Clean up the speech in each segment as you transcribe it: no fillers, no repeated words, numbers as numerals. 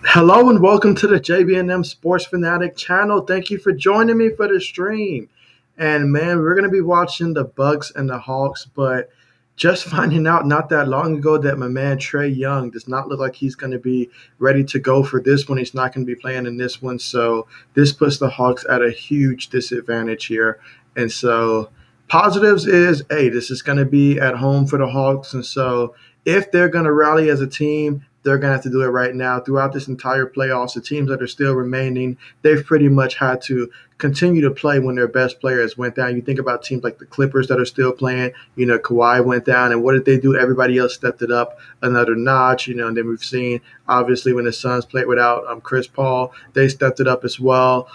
Hello and welcome to the JB&M Sports Fanatic channel. Thank you for joining me for the stream. And man, we're going to be watching the Bucks and the Hawks, but just finding out not that long ago that my man Trae Young does not look like he's going to be ready to go for this one. He's not going to be playing in this one. So this puts the Hawks at a huge disadvantage here. And so positives is, hey, this is going to be at home for the Hawks. And so if they're going to rally as a team, they're going to have to do it right now. Throughout this entire playoffs, the teams that are still remaining, they've pretty much had to continue to play when their best players went down. You think about teams like the Clippers that are still playing. Kawhi went down, and what did they do? Everybody else stepped it up another notch. And then we've seen, obviously, when the Suns played without Chris Paul, they stepped it up as well.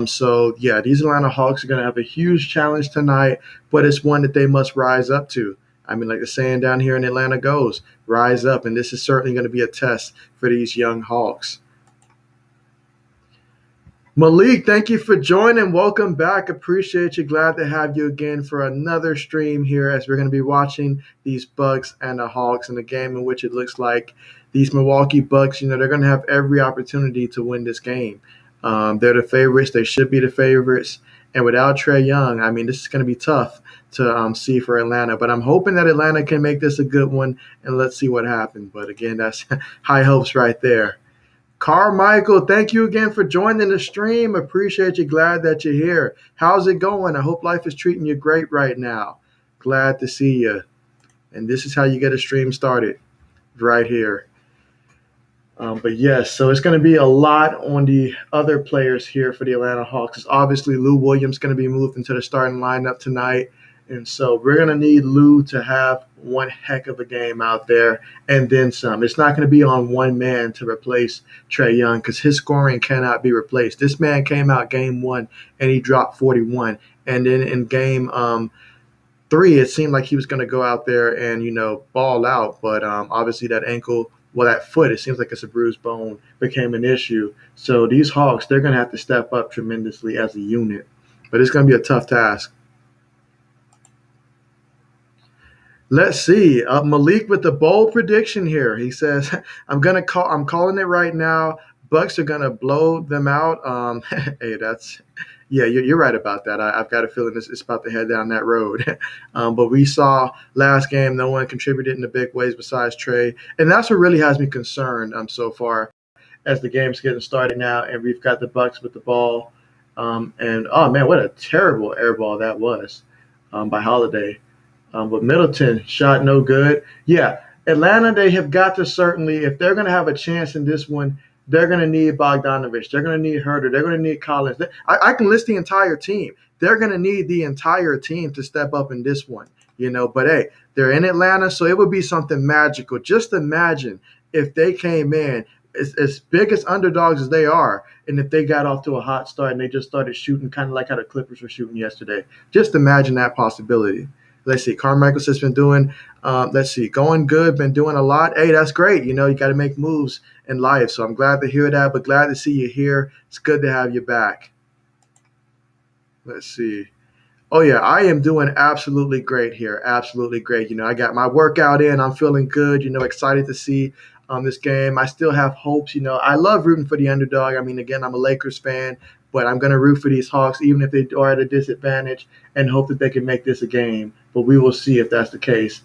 So these Atlanta Hawks are going to have a huge challenge tonight, but it's one that they must rise up to. I mean, like the saying down here in Atlanta goes, rise up. And this is certainly going to be a test for these young Hawks. Malik, thank you for joining. Welcome back. Appreciate you. Glad to have you again for another stream here as we're going to be watching these Bucks and the Hawks in a game in which it looks like these Milwaukee Bucks, they're going to have every opportunity to win this game. They're the favorites. They should be the favorites. And without Trae Young, I mean, this is going to be tough to see for Atlanta. But I'm hoping that Atlanta can make this a good one, and let's see what happens. But again, that's high hopes right there. Carmichael, thank you again for joining the stream. Appreciate you. Glad that you're here. How's it going? I hope life is treating you great right now. Glad to see you. And this is how you get a stream started, right here. But yes, so it's going to be a lot on the other players here for the Atlanta Hawks. Obviously, Lou Williams going to be moved into the starting lineup tonight. And so we're going to need Lou to have one heck of a game out there and then some. It's not going to be on one man to replace Trae Young because his scoring cannot be replaced. This man came out game one and he dropped 41. And then in game three, it seemed like he was going to go out there and, ball out. But obviously that ankle, that foot, it seems like it's a bruised bone, became an issue. So these Hawks, they're going to have to step up tremendously as a unit. But it's going to be a tough task. Let's see. Malik with the bold prediction here. He says, I'm calling it right now. Bucks are gonna blow them out. Hey, you're right about that. I've got a feeling it's about to head down that road. But we saw last game, no one contributed in the big ways besides Trae, and that's what really has me concerned so far as the game's getting started now, and we've got the Bucks with the ball. And oh man, what a terrible air ball that was by Holiday. But Middleton shot no good. Yeah, Atlanta, they have got to certainly, if they're going to have a chance in this one, they're going to need Bogdanovich. They're going to need Herter. They're going to need Collins. I can list the entire team. They're going to need the entire team to step up in this one, But hey, they're in Atlanta, so it would be something magical. Just imagine if they came in as big as underdogs as they are, and if they got off to a hot start and they just started shooting kind of like how the Clippers were shooting yesterday. Just imagine that possibility. Let's see. Carmichael's has been doing, going good, been doing a lot. Hey, that's great. You got to make moves in life. So I'm glad to hear that, but glad to see you here. It's good to have you back. Let's see. Oh, yeah, I am doing absolutely great here. Absolutely great. I got my workout in. I'm feeling good, excited to see this game. I still have hopes. I love rooting for the underdog. I mean, again, I'm a Lakers fan, but I'm going to root for these Hawks, even if they are at a disadvantage, and hope that they can make this a game. But we will see if that's the case.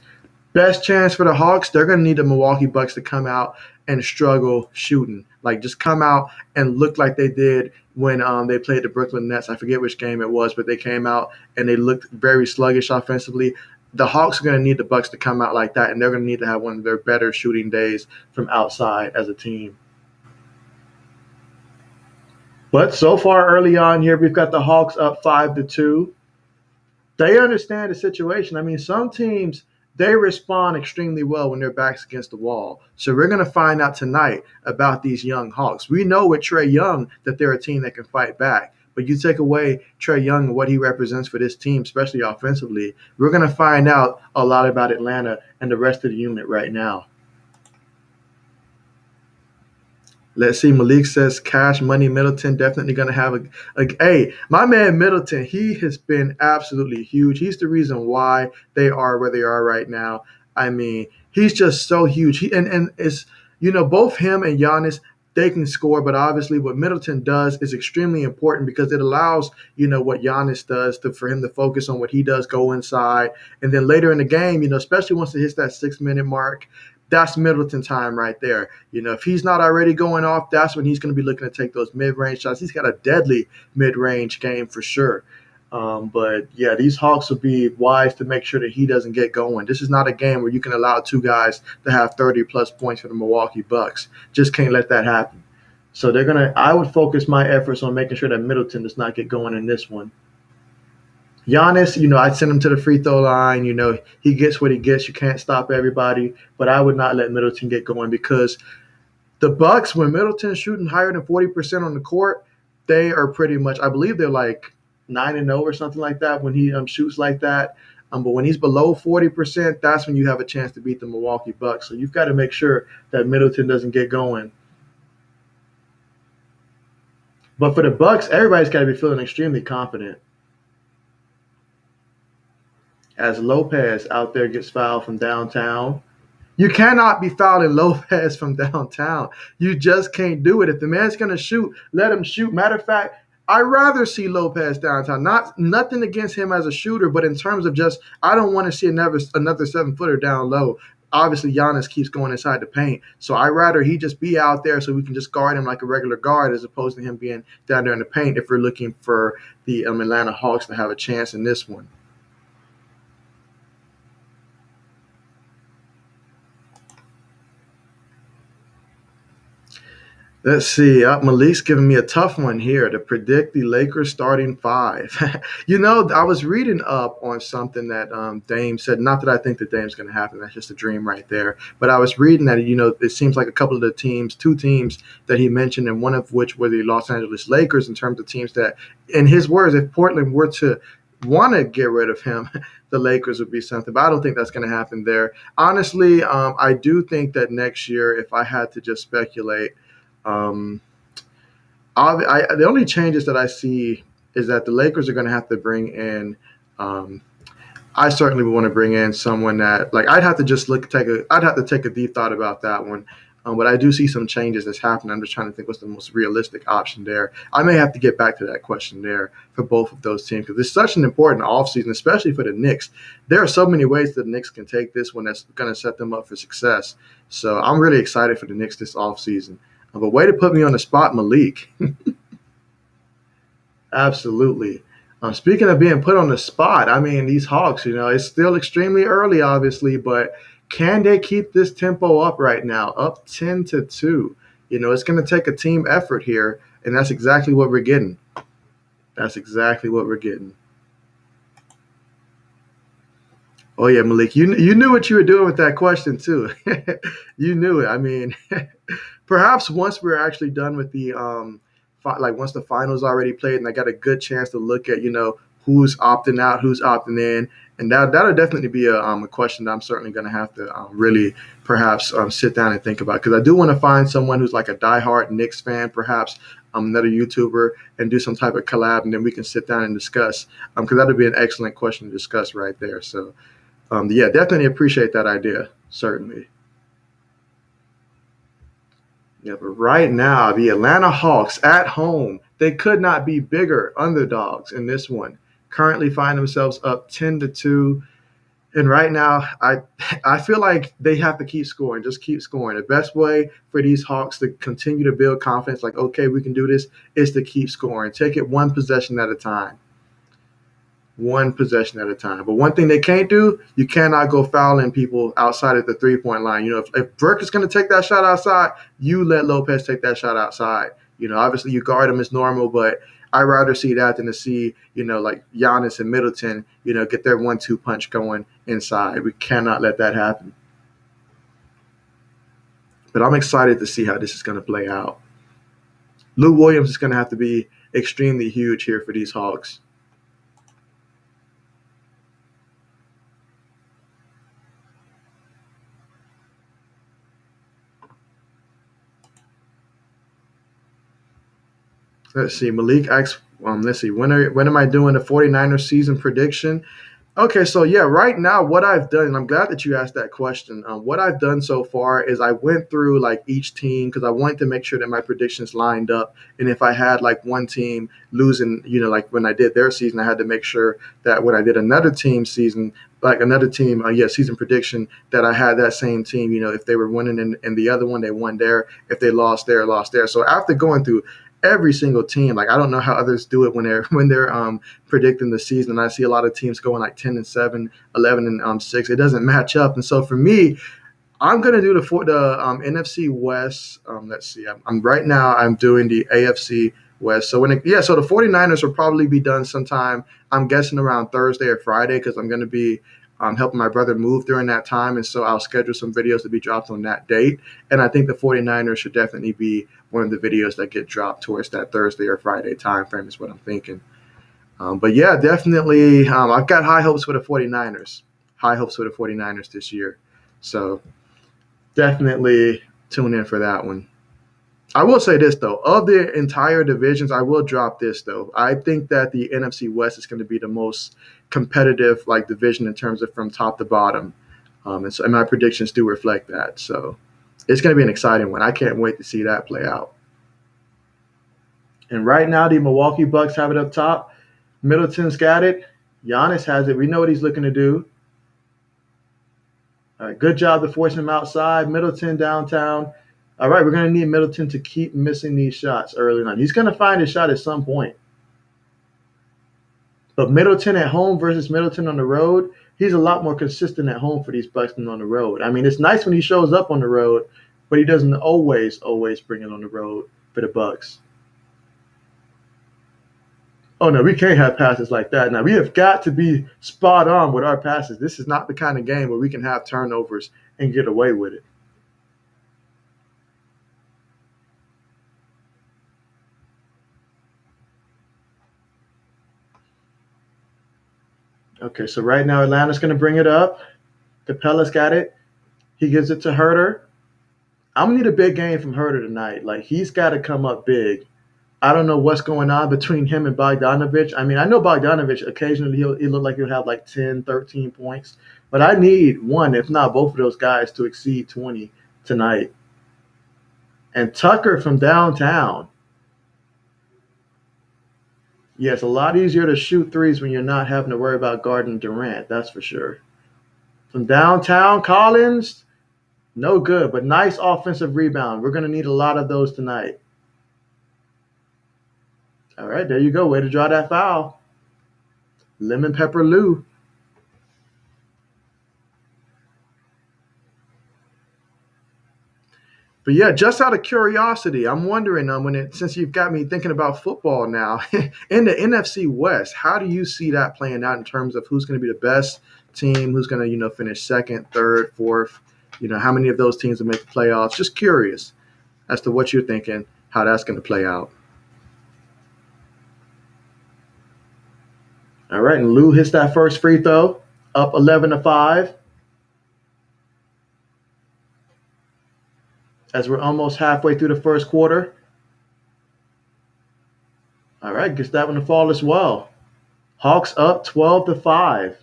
Best chance for the Hawks, they're going to need the Milwaukee Bucks to come out and struggle shooting. Like, just come out and look like they did when they played the Brooklyn Nets. I forget which game it was, but they came out and they looked very sluggish offensively. The Hawks are going to need the Bucks to come out like that, and they're going to need to have one of their better shooting days from outside as a team. But so far early on here, we've got the Hawks up 5-2. They understand the situation. I mean, some teams, they respond extremely well when their back's against the wall. So we're going to find out tonight about these young Hawks. We know with Trae Young that they're a team that can fight back. But you take away Trae Young and what he represents for this team, especially offensively, we're going to find out a lot about Atlanta and the rest of the unit right now. Let's see. Malik says Cash Money Middleton definitely going to have hey, my man Middleton, he has been absolutely huge. He's the reason why they are where they are right now. I mean, he's just so huge. And it's, both him and Giannis, they can score. But obviously, what Middleton does is extremely important because it allows what Giannis does for him to focus on what he does, go inside, and then later in the game, especially once it hits that 6 minute mark. That's Middleton time right there. If he's not already going off, that's when he's going to be looking to take those mid-range shots. He's got a deadly mid-range game for sure. But yeah, these Hawks will be wise to make sure that he doesn't get going. This is not a game where you can allow two guys to have 30 plus points for the Milwaukee Bucks. Just can't let that happen. So I would focus my efforts on making sure that Middleton does not get going in this one. Giannis, I'd send him to the free throw line. He gets what he gets. You can't stop everybody. But I would not let Middleton get going because the Bucks, when Middleton's shooting higher than 40% on the court, they are pretty much, I believe they're like 9-0 or something like that when he shoots like that. But when he's below 40%, that's when you have a chance to beat the Milwaukee Bucks. So you've got to make sure that Middleton doesn't get going. But for the Bucks, everybody's got to be feeling extremely confident. As Lopez out there gets fouled from downtown. You cannot be fouling Lopez from downtown. You just can't do it. If the man's going to shoot, let him shoot. Matter of fact, I'd rather see Lopez downtown. Nothing against him as a shooter, but in terms of just, I don't want to see another 7-footer down low. Obviously, Giannis keeps going inside the paint. So I'd rather he just be out there so we can just guard him like a regular guard as opposed to him being down there in the paint if we're looking for the Atlanta Hawks to have a chance in this one. Let's see. Malik's giving me a tough one here to predict the Lakers starting five. I was reading up on something that Dame said. Not that I think that Dame's going to happen. That's just a dream right there. But I was reading that, it seems like a couple of the teams, two teams that he mentioned, and one of which were the Los Angeles Lakers in terms of teams that, in his words, if Portland were to want to get rid of him, the Lakers would be something. But I don't think that's going to happen there. Honestly, I do think that next year, if I had to just speculate, um, the only changes that I see is that the Lakers are going to have to bring in. I certainly would want to bring in someone that, like, I'd have to just I'd have to take a deep thought about that one. But I do see some changes that's happening. I'm just trying to think what's the most realistic option there. I may have to get back to that question there for both of those teams because it's such an important offseason, especially for the Knicks. There are so many ways that the Knicks can take this one that's going to set them up for success. So I'm really excited for the Knicks this offseason. But way to put me on the spot, Malik. Absolutely. Speaking of being put on the spot, I mean, these Hawks, it's still extremely early, obviously, but can they keep this tempo up right now, up 10-2? It's going to take a team effort here, and that's exactly what we're getting. That's exactly what we're getting. Oh, yeah, Malik, you knew what you were doing with that question, too. You knew it. I mean, perhaps once we're actually done with the once the finals already played and I got a good chance to look at who's opting out, who's opting in, and that'll definitely be a question that I'm certainly going to have to really perhaps sit down and think about because I do want to find someone who's like a diehard Knicks fan, perhaps another YouTuber, and do some type of collab, and then we can sit down and discuss because that'll be an excellent question to discuss right there. So yeah, definitely appreciate that idea, certainly. Yeah, but right now, the Atlanta Hawks at home, they could not be bigger underdogs in this one. Currently find themselves up 10-2. And right now, I feel like they have to keep scoring, just keep scoring. The best way for these Hawks to continue to build confidence, like, okay, we can do this, is to keep scoring. Take it one possession at a time. One possession at a time. But one thing they can't do, you cannot go fouling people outside of the three-point line. If Burke is going to take that shot outside, you let Lopez take that shot outside. Obviously you guard him as normal, but I'd rather see that than to see, like Giannis and Middleton, get their 1-2 punch going inside. We cannot let that happen. But I'm excited to see how this is going to play out. Lou Williams is going to have to be extremely huge here for these Hawks. Let's see. Malik asks, let's see, when am I doing the 49ers season prediction? Okay, so yeah, right now what I've done, and I'm glad that you asked that question. What I've done so far is I went through like each team because I wanted to make sure that my predictions lined up. And if I had like one team losing, like when I did their season, I had to make sure that when I did another team season, like another team, season prediction, that I had that same team. If they were winning in the other one, they won there. If they lost there, lost there. So after going through every single team, like I don't know how others do it when they're predicting the season. And I see a lot of teams going like 10-7, 11-6. It doesn't match up. And so for me, I'm gonna do the NFC West. Let's see. I'm right now. I'm doing the AFC West. So so the 49ers will probably be done sometime. I'm guessing around Thursday or Friday because I'm gonna be helping my brother move during that time, and so I'll schedule some videos to be dropped on that date. And I think the 49ers should definitely be one of the videos that get dropped towards that Thursday or Friday time frame is what I'm thinking. But yeah, definitely, I've got high hopes for the 49ers. High hopes for the 49ers this year. So definitely tune in for that one. I will say this though, of the entire divisions, I will drop this though. I think that the NFC West is going to be the most competitive like division in terms of from top to bottom, and my predictions do reflect that. So it's going to be an exciting one. I can't wait to see that play out. And right now, the Milwaukee Bucks have it up top. Middleton's got it. Giannis has it. We know what he's looking to do. All right, good job to force him outside. Middleton downtown. All right, we're going to need Middleton to keep missing these shots early on. He's going to find a shot at some point. But Middleton at home versus Middleton on the road, he's a lot more consistent at home for these Bucks than on the road. I mean, it's nice when he shows up on the road, but he doesn't always bring it on the road for the Bucks. Oh no, we can't have passes like that. Now we have got to be spot on with our passes. This is not the kind of game where we can have turnovers and get away with it. Okay, so right now Atlanta's going to bring it up. Capella's got it. He gives it to Herter. I'm gonna need a big game from Herter tonight. Like he's got to come up big. I don't know what's going on between him and Bogdanovich. I mean, I know Bogdanovich occasionally he'll look like he'll have like 10, 13 points, but I need one, if not both of those guys to exceed 20 tonight. And Tucker from downtown. Yeah, it's a lot easier to shoot threes when you're not having to worry about guarding Durant, that's for sure. From downtown, Collins, no good, but nice offensive rebound. We're going to need a lot of those tonight. All right, there you go. Way to draw that foul. Lemon Pepper Lou. But yeah, just out of curiosity, I'm wondering since you've got me thinking about football now in the NFC West, how do you see that playing out in terms of who's going to be the best team, who's going to finish second, third, fourth? How many of those teams will make the playoffs? Just curious as to what you're thinking, how that's going to play out. All right, and Lou hits that first free throw, up 11-5. As we're almost halfway through the first quarter. All right, gets that one to fall as well. Hawks up 12-5.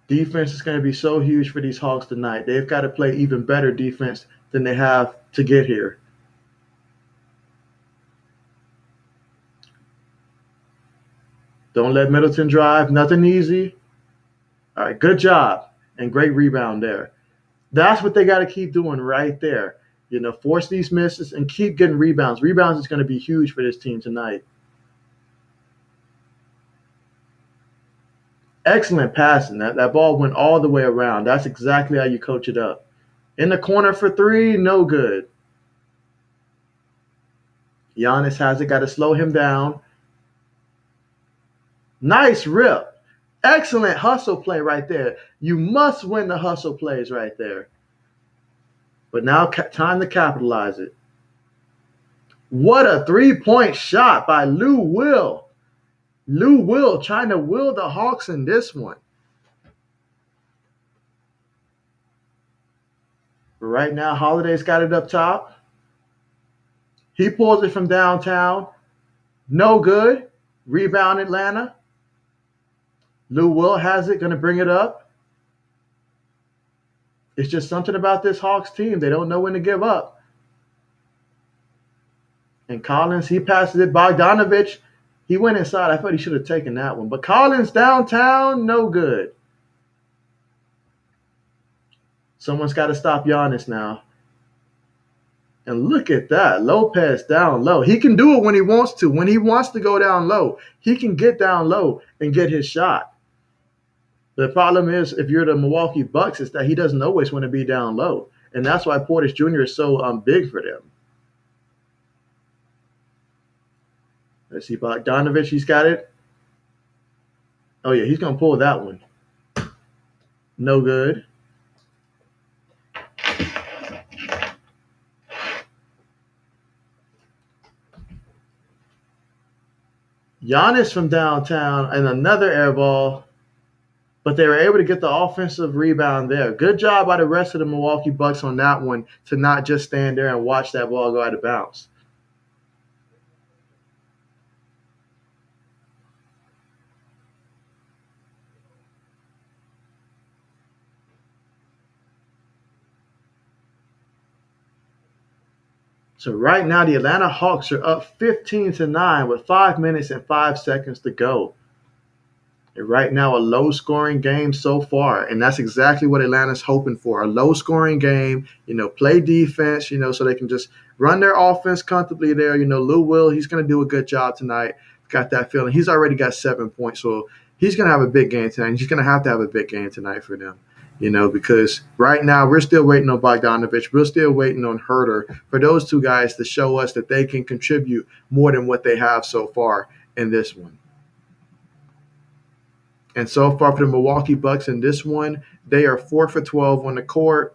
Defense is going to be so huge for these Hawks tonight. They've got to play even better defense than they have to get here. Don't let Middleton drive. Nothing easy. All right, good job. And great rebound there. That's what they got to keep doing right there. Force these misses and keep getting rebounds. Rebounds is going to be huge for this team tonight. Excellent passing. That ball went all the way around. That's exactly how you coach it up. In the corner for three, no good. Giannis has it. Got to slow him down. Nice rip. Excellent hustle play right there. You must win the hustle plays right there. But now time to capitalize it. What a three-point shot by Lou Will. Lou Will trying to will the Hawks in this one. But right now, Holiday's got it up top. He pulls it from downtown. No good. Rebound Atlanta. Lou Will has it, going to bring it up. It's just something about this Hawks team. They don't know when to give up. And Collins, he passes it. Bogdanovich, he went inside. I thought he should have taken that one. But Collins downtown, no good. Someone's got to stop Giannis now. And look at that. Lopez down low. He can do it when he wants to. When he wants to go down low, he can get down low and get his shot. The problem is, if you're the Milwaukee Bucks, is that he doesn't always want to be down low. And that's why Portis Jr. is so big for them. Let's see, Bogdanovich, he's got it. Oh, yeah, he's going to pull that one. No good. Giannis from downtown and another air ball, but they were able to get the offensive rebound there. Good job by the rest of the Milwaukee Bucks on that one to not just stand there and watch that ball go out of bounds. So right now, the Atlanta Hawks are up 15-9 with 5 minutes and 5 seconds to go. And right now, a low-scoring game so far, and that's exactly what Atlanta's hoping for—a low-scoring game. Play defense. So they can just run their offense comfortably there. Lou Will, he's going to do a good job tonight. Got that feeling. He's already got 7 points, so he's going to have a big game tonight. He's going to have a big game tonight for them. Because right now we're still waiting on Bogdanovich. We're still waiting on Herter for those two guys to show us that they can contribute more than what they have so far in this one. And so far for the Milwaukee Bucks in this one, they are 4 for 12 on the court.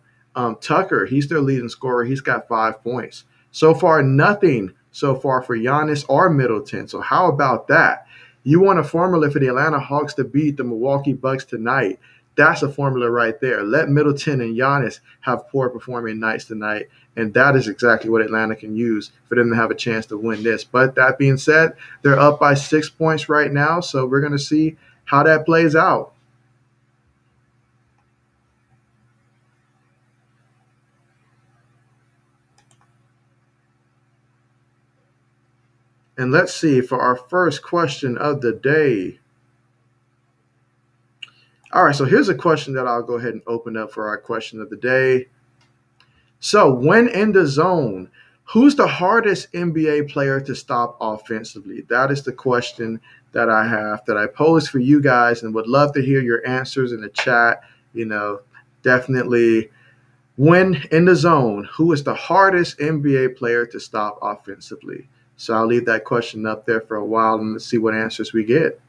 Tucker, he's their leading scorer. He's got 5 points. So far, nothing so far for Giannis or Middleton. So how about that? You want a formula for the Atlanta Hawks to beat the Milwaukee Bucks tonight. That's a formula right there. Let Middleton and Giannis have poor performing nights tonight, and that is exactly what Atlanta can use for them to have a chance to win this. But that being said, they're up by 6 points right now, so we're going to see how that plays out. And let's see for our first question of the day. All right, so here's a question that I'll go ahead and open up for our question of the day. So, when in the zone, who's the hardest NBA player to stop offensively? That is the question that I have, that I pose for you guys, and would love to hear your answers in the chat. Definitely, when in the zone, who is the hardest NBA player to stop offensively? So I'll leave that question up there for a while and let's see what answers we get.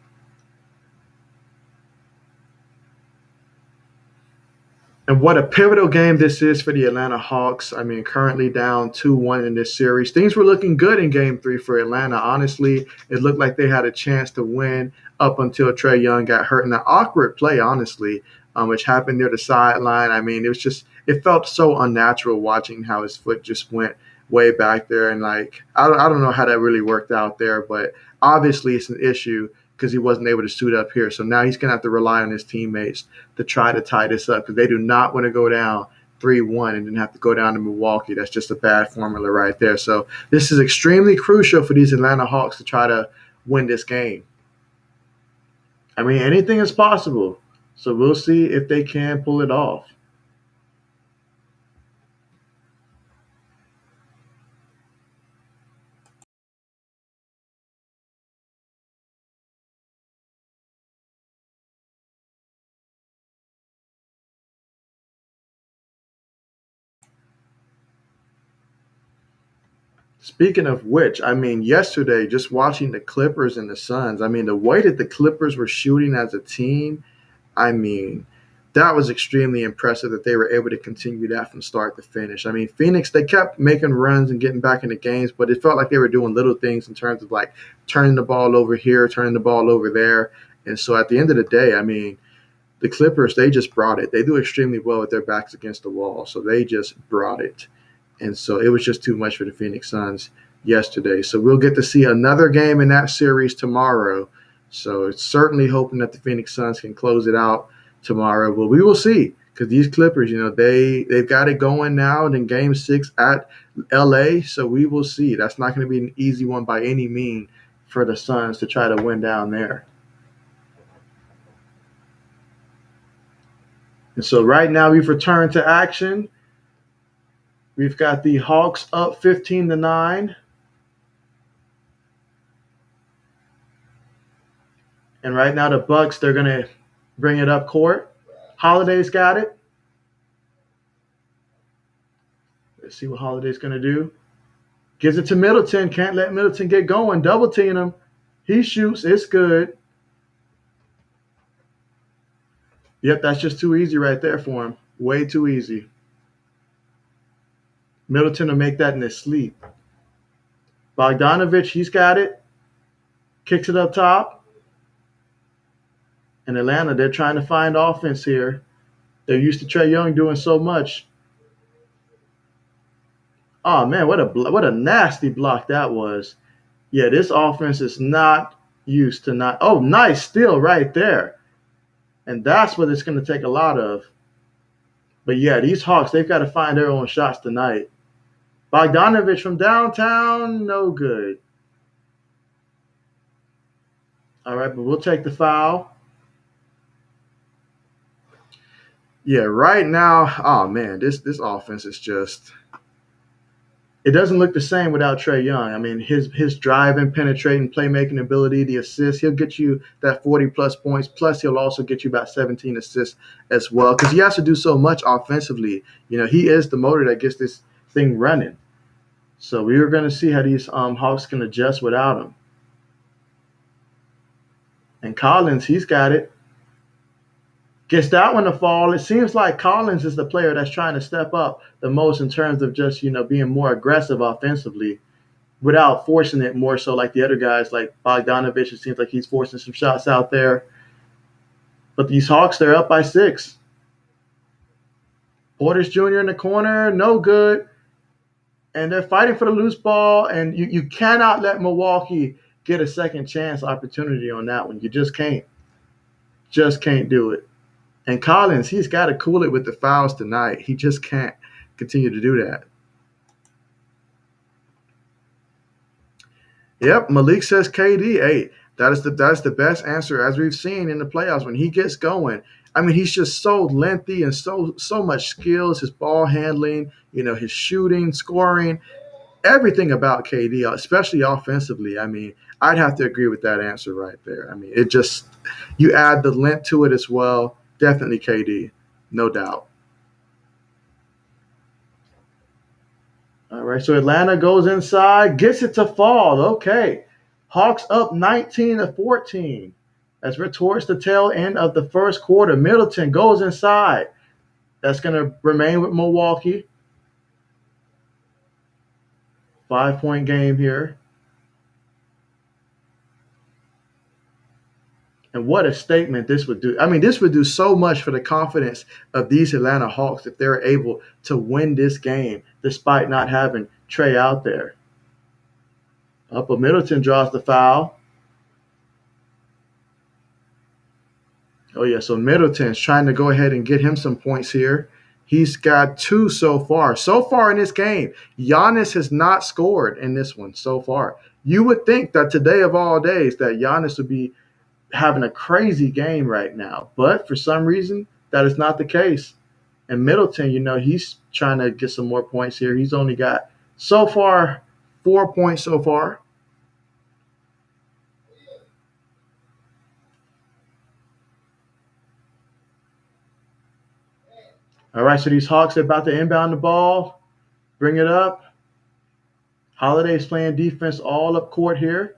And what a pivotal game this is for the Atlanta Hawks. I mean, currently down 2-1 in this series. Things were looking good in game 3 for Atlanta. Honestly, it looked like they had a chance to win up until Trae Young got hurt in an awkward play, honestly, which happened near the sideline. I mean, it felt so unnatural watching how his foot just went way back there. And, I don't know how that really worked out there, but obviously it's an issue because he wasn't able to suit up here. So now he's going to have to rely on his teammates to try to tie this up because they do not want to go down 3-1 and then have to go down to Milwaukee. That's just a bad formula right there. So this is extremely crucial for these Atlanta Hawks to try to win this game. I mean, anything is possible. So we'll see if they can pull it off. Speaking of which, I mean, yesterday, just watching the Clippers and the Suns, I mean, the way that the Clippers were shooting as a team, I mean, that was extremely impressive that they were able to continue that from start to finish. I mean, Phoenix, they kept making runs and getting back into games, but it felt like they were doing little things in terms of turning the ball over here, turning the ball over there. And so at the end of the day, I mean, the Clippers, they just brought it. They do extremely well with their backs against the wall. So they just brought it. And so it was just too much for the Phoenix Suns yesterday. So we'll get to see another game in that series tomorrow. So it's certainly hoping that the Phoenix Suns can close it out tomorrow. But we will see, because these Clippers, they've got it going now. And in Game 6 at LA, so we will see. That's not going to be an easy one by any means for the Suns to try to win down there. And so right now we've returned to action. We've got the Hawks up 15-9. And right now the Bucks, they're going to bring it up court. Holiday's got it. Let's see what Holiday's going to do. Gives it to Middleton. Can't let Middleton get going. Double team him. He shoots. It's good. Yep, that's just too easy right there for him. Way too easy. Middleton will make that in his sleep. Bogdanovich, he's got it. Kicks it up top. And Atlanta, they're trying to find offense here. They're used to Trae Young doing so much. Oh, man, what a nasty block that was. Yeah, this offense is not used to not – oh, nice steal right there. And that's what it's going to take a lot of. But, yeah, these Hawks, they've got to find their own shots tonight. Bogdanovich from downtown, no good. All right, but we'll take the foul. Yeah, right now, oh, man, this offense is just – it doesn't look the same without Trae Young. I mean, his driving, penetrating, playmaking ability, the assists, he'll get you that 40-plus points. Plus, he'll also get you about 17 assists as well, because he has to do so much offensively. He is the motor that gets this thing running. So we are going to see how these Hawks can adjust without him. And Collins, he's got it. Gets that one to fall. It seems like Collins is the player that's trying to step up the most in terms of just, being more aggressive offensively without forcing it more so like the other guys, like Bogdanovich. It seems like he's forcing some shots out there. But these Hawks, they're up by 6. Portis Jr. in the corner, no good. And they're fighting for the loose ball, and you cannot let Milwaukee get a second chance opportunity on that one. You just can't. Just can't do it. And Collins, he's got to cool it with the fouls tonight. He just can't continue to do that. Yep, Malik says KD. Hey, that's the best answer as we've seen in the playoffs. When he gets going, I mean, he's just so lengthy and so much skills. His ball handling, his shooting, scoring, everything about KD, especially offensively. I mean, I'd have to agree with that answer right there. I mean, it just you add the length to it as well. Definitely KD, no doubt. All right, so Atlanta goes inside, gets it to fall. Okay. Hawks up 19-14 as we're towards the tail end of the first quarter. Middleton goes inside. That's going to remain with Milwaukee. 5-point game here. And what a statement this would do. I mean, this would do so much for the confidence of these Atlanta Hawks if they're able to win this game despite not having Trae out there. But Middleton draws the foul. Oh, yeah, so Middleton's trying to go ahead and get him some points here. He's got 2 so far. So far in this game, Giannis has not scored in this one so far. You would think that today of all days that Giannis would be having a crazy game right now. But for some reason, that is not the case. And Middleton, he's trying to get some more points here. He's only got so far 4 points so far. All right, so these Hawks are about to inbound the ball, bring it up. Holiday's playing defense all up court here.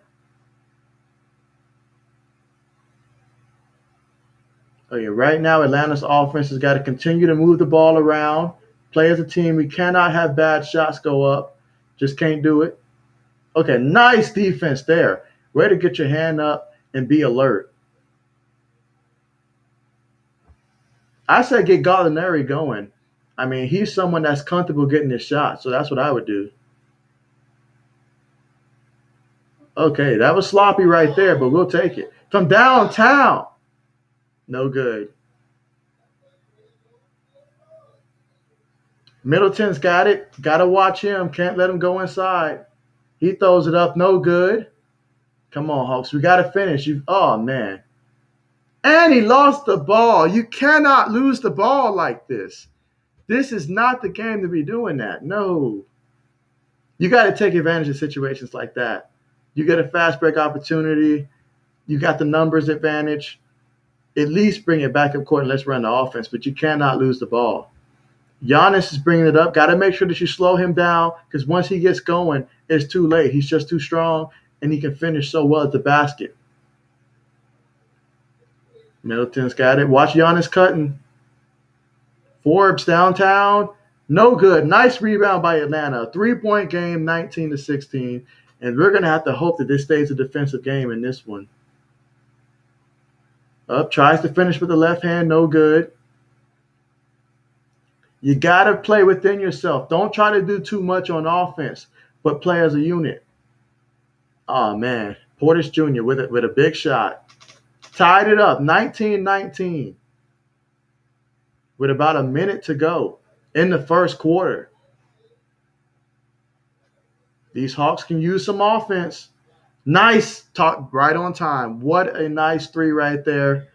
Okay, right now, Atlanta's offense has got to continue to move the ball around, play as a team. We cannot have bad shots go up. Just can't do it. Okay, nice defense there. Way to get your hand up and be alert. I said get Gallinari going. I mean, he's someone that's comfortable getting his shot, so that's what I would do. Okay, that was sloppy right there, but we'll take it. From downtown, no good. Middleton's got it. Got to watch him. Can't let him go inside. He throws it up, no good. Come on, Hawks. We got to finish. Oh, man. And he lost the ball. You cannot lose the ball like this. This is not the game to be doing that. No. You got to take advantage of situations like that. You get a fast break opportunity. You got the numbers advantage. At least bring it back up court and let's run the offense. But you cannot lose the ball. Giannis is bringing it up. Got to make sure that you slow him down because once he gets going, it's too late. He's just too strong, and he can finish so well at the basket. Middleton's got it. Watch Giannis cutting. Forbes downtown. No good. Nice rebound by Atlanta. 3-point game, 19-16. And we're going to have to hope that this stays a defensive game in this one. Up, tries to finish with the left hand. No good. You got to play within yourself. Don't try to do too much on offense, but play as a unit. Oh, man. Portis Jr. with a big shot. Tied it up, 19-19, with about a minute to go in the first quarter. These Hawks can use some offense. Nice talk, right on time. What a nice three right there.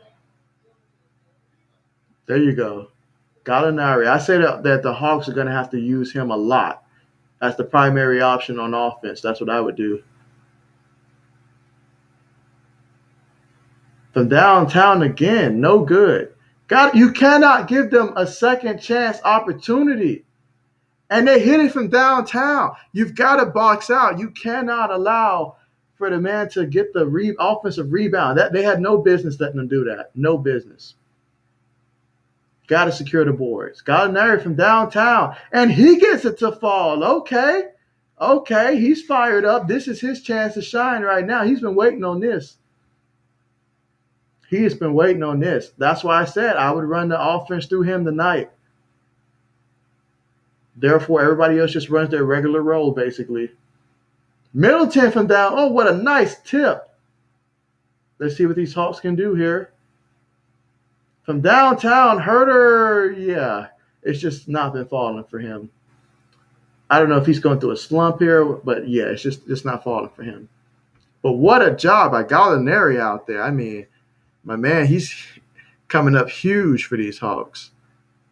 There you go. Gallinari. I say that the Hawks are going to have to use him a lot as the primary option on offense. That's what I would do. From downtown again, no good. You cannot give them a second chance opportunity. And they hit it from downtown. You've got to box out. You cannot allow for the man to get the offensive rebound. They had no business letting them do that. No business. Got to secure the boards. Gallinari from downtown. And he gets it to fall. Okay, he's fired up. This is his chance to shine right now. He's been waiting on this. He has been waiting on this. That's why I said I would run the offense through him tonight. Therefore, everybody else just runs their regular role, basically. Middleton from down. Oh, what a nice tip. Let's see what these Hawks can do here. From downtown, Herter, yeah, it's just not been falling for him. I don't know if he's going through a slump here, but yeah, it's just not falling for him. But what a job by Gallinari out there. I mean, my man, he's coming up huge for these Hawks.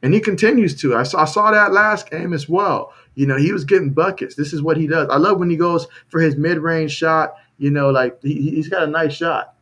And he continues to. I saw that last game as well. You know, he was getting buckets. This is what he does. I love when he goes for his mid-range shot. You know, like he's got a nice shot.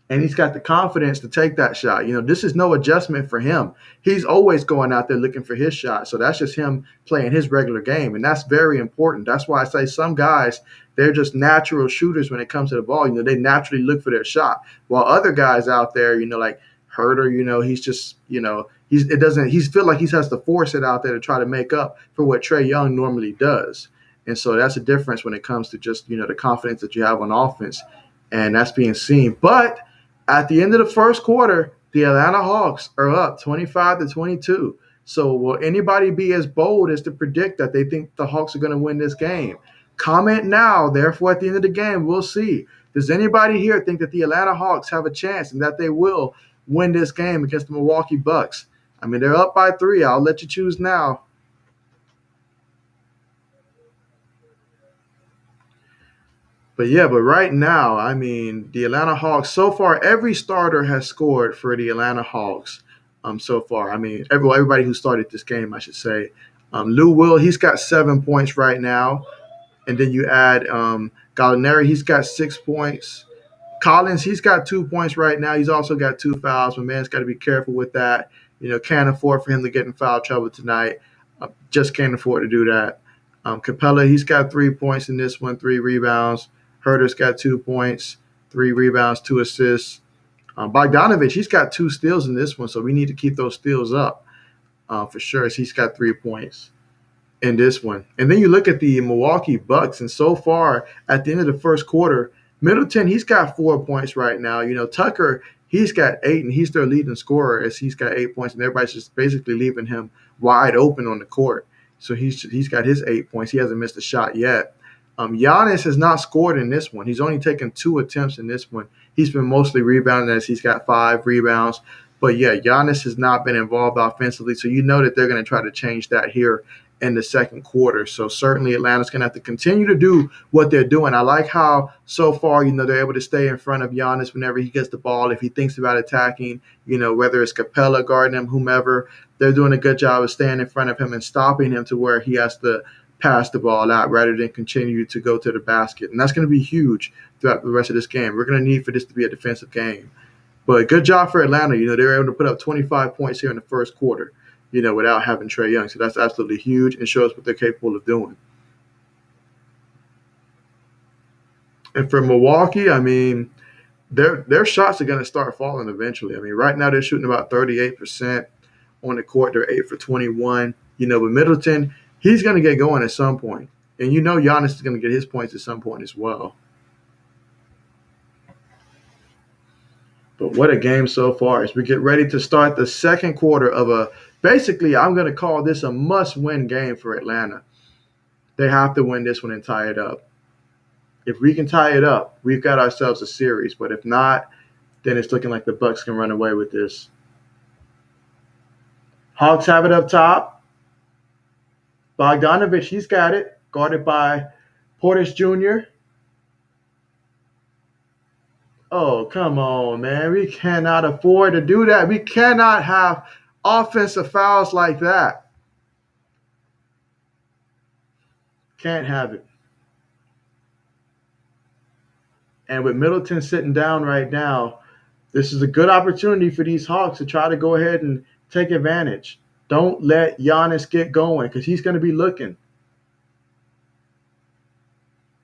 And he's got the confidence to take that shot. You know, this is no adjustment for him. He's always going out there looking for his shot. So that's just him playing his regular game. And that's very important. That's why I say some guys, they're just natural shooters when it comes to the ball. You know, they naturally look for their shot. While other guys out there, you know, like Herter, you know, he's just, you know, he feel like he has to force it out there to try to make up for what Trae Young normally does. And so that's a difference when it comes to just, you know, the confidence that you have on offense. And that's being seen. But at the end of the first quarter, the Atlanta Hawks are up 25-22. So will anybody be as bold as to predict that they think the Hawks are going to win this game? Comment now. Therefore, at the end of the game, we'll see. Does anybody here think that the Atlanta Hawks have a chance and that they will win this game against the Milwaukee Bucks? I mean, they're up by 3. I'll let you choose now. But right now, I mean, the Atlanta Hawks, so far, every starter has scored for the Atlanta Hawks so far. I mean, everybody who started this game, I should say. Lou Will, he's got 7 points right now. And then you add Gallinari, he's got 6 points. Collins, he's got 2 points right now. He's also got 2 fouls. My man's got to be careful with that. You know, can't afford for him to get in foul trouble tonight. Just can't afford to do that. Capella, he's got 3 points in this one, 3 rebounds. Herter's got 2 points, 3 rebounds, 2 assists. Bogdanovich, he's got 2 steals in this one, so we need to keep those steals up for sure. He's got 3 points in this one. And then you look at the Milwaukee Bucks, and so far at the end of the first quarter, Middleton, he's got 4 points right now. You know, Tucker, He's got 8, and he's their leading scorer as he's got 8 points, and everybody's just basically leaving him wide open on the court. So he's got his 8 points. He hasn't missed a shot yet. Giannis has not scored in this one. He's only taken 2 attempts in this one. He's been mostly rebounding as he's got 5 rebounds. But yeah, Giannis has not been involved offensively. So you know that they're going to try to change that here in the second quarter. So certainly Atlanta's going to have to continue to do what they're doing. I like how so far, they're able to stay in front of Giannis whenever he gets the ball. If he thinks about attacking, whether it's Capella guarding him, whomever, they're doing a good job of staying in front of him and stopping him to where he has to pass the ball out rather than continue to go to the basket. And that's going to be huge throughout the rest of this game. We're going to need for this to be a defensive game. But good job for Atlanta. They were able to put up 25 points here in the first quarter, without having Trae Young. So that's absolutely huge and shows what they're capable of doing. And for Milwaukee, their shots are going to start falling eventually. Right now they're shooting about 38% on the court. They're 8 for 21. But Middleton, he's going to get going at some point. And Giannis is going to get his points at some point as well. But what a game so far as we get ready to start the second quarter of basically, I'm going to call this a must-win game for Atlanta. They have to win this one and tie it up. If we can tie it up, we've got ourselves a series. But if not, then it's looking like the Bucks can run away with this. Hawks have it up top. Bogdanovich, he's got it, guarded by Portis Jr. Oh, come on, man. We cannot afford to do that. We cannot have offensive fouls like that. Can't have it. And with Middleton sitting down right now, this is a good opportunity for these Hawks to try to go ahead and take advantage. Don't let Giannis get going because he's going to be looking.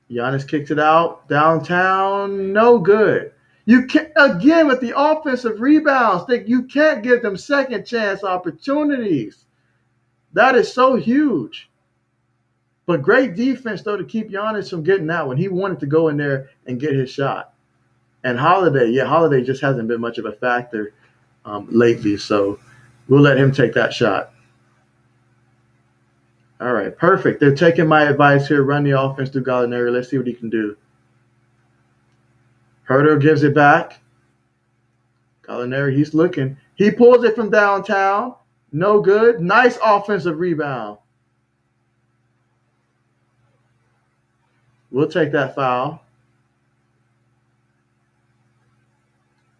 Giannis kicks it out downtown. No good. You can't, again, with the offensive rebounds, you can't give them second chance opportunities. That is so huge. But great defense, though, to keep Giannis from getting that one. He wanted to go in there and get his shot. And Holiday just hasn't been much of a factor lately. So we'll let him take that shot. All right, perfect. They're taking my advice here. Run the offense through Gallinari. Let's see what he can do. Herter gives it back. Gallinari, he's looking. He pulls it from downtown. No good. Nice offensive rebound. We'll take that foul.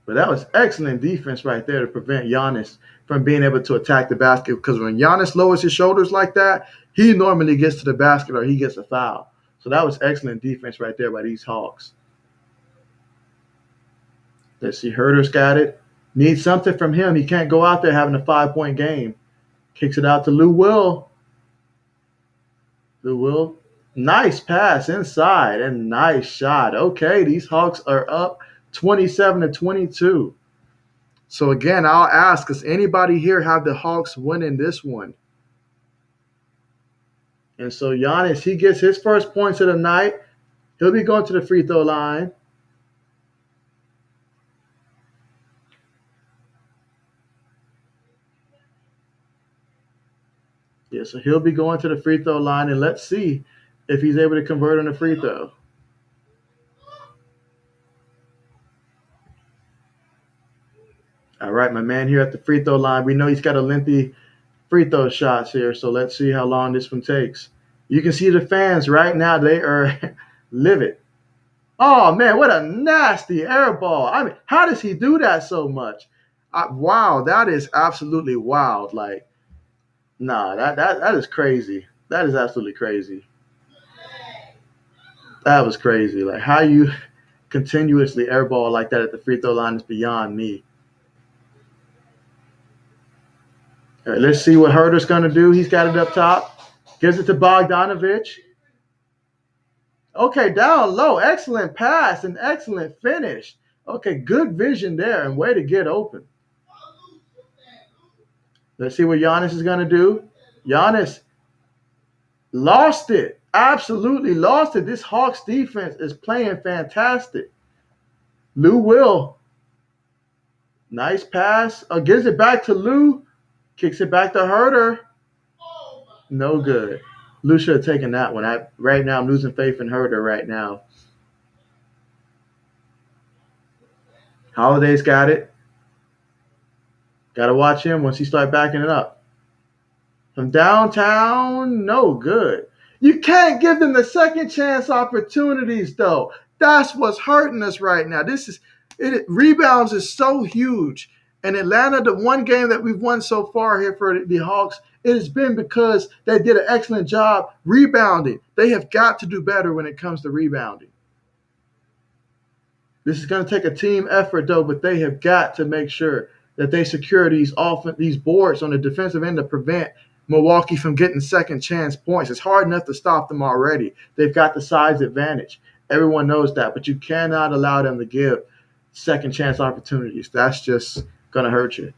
But that was excellent defense right there to prevent Giannis from being able to attack the basket. Because when Giannis lowers his shoulders like that, he normally gets to the basket or he gets a foul. So that was excellent defense right there by these Hawks. Let's see, Herter's got it. Needs something from him. He can't go out there having a 5-point game. Kicks it out to Lou Will. Lou Will. Nice pass inside and nice shot. Okay, these Hawks are up 27-22. So again, I'll ask, does anybody here have the Hawks winning this one? And so Giannis, he gets his first points of the night. He'll be going to the free throw line. Yeah, so he'll be going to the free throw line, and let's see if he's able to convert on the free throw. All right, my man here at the free throw line. We know he's got a lengthy free throw shots here, so let's see how long this one takes. You can see the fans right now. They are livid. Oh, man, what a nasty air ball. How does he do that so much? Wow, that is absolutely wild. That is crazy. That is absolutely crazy. That was crazy. How you continuously airball like that at the free throw line is beyond me. All right, let's see what Herter's going to do. He's got it up top. Gives it to Bogdanovich. Okay, down low. Excellent pass and excellent finish. Okay, good vision there and way to get open. Let's see what Giannis is going to do. Giannis lost it. Absolutely lost it. This Hawks defense is playing fantastic. Lou Will. Nice pass. Gives it back to Lou. Kicks it back to Herder. No good. Lou should have taken that one. Right now I'm losing faith in Herder right now. Holiday's got it. Got to watch him once he start backing it up. From downtown, no good. You can't give them the second chance opportunities, though. That's what's hurting us right now. Rebounds is so huge. And Atlanta, the one game that we've won so far here for the Hawks, it has been because they did an excellent job rebounding. They have got to do better when it comes to rebounding. This is going to take a team effort, though, but they have got to make sure that they secure these boards on the defensive end to prevent Milwaukee from getting second chance points. It's hard enough to stop them already. They've got the size advantage. Everyone knows that, but you cannot allow them to give second chance opportunities. That's just going to hurt you.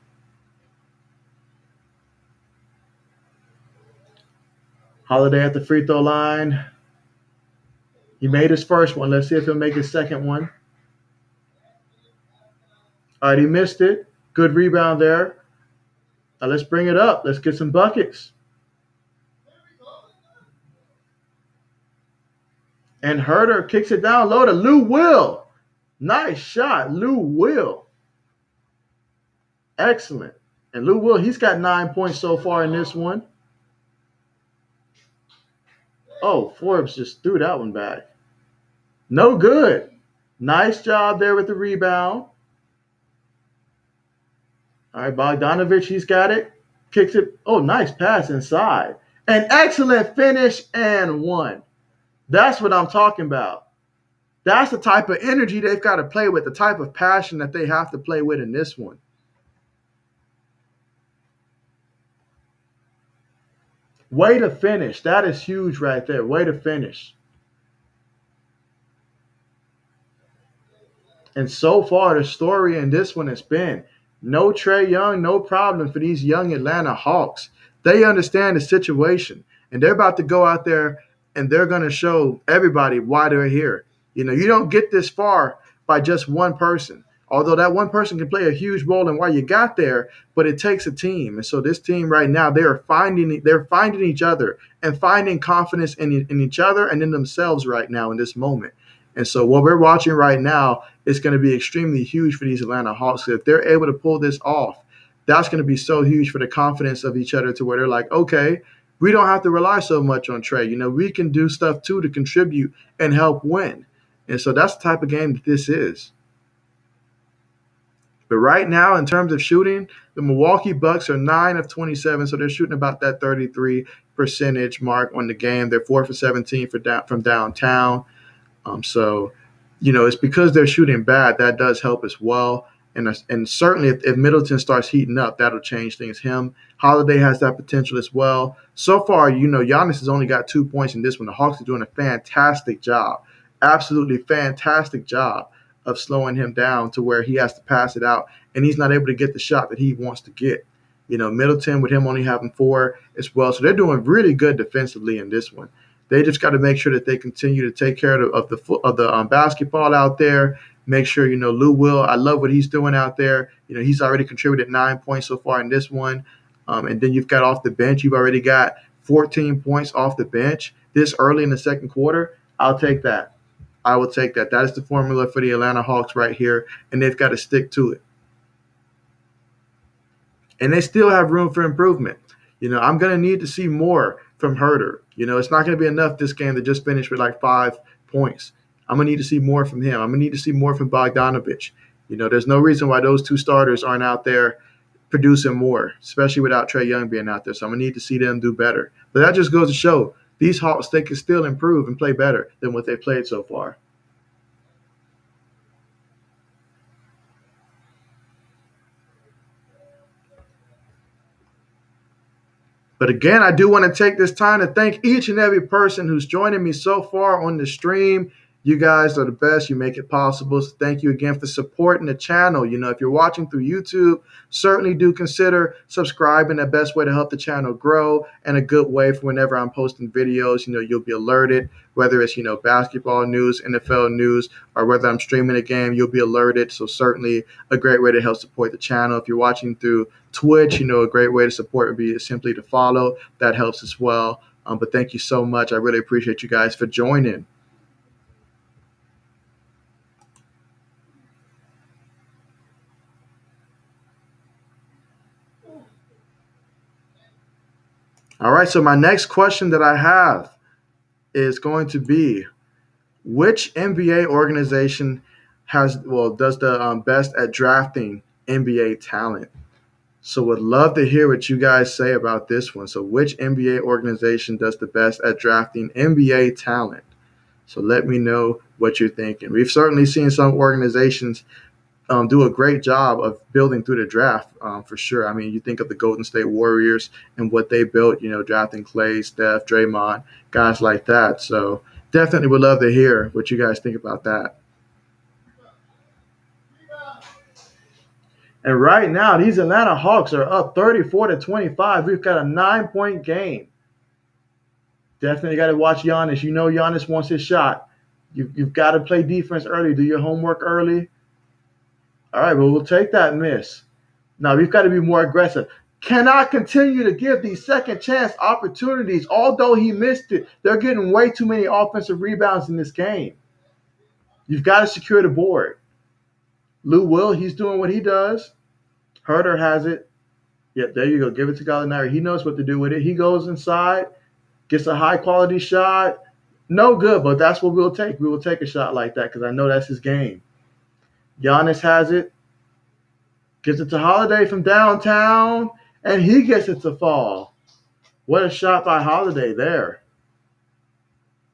Holiday at the free throw line. He made his first one. Let's see if he'll make his second one. All right, he missed it. Good rebound there. Now let's bring it up. Let's get some buckets. And Herder kicks it down low to Lou Will. Nice shot, Lou Will. Excellent. And Lou Will, he's got 9 points so far in this one. Oh, Forbes just threw that one back. No good. Nice job there with the rebound. All right, Bogdanovich, he's got it. Kicks it. Oh, nice pass inside. An excellent finish and one. That's what I'm talking about. That's the type of energy they've got to play with, the type of passion that they have to play with in this one. Way to finish. That is huge right there. Way to finish. And so far, the story in this one has been no Trae Young, no problem for these young Atlanta Hawks. They understand the situation, and they're about to go out there and they're going to show everybody why they're here. You know, you don't get this far by just one person, although that one person can play a huge role in why you got there, but it takes a team. And so this team right now, they're finding each other and finding confidence in each other and in themselves right now in this moment. And so what we're watching right now is going to be extremely huge for these Atlanta Hawks. If they're able to pull this off, that's going to be so huge for the confidence of each other to where they're like, okay, we don't have to rely so much on Trae. You know, we can do stuff too to contribute and help win. And so that's the type of game that this is. But right now, in terms of shooting, the Milwaukee Bucks are 9 of 27, so they're shooting about that 33% mark on the game. They're 4 for 17 from downtown. So, you know, it's because they're shooting bad. That does help as well. And certainly if Middleton starts heating up, that'll change things. Holiday has that potential as well. So far, you know, Giannis has only got 2 points in this one. The Hawks are doing a fantastic job, absolutely fantastic job of slowing him down to where he has to pass it out, and he's not able to get the shot that he wants to get. You know, Middleton with him only having 4 as well. So they're doing really good defensively in this one. They just got to make sure that they continue to take care of the basketball out there. Make sure, you know, Lou Will, I love what he's doing out there. You know, he's already contributed 9 points so far in this one. And then you've got off the bench, you've already got 14 points off the bench this early in the second quarter. I'll take that. I will take that. That is the formula for the Atlanta Hawks right here, and they've got to stick to it. And they still have room for improvement. You know, I'm going to need to see more from Herder. You know, it's not going to be enough this game to just finish with like 5 points. I'm going to need to see more from him. I'm going to need to see more from Bogdanovich. You know, there's no reason why those 2 starters aren't out there producing more, especially without Trae Young being out there. So I'm going to need to see them do better. But that just goes to show these Hawks, they can still improve and play better than what they've played so far. But again, I do want to take this time to thank each and every person who's joining me so far on the stream. You guys are the best. You make it possible. So thank you again for supporting the channel. If you're watching through YouTube, certainly do consider subscribing. The best way to help the channel grow, and a good way for whenever I'm posting videos, you'll be alerted, whether it's, basketball news, NFL news, or whether I'm streaming a game, you'll be alerted. So certainly a great way to help support the channel. If you're watching through Twitch, a great way to support would be simply to follow. That helps as well. But thank you so much. I really appreciate you guys for joining. All right, so my next question that I have is going to be, which NBA organization does the best at drafting NBA talent? So would love to hear what you guys say about this one. So which NBA organization does the best at drafting NBA talent? So let me know what you're thinking. We've certainly seen some organizations do a great job of building through the draft, for sure. I mean, you think of the Golden State Warriors and what they built, drafting Clay, Steph, Draymond, guys like that. So definitely would love to hear what you guys think about that. And right now, these Atlanta Hawks are up 34-25. We've got a 9-point game. Definitely got to watch Giannis. Giannis wants his shot. You've got to play defense early. Do your homework early. All right, well, we'll take that miss. Now, we've got to be more aggressive. Cannot continue to give these second chance opportunities. Although he missed it, they're getting way too many offensive rebounds in this game. You've got to secure the board. Lou Will, he's doing what he does. Herter has it. Yep, there you go. Give it to Gallinari. He knows what to do with it. He goes inside, gets a high-quality shot. No good, but that's what we'll take. We will take a shot like that because I know that's his game. Giannis has it. Gives it to Holiday from downtown, and he gets it to fall. What a shot by Holiday there.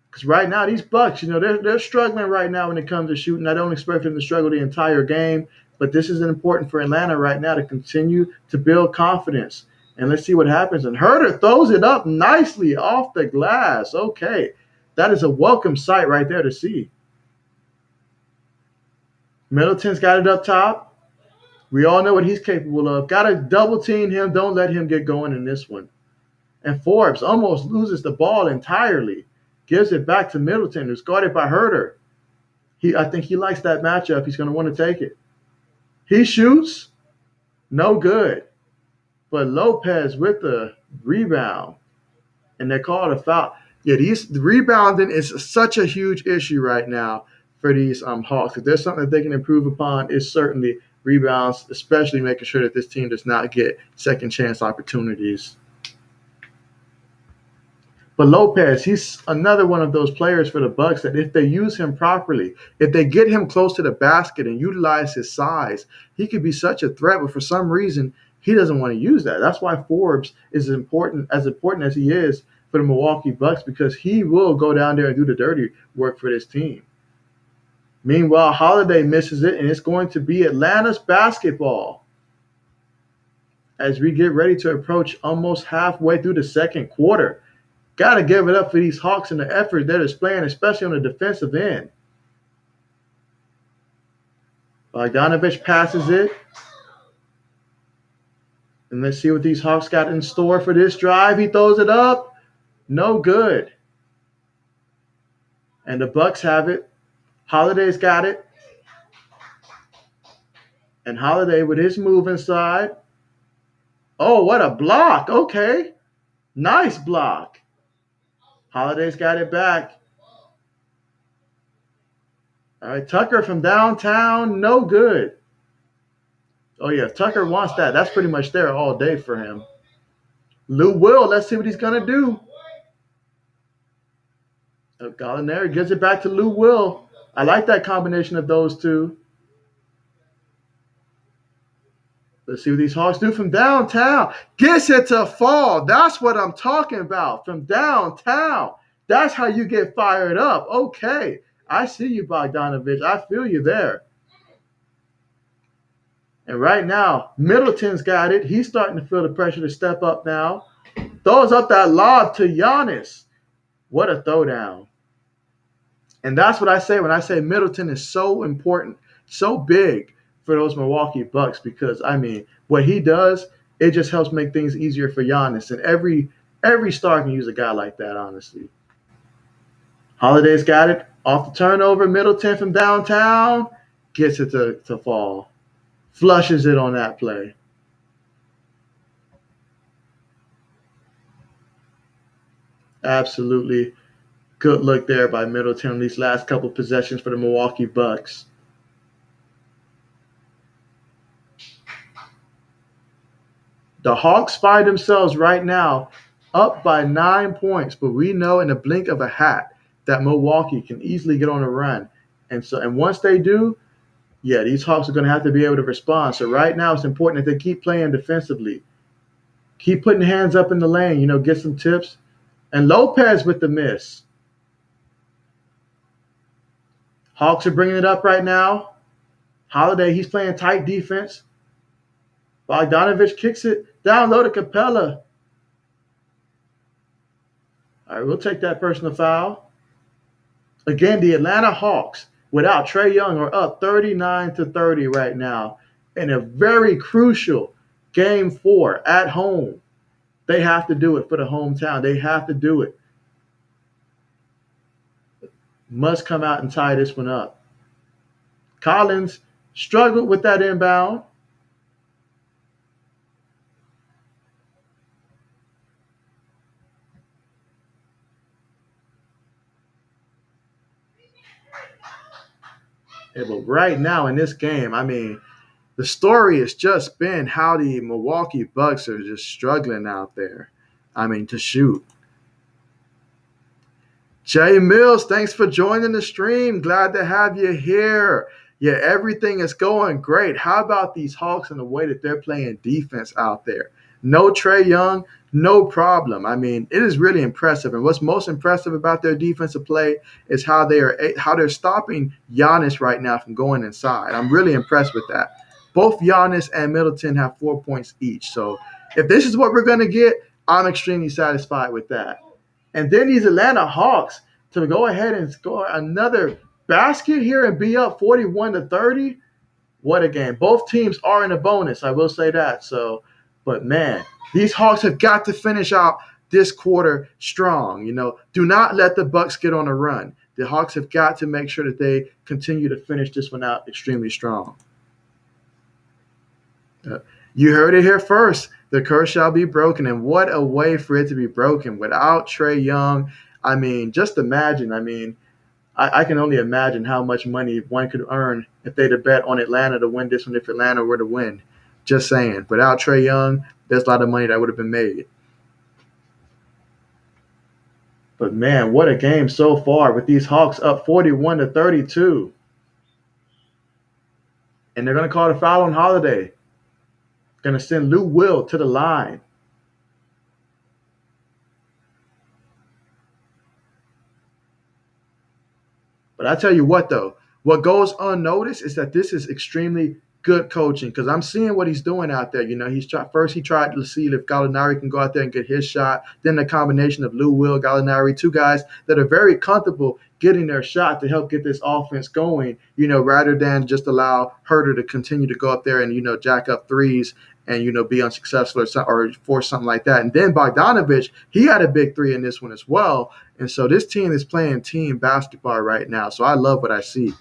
Because right now, these Bucks, they're struggling right now when it comes to shooting. I don't expect them to struggle the entire game, but this is important for Atlanta right now to continue to build confidence. And let's see what happens. And Herter throws it up nicely off the glass. Okay, that is a welcome sight right there to see. Middleton's got it up top. We all know what he's capable of. Got to double team him. Don't let him get going in this one. And Forbes almost loses the ball entirely. Gives it back to Middleton, who's guarded by Herter. I think he likes that matchup. He's going to want to take it. He shoots. No good. But Lopez with the rebound. And they call it a foul. Yeah, the rebounding is such a huge issue right now for these Hawks. If there's something that they can improve upon, it's certainly rebounds, especially making sure that this team does not get second chance opportunities. But Lopez, he's another one of those players for the Bucks that if they use him properly, if they get him close to the basket and utilize his size, he could be such a threat. But for some reason, he doesn't want to use that. That's why Forbes is important as he is for the Milwaukee Bucks, because he will go down there and do the dirty work for this team. Meanwhile, Holiday misses it, and it's going to be Atlanta's basketball as we get ready to approach almost halfway through the second quarter. Got to give it up for these Hawks and the effort they're displaying, especially on the defensive end. Bogdanovich passes it. And let's see what these Hawks got in store for this drive. He throws it up. No good. And the Bucks have it. Holiday's got it. And Holiday with his move inside. Oh, what a block. Okay. Nice block. Holiday's got it back. All right, Tucker from downtown, no good. Oh, yeah, Tucker wants that. That's pretty much there all day for him. Lou Will, let's see what he's going to do. Gallinari gives it back to Lou Will. I like that combination of those two. Let's see what these Hawks do from downtown. Gets it to fall. That's what I'm talking about. From downtown. That's how you get fired up. Okay. I see you, Bogdanovich. I feel you there. And right now, Middleton's got it. He's starting to feel the pressure to step up now. Throws up that lob to Giannis. What a throwdown. And that's what I say when I say Middleton is so important, so big for those Milwaukee Bucks because I mean what he does, it just helps make things easier for Giannis. And every star can use a guy like that, honestly. Holiday's got it off the turnover. Middleton from downtown gets it to fall, flushes it on that play. Absolutely good look there by Middleton these last couple possessions for the Milwaukee Bucks. The Hawks find themselves right now up by 9 points, but we know in the blink of a hat that Milwaukee can easily get on a run. And once they do, yeah, these Hawks are going to have to be able to respond. So right now it's important that they keep playing defensively, keep putting hands up in the lane, get some tips. And Lopez with the miss. Hawks are bringing it up right now. Holiday, he's playing tight defense. Bogdanovich kicks it down low to Capella. All right, we'll take that personal foul. Again, the Atlanta Hawks, without Trae Young, are up 39-30 right now in a very crucial game 4 at home. They have to do it for the hometown. They have to do it. Must come out and tie this one up. Collins struggled with that inbound. Yeah, but right now in this game, I mean, the story has just been how the Milwaukee Bucks are just struggling out there. I mean, to shoot. Jay Mills, thanks for joining the stream. Glad to have you here. Yeah, everything is going great. How about these Hawks and the way that they're playing defense out there? No Trae Young, no problem. I mean, it is really impressive. And what's most impressive about their defensive play is how they're stopping Giannis right now from going inside. I'm really impressed with that. Both Giannis and Middleton have 4 points each. So if this is what we're going to get, I'm extremely satisfied with that. And then these Atlanta Hawks to go ahead and score another basket here and be up 41-30. What a game. Both teams are in a bonus, I will say that. So, but man, these Hawks have got to finish out this quarter strong. Do not let the Bucks get on a run. The Hawks have got to make sure that they continue to finish this one out extremely strong. You heard it here first. The curse shall be broken. And what a way for it to be broken without Trae Young. I mean, just imagine. I mean, I can only imagine how much money one could earn if they'd have bet on Atlanta to win this one if Atlanta were to win. Just saying. Without Trae Young, there's a lot of money that would have been made. But, man, what a game so far with these Hawks up 41-32. And they're going to call a foul on Holiday. Going to send Lou Will to the line. But I tell you what, though, what goes unnoticed is that this is extremely good coaching because I'm seeing what he's doing out there. He tried to see if Gallinari can go out there and get his shot. Then the combination of Lou Will, Gallinari, two guys that are very comfortable getting their shot to help get this offense going, rather than just allow Herter to continue to go up there and, jack up threes and, be unsuccessful or force something like that. And then Bogdanovich, he had a big three in this one as well. And so this team is playing team basketball right now. So I love what I see.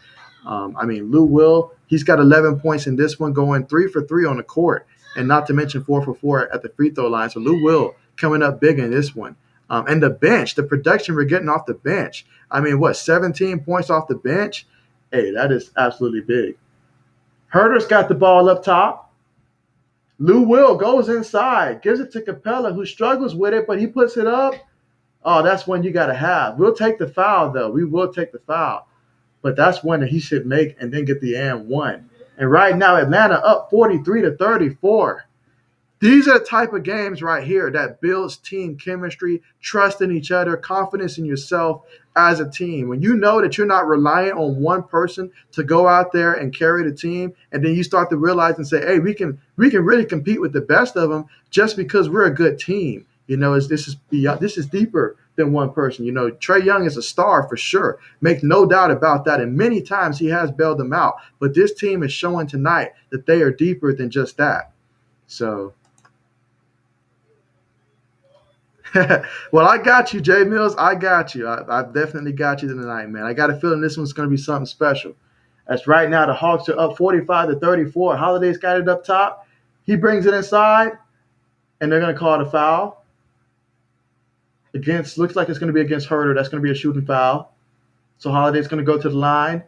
Lou Will, he's got 11 points in this one, going 3 for 3 on the court, and not to mention 4 for 4 at the free throw line. So Lou Will coming up big in this one. And the bench, the production we're getting off the bench. 17 points off the bench? Hey, that is absolutely big. Herter's got the ball up top. Lou Will goes inside, gives it to Capella, who struggles with it, but he puts it up. Oh, that's one you got to have. We'll take the foul, though. We will take the foul. But that's one that he should make and then get the and one. And right now, Atlanta up 43-34. These are the type of games right here that builds team chemistry, trust in each other, confidence in yourself as a team. When you know that you're not relying on one person to go out there and carry the team, and then you start to realize and say, hey, we can really compete with the best of them just because we're a good team. This is deeper than one person. Trae Young is a star for sure. Make no doubt about that. And many times he has bailed them out. But this team is showing tonight that they are deeper than just that. So, well, I got you, Jay Mills. I got you. I definitely got you tonight, man. I got a feeling this one's going to be something special. As right now, the Hawks are up 45-34. Holiday's got it up top. He brings it inside, and they're going to call it a foul. Looks like it's going to be against Herter. That's going to be a shooting foul. So Holiday's going to go to the line.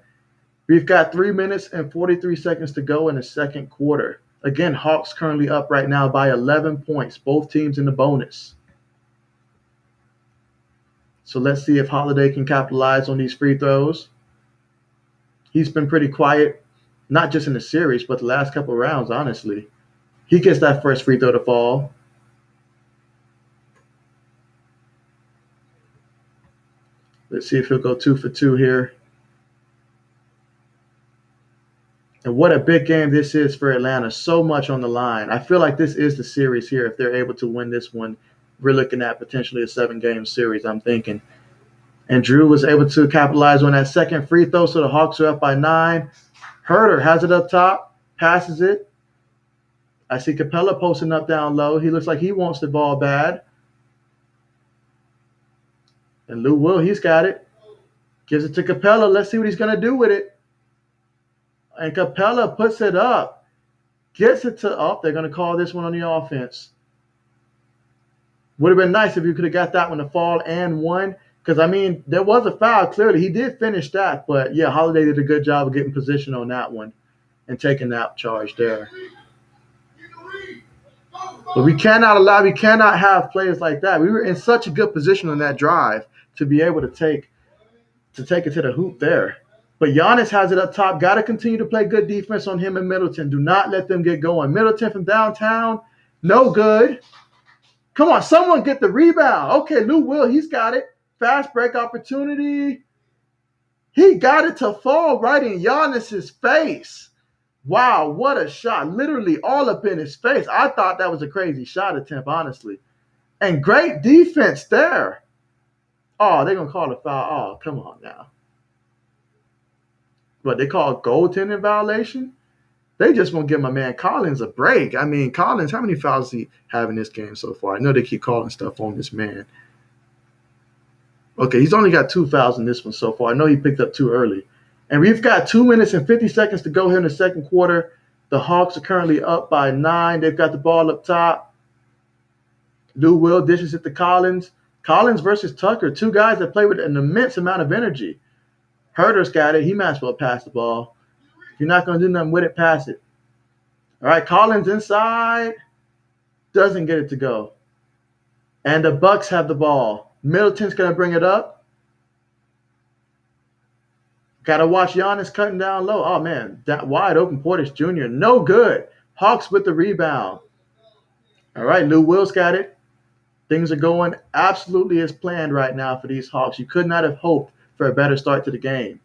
We've got 3 minutes and 43 seconds to go in the second quarter. Again, Hawks currently up right now by 11 points. Both teams in the bonus. So let's see if Holiday can capitalize on these free throws. He's been pretty quiet, not just in the series, but the last couple of rounds, honestly. He gets that first free throw to fall. Let's see if he'll go 2 for 2 here. And what a big game this is for Atlanta. So much on the line. I feel like this is the series here. If they're able to win this one, we're looking at potentially a 7-game series, I'm thinking. And Drew was able to capitalize on that second free throw, so the Hawks are up by 9. Herter has it up top, passes it. I see Capella posting up down low. He looks like he wants the ball bad. And Lou Will, he's got it. Gives it to Capella. Let's see what he's going to do with it. And Capella puts it up. Gets it to they're going to call this one on the offense. Would have been nice if you could have got that one to fall and won. Because, there was a foul, clearly. He did finish that. But, yeah, Holiday did a good job of getting position on that one and taking that charge there. But we cannot have players like that. We were in such a good position on that drive to be able to take it to the hoop there. But Giannis has it up top. Got to continue to play good defense on him and Middleton. Do not let them get going. Middleton from downtown, no good. Come on, someone get the rebound. Okay, Lou Will, he's got it. Fast break opportunity. He got it to fall right in Giannis's face. Wow, what a shot. Literally all up in his face. I thought that was a crazy shot attempt, honestly. And great defense there. Oh, they're going to call a foul. Oh, come on now. What, they call goaltending violation? They just won't give my man Collins a break. Collins, how many fouls does he have in this game so far? I know they keep calling stuff on this man. Okay, he's only got 2 fouls in this one so far. I know he picked up 2 early. And we've got 2 minutes and 50 seconds to go here in the second quarter. The Hawks are currently up by 9. They've got the ball up top. Lou Will dishes it to Collins. Collins versus Tucker, 2 guys that play with an immense amount of energy. Herter's got it. He might as well pass the ball. If you're not going to do nothing with it, pass it. All right, Collins inside. Doesn't get it to go. And the Bucks have the ball. Middleton's going to bring it up. Got to watch Giannis cutting down low. Oh, man, that wide open Portis Jr. No good. Hawks with the rebound. All right, Lou Will's got it. Things are going absolutely as planned right now for these Hawks. You could not have hoped for a better start to the game.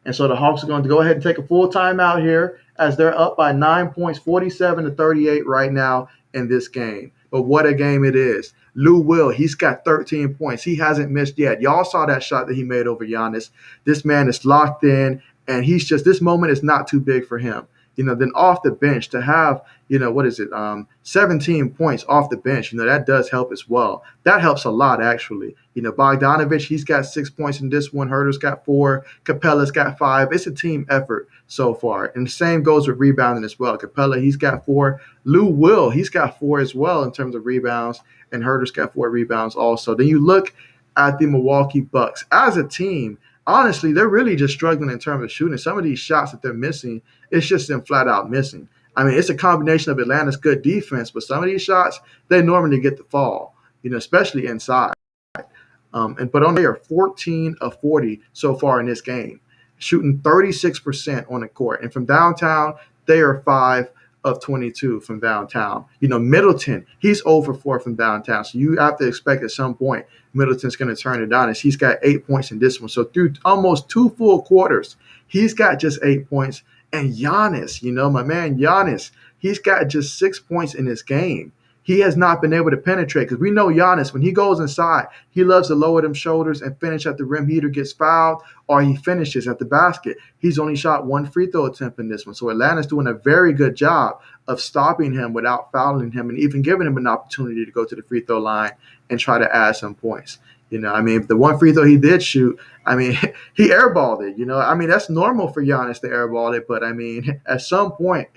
And so the Hawks are going to go ahead and take a full timeout here as they're up by 9 points, 47-38 right now in this game. But what a game it is. Lou Will, he's got 13 points. He hasn't missed yet. Y'all saw that shot that he made over Giannis. This man is locked in, and this moment is not too big for him. Then off the bench to have, 17 points off the bench, that does help as well. That helps a lot, actually. Bogdanovich, he's got 6 points in this one. Herter's got 4. Capella's got 5. It's a team effort so far. And the same goes with rebounding as well. Capella, he's got 4. Lou Will, he's got 4 as well in terms of rebounds. And Herter's got 4 rebounds also. Then you look at the Milwaukee Bucks. As a team, honestly, they're really just struggling in terms of shooting. Some of these shots that they're missing, it's just them flat out missing. It's a combination of Atlanta's good defense, but some of these shots, they normally get the fall, especially inside. But they are 14 of 40 so far in this game, shooting 36% on the court. And from downtown, they are 5 of 22 from downtown. Middleton, he's 0 for 4 from downtown. So you have to expect at some point Middleton's going to turn it on. He's got 8 points in this one. So through almost 2 full quarters, he's got just 8 points. And Giannis, my man Giannis, he's got just 6 points in this game. he has not been able to penetrate. Because we know Giannis, when he goes inside, he loves to lower them shoulders and finish at the rim. He either gets fouled or he finishes at the basket. He's only shot one free throw attempt in this one. So Atlanta's doing a very good job of stopping him without fouling him and even giving him an opportunity to go to the free throw line and try to add some points. I mean, the one free throw he did shoot, I mean, he airballed it. I mean, that's normal for Giannis to airball it, but I mean, at some point,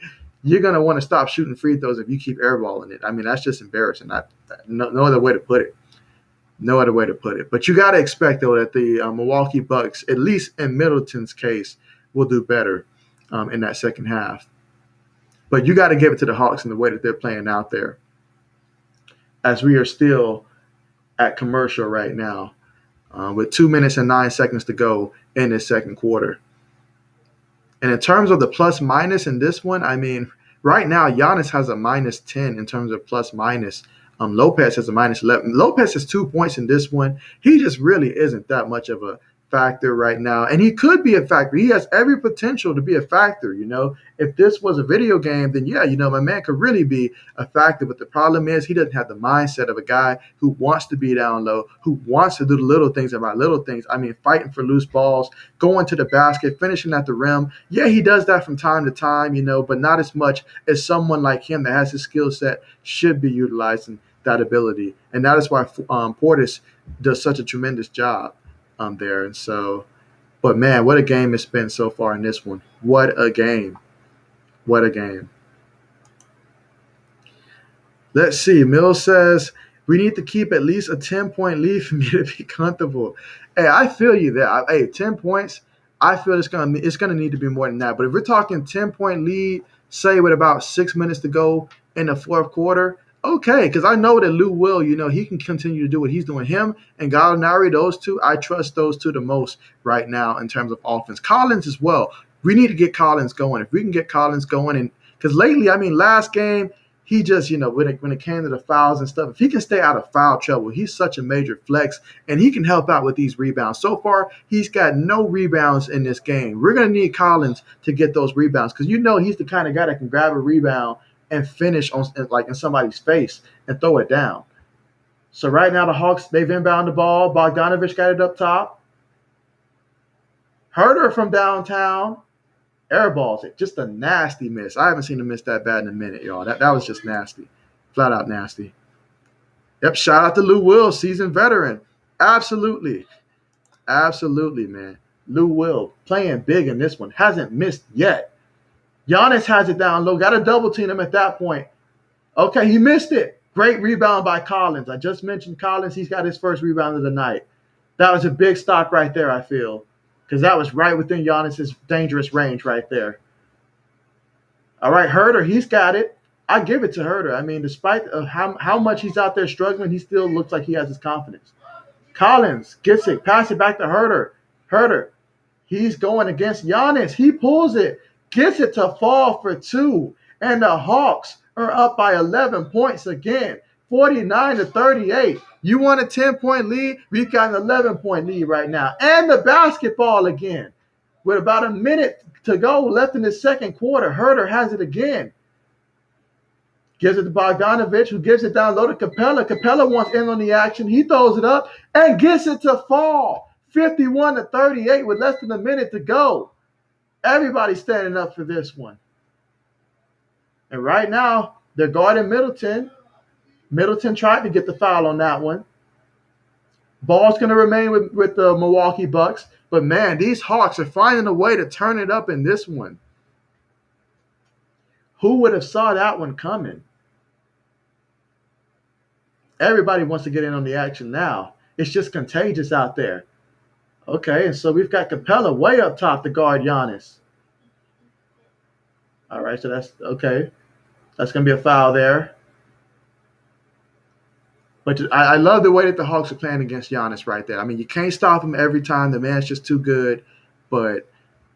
you're gonna want to stop shooting free throws if you keep airballing it. I mean, that's just embarrassing. No other way to put it. No other way to put it. But you got to expect though that the Milwaukee Bucks, at least in Middleton's case, will do better in that second half. But you got to give it to the Hawks in the way that they're playing out there, as we are still at commercial right now, with 2 minutes and 9 seconds to go in this second quarter. And in terms of the plus minus in this one, I mean, right now, Giannis has a minus 10 in terms of plus minus. Lopez has a minus 11. Lopez has 2 points in this one. He just really isn't that much of a factor right now. And he could be a factor. He has every potential to be a factor. If this was a video game, then yeah, my man could really be a factor. But the problem is he doesn't have the mindset of a guy who wants to be down low, who wants to do the little things about little things. I mean, fighting for loose balls, going to the basket, finishing at the rim. Yeah, he does that from time to time, but not as much as someone like him that has his skill set should be utilizing that ability. And that is why Portis does such a tremendous job there. And so, but man, what a game it's been so far in this one. What a game. What a game. Let's see. Mills says, we need to keep at least a 10-point lead for me to be comfortable. Hey, I feel you there. Hey, 10 points, I feel it's gonna need to be more than that. But if we're talking 10-point lead, say with about 6 minutes to go in the fourth quarter, okay, because I know that Lou Will, he can continue to do what he's doing. Him and Gallinari, those two, I trust those two the most right now in terms of offense. Collins as well. We need to get Collins going. If we can get Collins going, and because lately, I mean, last game, he just, when it came to the fouls and stuff, if he can stay out of foul trouble, he's such a major flex, and he can help out with these rebounds. So far, he's got no rebounds in this game. We're going to need Collins to get those rebounds because he's the kind of guy that can grab a rebound and finish in somebody's face and throw it down. So right now the Hawks, they've inbound the ball. Bogdanovich got it up top. Herter from downtown airballs it. Just a nasty miss. I haven't seen him miss that bad in a minute, y'all. That was just nasty. Flat out nasty. Yep, shout out to Lou Will, seasoned veteran. Absolutely. Absolutely, man. Lou Will playing big in this one. Hasn't missed yet. Giannis has it down low. Got to double team him at that point. Okay, he missed it. Great rebound by Collins. I just mentioned Collins. He's got his first rebound of the night. That was a big stop right there, I feel, because that was right within Giannis's dangerous range right there. All right, Herter, he's got it. I give it to Herter. I mean, despite how much he's out there struggling, he still looks like he has his confidence. Collins gets it. Pass it back to Herter. Herter, he's going against Giannis. He pulls it. Gets it to fall for 2, and the Hawks are up by 11 points again, 49-38. You want a 10-point lead? We've got an 11-point lead right now. And the basketball again. With about a minute to go left in the second quarter, Herter has it again. Gives it to Bogdanovich, who gives it down low to Capella. Capella wants in on the action. He throws it up and gets it to fall, 51-38 with less than a minute to go. Everybody's standing up for this one. And right now, they're guarding Middleton. Middleton tried to get the foul on that one. Ball's going to remain with the Milwaukee Bucks. But, man, these Hawks are finding a way to turn it up in this one. Who would have saw that one coming? Everybody wants to get in on the action now. It's just contagious out there. Okay, and so we've got Capella way up top to guard Giannis. All right, so that's okay. That's going to be a foul there. But I love the way that the Hawks are playing against Giannis right there. I mean, you can't stop him every time. The man's just too good, but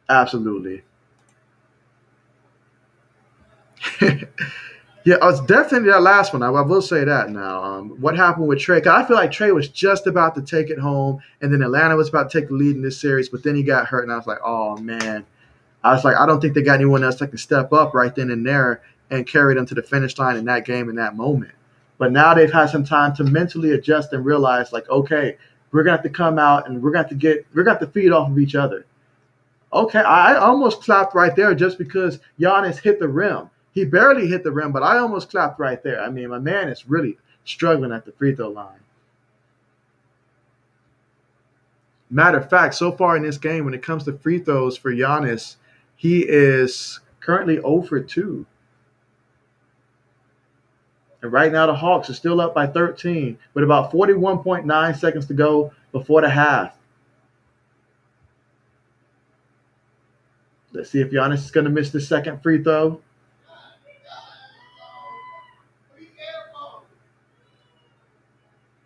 absolutely. Yeah, it's definitely that last one. I will say that now. What happened with Trey? 'Cause I feel like Trey was just about to take it home, and then Atlanta was about to take the lead in this series, but then he got hurt, and I was like, oh, man. I was like, I don't think they got anyone else that can step up right then and there and carry them to the finish line in that game in that moment. But now they've had some time to mentally adjust and realize, like, okay, we're gonna have to come out and we're gonna have to feed off of each other. Okay, I almost clapped right there just because Giannis hit the rim. He barely hit the rim, but I almost clapped right there. I mean, my man is really struggling at the free throw line. Matter of fact, so far in this game, when it comes to free throws for Giannis, he is currently 0 for 2. And right now, the Hawks are still up by 13 with about 41.9 seconds to go before the half. Let's see if Giannis is going to miss the second free throw.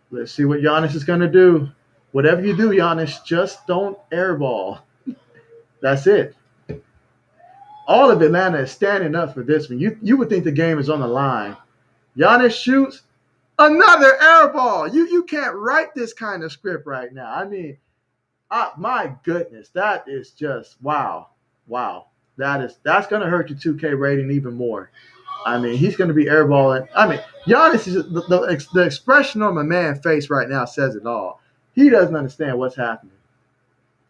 Let's see what Giannis is going to do. Whatever you do, Giannis, just don't airball. That's it. All of Atlanta is standing up for this one. You would think the game is on the line. Giannis shoots another airball. You can't write this kind of script right now. I mean, my goodness, that is just wow, wow. That's going to hurt your 2K rating even more. I mean, he's going to be airballing. I mean, Giannis is the expression on my man's face right now says it all. He doesn't understand what's happening.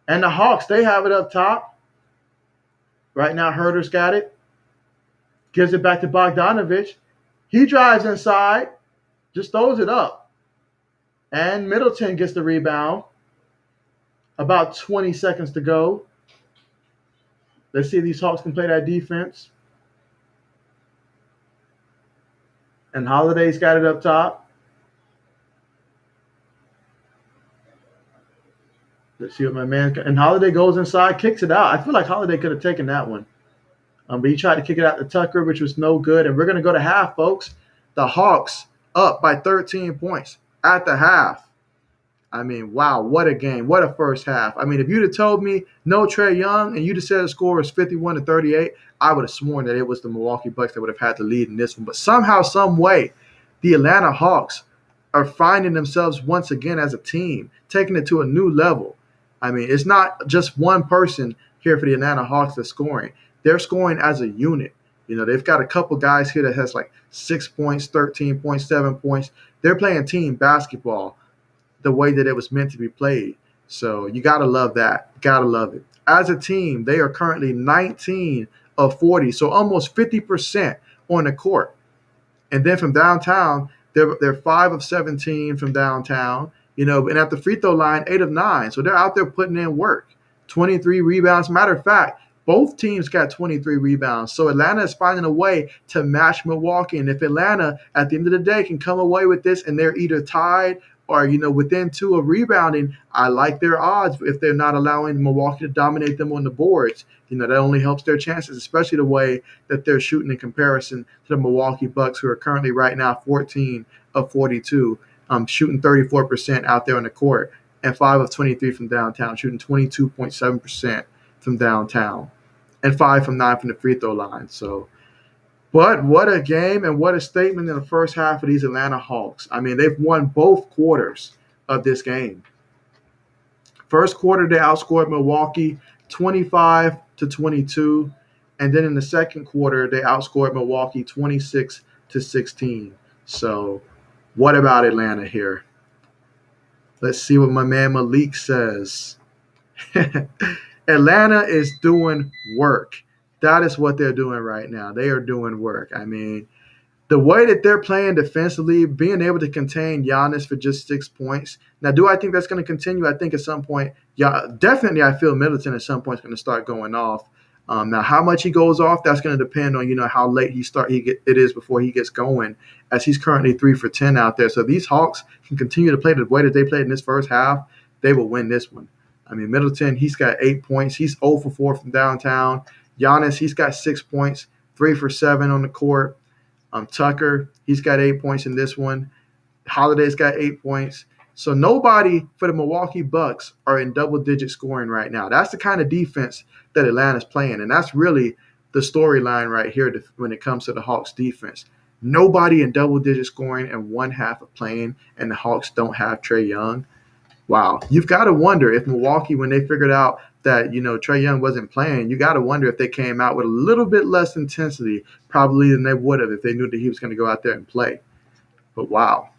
And the Hawks, they have it up top. Right now, Herter's got it. Gives it back to Bogdanovich. He drives inside, just throws it up. And Middleton gets the rebound. About 20 seconds to go. Let's see if these Hawks can play that defense. And Holiday's got it up top. Let's see what my man can. And Holiday goes inside, kicks it out. I feel like Holiday could have taken that one. But he tried to kick it out to Tucker, which was no good. And we're going to go to half, folks. The Hawks up by 13 points at the half. I mean, wow, what a game. What a first half. I mean, if you'd have told me no Trae Young and you'd have said the score was 51-38, I would have sworn that it was the Milwaukee Bucks that would have had the lead in this one. But somehow, some way, the Atlanta Hawks are finding themselves once again as a team, taking it to a new level. I mean, it's not just one person here for the Atlanta Hawks that's scoring. They're scoring as a unit. You know, they've got a couple guys here that has like 6 points, 13 points, 7 points. They're playing team basketball the way that it was meant to be played. So you got to love that. Got to love it. As a team, they are currently 19 of 40, so almost 50% on the court. And then from downtown, they're 5 of 17 from downtown. You know, and at the free throw line, 8 of 9. So they're out there putting in work. 23 rebounds. Matter of fact, both teams got 23 rebounds. So Atlanta is finding a way to match Milwaukee. And if Atlanta, at the end of the day, can come away with this and they're either tied or, you know, within 2 of rebounding, I like their odds if they're not allowing Milwaukee to dominate them on the boards. You know, that only helps their chances, especially the way that they're shooting in comparison to the Milwaukee Bucks, who are currently right now 14 of 42. Shooting 34% out there on the court, and 5 of 23 from downtown, shooting 22.7% from downtown, and 5 from 9 from the free throw line. So, but what a game and what a statement in the first half of these Atlanta Hawks. I mean, they've won both quarters of this game. First quarter, they outscored Milwaukee 25-22, and then in the second quarter, they outscored Milwaukee 26-16. So, what about Atlanta here? Let's see what my man Malik says. Atlanta is doing work. That is what they're doing right now. They are doing work. I mean, the way that they're playing defensively, being able to contain Giannis for just 6 points. Now, do I think that's going to continue? I think at some point, yeah, definitely I feel Middleton at some point is going to start going off. Now, how much he goes off, that's going to depend on, you know, how late it is before he gets going, as he's currently 3 for 10 out there. So if these Hawks can continue to play the way that they played in this first half, they will win this one. I mean, Middleton, he's got 8 points. He's 0 for 4 from downtown. Giannis, he's got 6 points, 3 for 7 on the court. Tucker, he's got 8 points in this one. Holiday's got 8 points. So nobody for the Milwaukee Bucks are in double-digit scoring right now. That's the kind of defense that Atlanta's playing, and that's really the storyline right here when it comes to the Hawks defense. Nobody in double-digit scoring and one half of playing, and the Hawks don't have Trae Young. Wow. You've got to wonder if Milwaukee, when they figured out that, you know, Trae Young wasn't playing, you got to wonder if they came out with a little bit less intensity probably than they would have if they knew that he was going to go out there and play. But wow,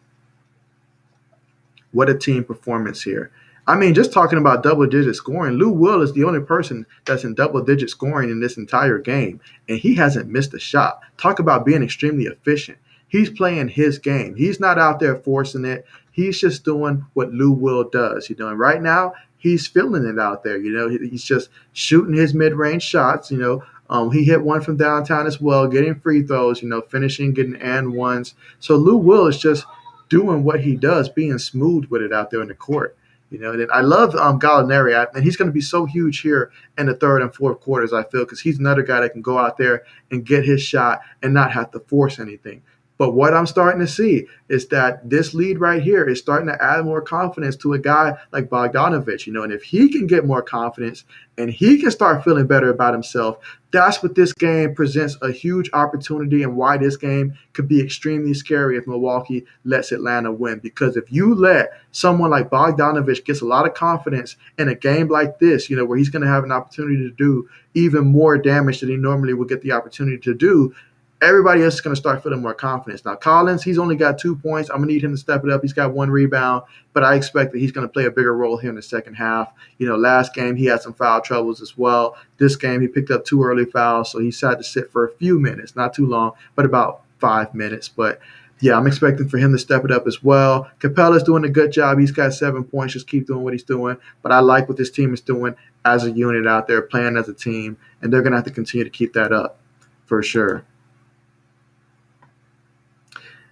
what a team performance here. I mean, just talking about double digit scoring, Lou Will is the only person that's in double digit scoring in this entire game, and he hasn't missed a shot. Talk about being extremely efficient. He's playing his game. He's not out there forcing it. He's just doing what Lou Will does. And right now, he's feeling it out there. He's just shooting his mid range shots. He hit one from downtown as well, getting free throws, finishing, getting and ones. So Lou Will is just doing what he does, being smooth with it out there in the court. And I love Gallinari, and he's going to be so huge here in the third and fourth quarters, I feel, because he's another guy that can go out there and get his shot and not have to force anything. But what I'm starting to see is that this lead right here is starting to add more confidence to a guy like Bogdanovich, and if he can get more confidence and he can start feeling better about himself, that's what this game presents a huge opportunity and why this game could be extremely scary if Milwaukee lets Atlanta win. Because if you let someone like Bogdanovich gets a lot of confidence in a game like this, where he's going to have an opportunity to do even more damage than he normally would get the opportunity to do, everybody else is going to start feeling more confidence. Now, Collins, he's only got 2 points. I'm going to need him to step it up. He's got 1 rebound, but I expect that he's going to play a bigger role here in the second half. Last game he had some foul troubles as well. This game he picked up 2 early fouls, so he's had to sit for a few minutes, not too long, but about 5 minutes. But yeah, I'm expecting for him to step it up as well. Capella's doing a good job. He's got 7 points. Just keep doing what he's doing. But I like what this team is doing as a unit out there, playing as a team, and they're going to have to continue to keep that up for sure.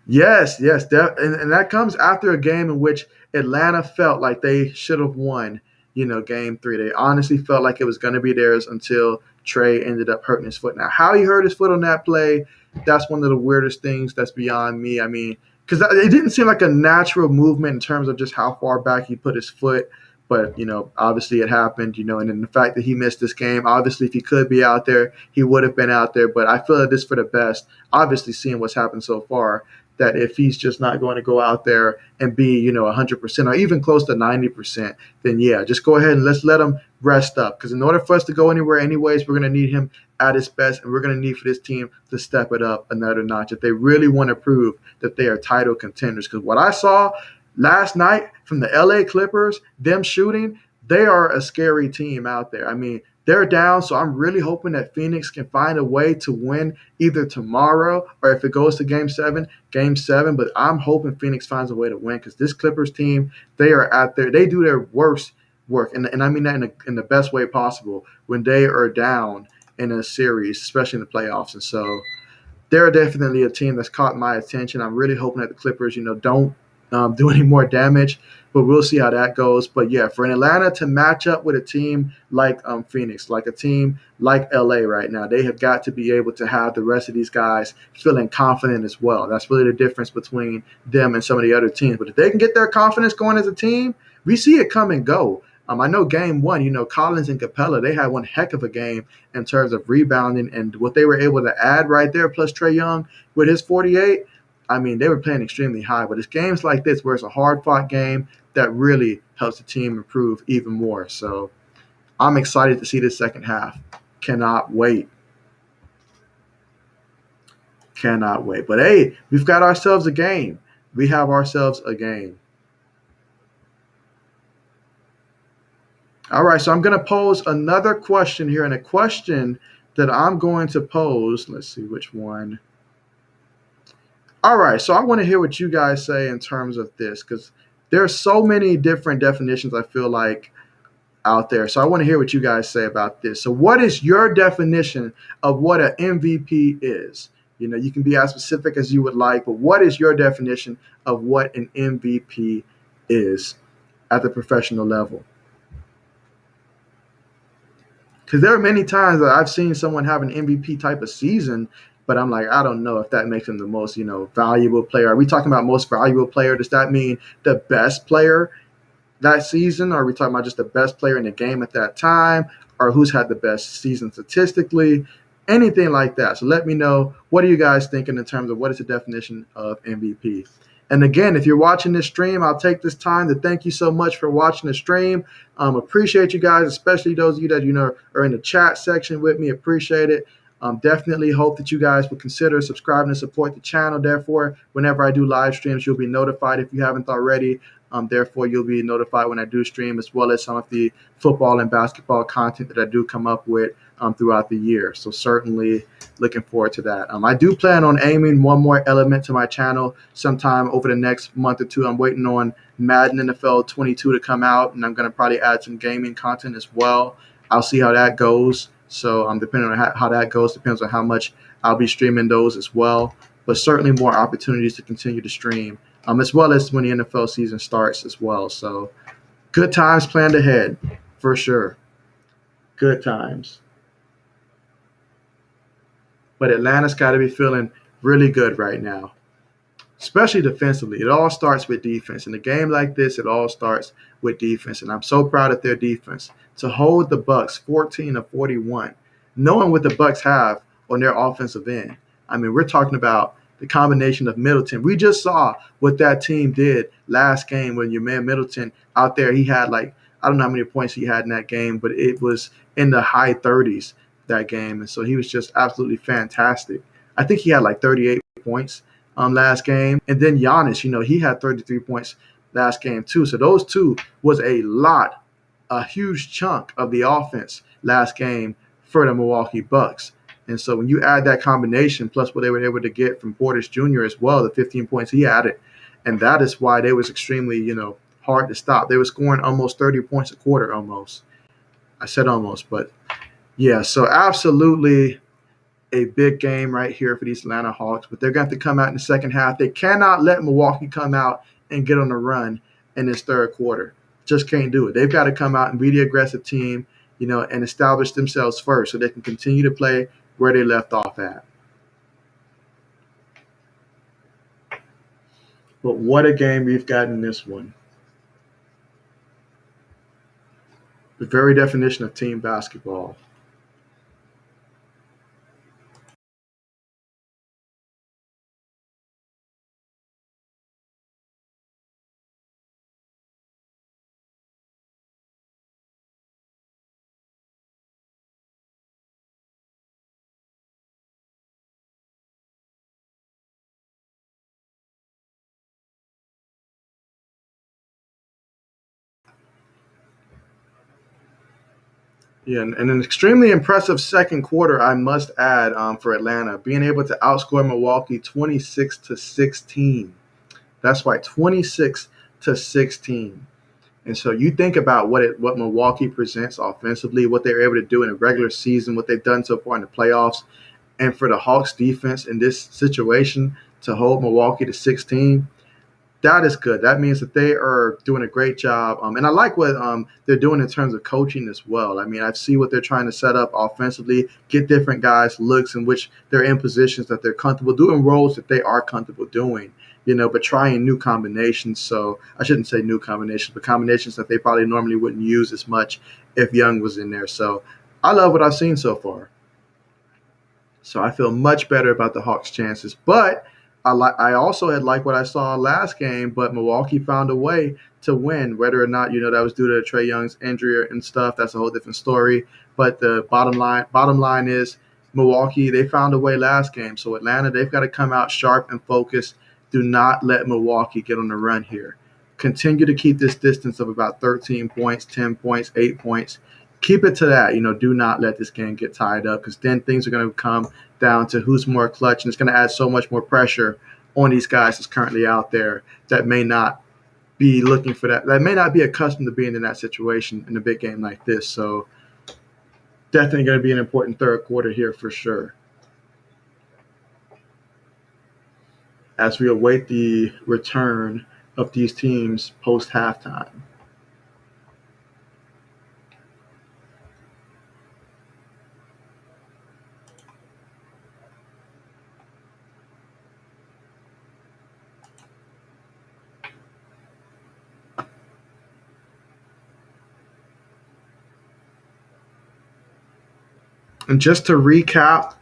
Yes, yes, and that comes after a game in which Atlanta felt like they should have won, game 3. They honestly felt like it was going to be theirs until Trey ended up hurting his foot. Now, how he hurt his foot on that play, that's one of the weirdest things that's beyond me. I mean, because it didn't seem like a natural movement in terms of just how far back he put his foot. But, obviously it happened, and then the fact that he missed this game, obviously if he could be out there, he would have been out there. But I feel that this for the best, obviously seeing what's happened so far, that if he's just not going to go out there and be, 100% or even close to 90%, then yeah, just go ahead and let's let him rest up. Because in order for us to go anywhere anyways, we're going to need him at his best, and we're going to need for this team to step it up another notch if they really want to prove that they are title contenders. Because what I saw last night from the LA Clippers, them shooting, they are a scary team out there. I mean, they're down, so I'm really hoping that Phoenix can find a way to win either tomorrow or if it goes to game 7, game 7. But I'm hoping Phoenix finds a way to win because this Clippers team, they are out there. They do their worst work, and I mean that in the best way possible when they are down in a series, especially in the playoffs. And so they're definitely a team that's caught my attention. I'm really hoping that the Clippers, don't do any more damage, but we'll see how that goes. But yeah, for an Atlanta to match up with a team like Phoenix, like a team like LA right now, they have got to be able to have the rest of these guys feeling confident as well. That's really the difference between them and some of the other teams. But if they can get their confidence going as a team, we see it come and go. I know game 1, Collins and Capella, they had one heck of a game in terms of rebounding and what they were able to add right there, plus Trae Young with his 48. I mean, they were playing extremely high, but it's games like this where it's a hard-fought game that really helps the team improve even more. So I'm excited to see this second half. Cannot wait. Cannot wait. But, hey, we've got ourselves a game. We have ourselves a game. All right, so I'm going to pose another question here, and a question that I'm going to pose. Let's see which one. All right, so I want to hear what you guys say in terms of this because there are so many different definitions I feel like out there. So I want to hear what you guys say about this. So what is your definition of what an MVP is? You can be as specific as you would like, but what is your definition of what an MVP is at the professional level? Because there are many times that I've seen someone have an MVP type of season, but I'm like, I don't know if that makes him the most, valuable player. Are we talking about most valuable player? Does that mean the best player that season? Or are we talking about just the best player in the game at that time? Or who's had the best season statistically? Anything like that. So let me know, what are you guys thinking in terms of what is the definition of MVP? And again, if you're watching this stream, I'll take this time to thank you so much for watching the stream. Appreciate you guys, especially those of you that are in the chat section with me. Appreciate it. Definitely hope that you guys will consider subscribing and support the channel. Therefore, whenever I do live streams, you'll be notified if you haven't already. Therefore, you'll be notified when I do stream, as well as some of the football and basketball content that I do come up with throughout the year. So certainly looking forward to that. I do plan on aiming one more element to my channel sometime over the next month or two. I'm waiting on Madden NFL 22 to come out, and I'm going to probably add some gaming content as well. I'll see how that goes. So depending on how that goes, depends on how much I'll be streaming those as well. But certainly more opportunities to continue to stream, as well as when the NFL season starts as well. So good times planned ahead, for sure. Good times. But Atlanta's got to be feeling really good right now, especially defensively. It all starts with defense. In a game like this, it all starts with defense, and I'm so proud of their defense to hold the Bucks 14-41, knowing what the Bucks have on their offensive end. I mean, we're talking about the combination of Middleton. We just saw what that team did last game when your man Middleton out there. He had like, I don't know how many points he had in that game, but it was in the high 30s that game, and so he was just absolutely fantastic. I think he had like 38 points last game. And then Giannis, he had 33 points last game too. So those two was a huge chunk of the offense last game for the Milwaukee Bucks. And so when you add that combination plus what they were able to get from Portis Jr. as well, the 15 points he added, and that is why they was extremely, hard to stop. They were scoring almost 30 points a quarter almost. I said almost, but yeah, so absolutely a big game right here for these Atlanta Hawks, but they're going to have to come out in the second half. They cannot let Milwaukee come out and get on a run in this third quarter. Just can't do it. They've got to come out and be the aggressive team, and establish themselves first so they can continue to play where they left off at. But what a game we've got in this one. The very definition of team basketball. Yeah, and an extremely impressive second quarter, I must add, for Atlanta, being able to outscore Milwaukee 26-16. That's right, 26-16. And so you think about what Milwaukee presents offensively, what they're able to do in a regular season, what they've done so far in the playoffs, and for the Hawks defense in this situation to hold Milwaukee to 16. That is good. That means that they are doing a great job. And I like what they're doing in terms of coaching as well. I mean, I see what they're trying to set up offensively, get different guys looks in which they're in positions that they're comfortable doing, roles that they are comfortable doing, but trying new combinations. So I shouldn't say new combinations, but combinations that they probably normally wouldn't use as much if Young was in there. So I love what I've seen so far. So I feel much better about the Hawks' chances. But I also had liked what I saw last game, but Milwaukee found a way to win. Whether or not that was due to Trae Young's injury and stuff, that's a whole different story. But the bottom line is Milwaukee, they found a way last game. So Atlanta, they've got to come out sharp and focused. Do not let Milwaukee get on the run here. Continue to keep this distance of about 13 points, 10 points, 8 points. Keep it to that. Do not let this game get tied up, because then things are going to come down to who's more clutch, and it's going to add so much more pressure on these guys that's currently out there that may not be looking for that may not be accustomed to being in that situation in a big game like this. So definitely going to be an important third quarter here for sure, as we await the return of these teams post halftime. And just to recap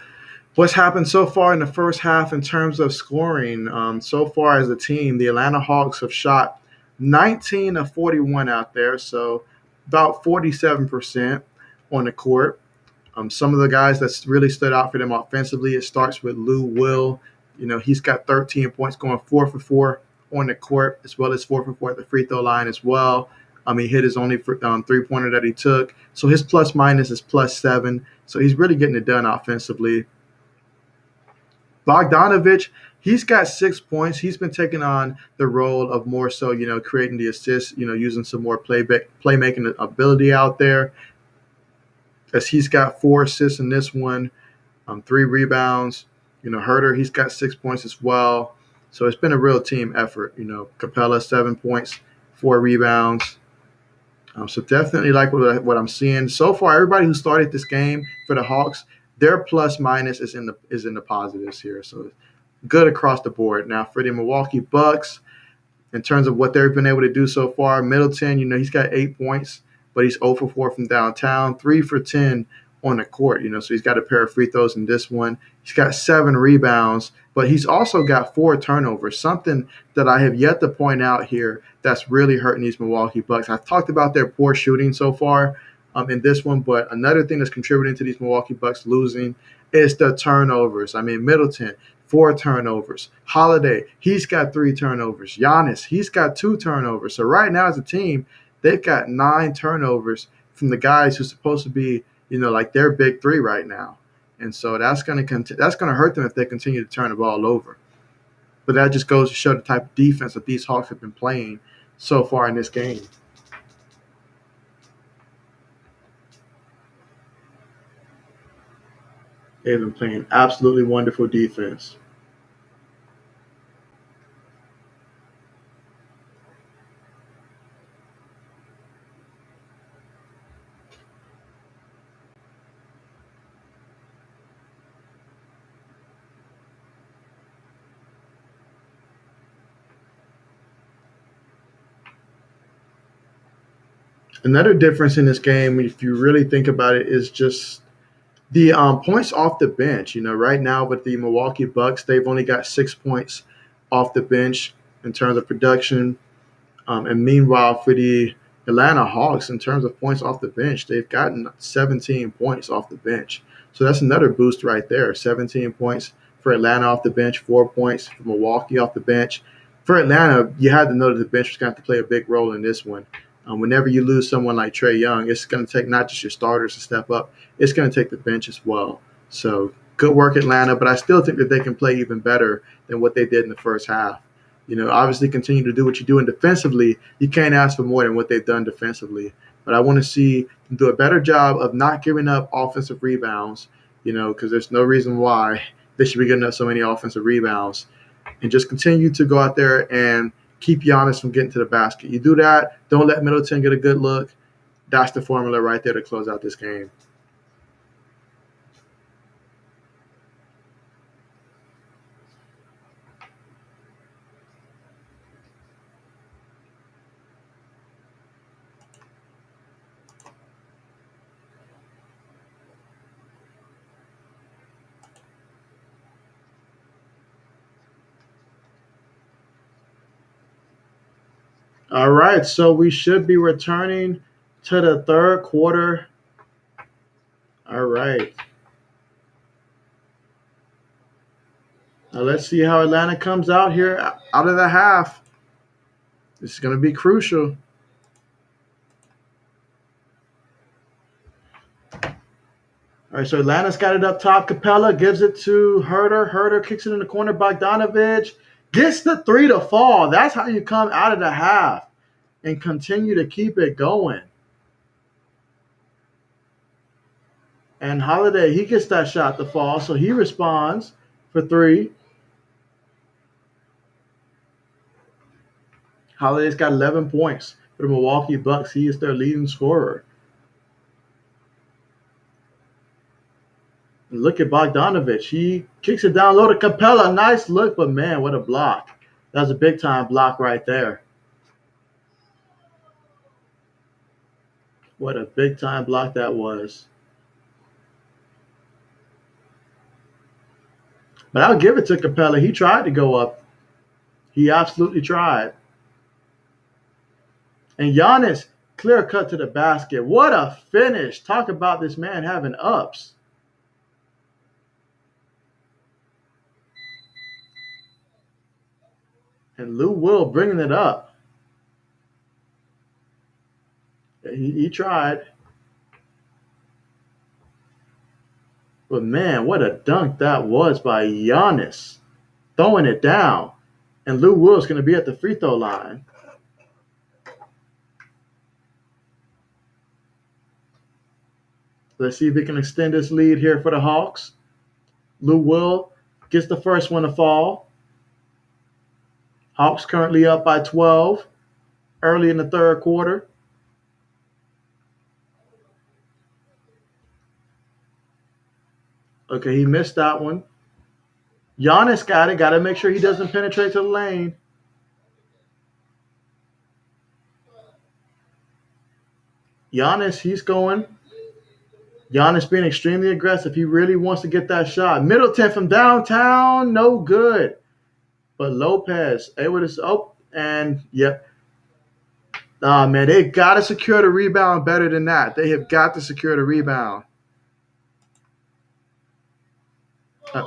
what's happened so far in the first half in terms of scoring, so far as a team, the Atlanta Hawks have shot 19 of 41 out there, so about 47% on the court. Some of the guys that's really stood out for them offensively, it starts with Lou Will. He's got 13 points, going 4 for 4 on the court, as well as 4 for 4 at the free throw line as well. He hit his only three-pointer that he took. So his plus minus is +7. So he's really getting it done offensively. Bogdanovich, he's got 6 points. He's been taking on the role of more so, creating the assists, using some more playmaking ability out there. As he's got 4 assists in this one, 3 rebounds. Herter, he's got 6 points as well. So it's been a real team effort. Capella, 7 points, 4 rebounds. So definitely like what I'm seeing so far. Everybody who started this game for the Hawks, their plus minus is in the positives here. So good across the board. Now for the Milwaukee Bucks, in terms of what they've been able to do so far, Middleton, he's got 8 points, but he's 0 for 4 from downtown, 3 for 10 on the court. So he's got a pair of free throws in this one. He's got 7 rebounds, but he's also got 4 turnovers, something that I have yet to point out here that's really hurting these Milwaukee Bucks. I've talked about their poor shooting so far in this one, but another thing that's contributing to these Milwaukee Bucks losing is the turnovers. Middleton, 4 turnovers. Holiday, he's got 3 turnovers. Giannis, he's got 2 turnovers. So right now as a team, they've got 9 turnovers from the guys who's supposed to be, like their big three right now. And so that's going to hurt them if they continue to turn the ball over. But that just goes to show the type of defense that these Hawks have been playing so far in this game. They've been playing absolutely wonderful defense. Another difference in this game, if you really think about it, is just the points off the bench. Right now with the Milwaukee Bucks, they've only got 6 points off the bench in terms of production. And meanwhile, for the Atlanta Hawks, in terms of points off the bench, they've gotten 17 points off the bench. So that's another boost right there. 17 points for Atlanta off the bench, 4 points for Milwaukee off the bench. For Atlanta, you had to know that the bench was going to have to play a big role in this one. Whenever you lose someone like Trae Young, it's going to take not just your starters to step up, it's going to take the bench as well. So good work, Atlanta, but I still think that they can play even better than what they did in the first half. Obviously continue to do what you're doing defensively. You can't ask for more than what they've done defensively. But I want to see them do a better job of not giving up offensive rebounds, because there's no reason why they should be giving up so many offensive rebounds. And just continue to go out there and keep Giannis from getting to the basket. You do that, don't let Middleton get a good look. That's the formula right there to close out this game. All right, so we should be returning to the third quarter. All right. Now let's see how Atlanta comes out here out of the half. This is going to be crucial. All right, so Atlanta's got it up top. Capella gives it to Herter. Herter kicks it in the corner. Bogdanovich gets the three to fall. That's how you come out of the half and continue to keep it going. And Holiday, he gets that shot to fall, so he responds for 3. Holiday's got 11 points for the Milwaukee Bucks. He is their leading scorer. And look at Bogdanovich. He kicks it down low to Capella. Nice look, but man, what a block. That was a big-time block right there. What a big-time block that was. But I'll give it to Capella. He tried to go up. He absolutely tried. And Giannis, Clear cut to the basket. What a finish. Talk about this man having ups. And Lou Will bringing it up. He tried. But man, what a dunk that was by Giannis. Throwing it down. And Lou Will's going to be at the free throw line. Let's see if he can extend his lead here for the Hawks. Lou Will gets the first one to fall. Hawks currently up by 12 early in the third quarter. Okay, he missed that one. Giannis got it. Got to make sure he doesn't penetrate to the lane. Giannis, he's going. Giannis being extremely aggressive. He really wants to get that shot. Middleton from downtown, no good. But Lopez able to and yep. Man, they've got to secure the rebound better than that. They have got to secure the rebound.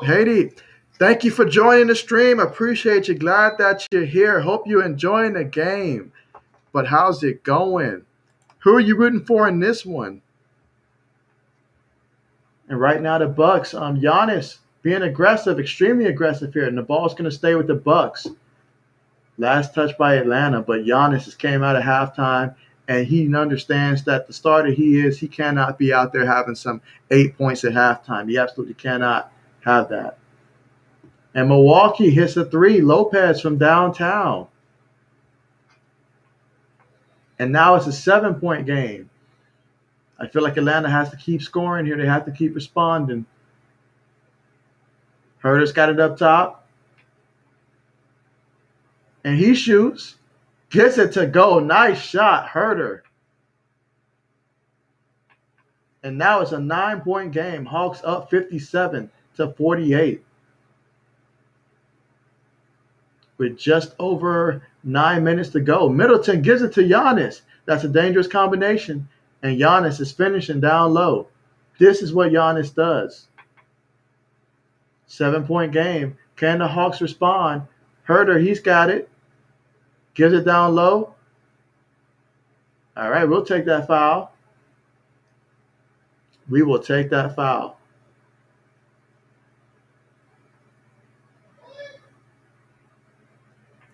Haiti, thank you for joining the stream. Appreciate you. Glad that you're here. Hope you're enjoying the game. But how's it going? Who are you rooting for in this one? And right now the Bucks, Giannis being aggressive, extremely aggressive here, and the ball's going to stay with the Bucks. Last touch by Atlanta, but Giannis just came out of halftime, and he understands that the starter he is, he cannot be out there having some 8 points at halftime. He absolutely cannot have that. And Milwaukee hits a three. Lopez from downtown. And now it's a 7-point game. I feel like Atlanta has to keep scoring here. They have to keep responding. Herter's got it up top. And he shoots. Gets it to go. Nice shot, Herter. And now it's a 9-point game. Hawks up 57-48. With just over 9 minutes to go. Middleton gives it to Giannis. That's a dangerous combination. And Giannis is finishing down low. This is what Giannis does. 7-point game. Can the Hawks respond? Herter, he's got it. Gives it down low. All right, we'll take that foul. We will take that foul.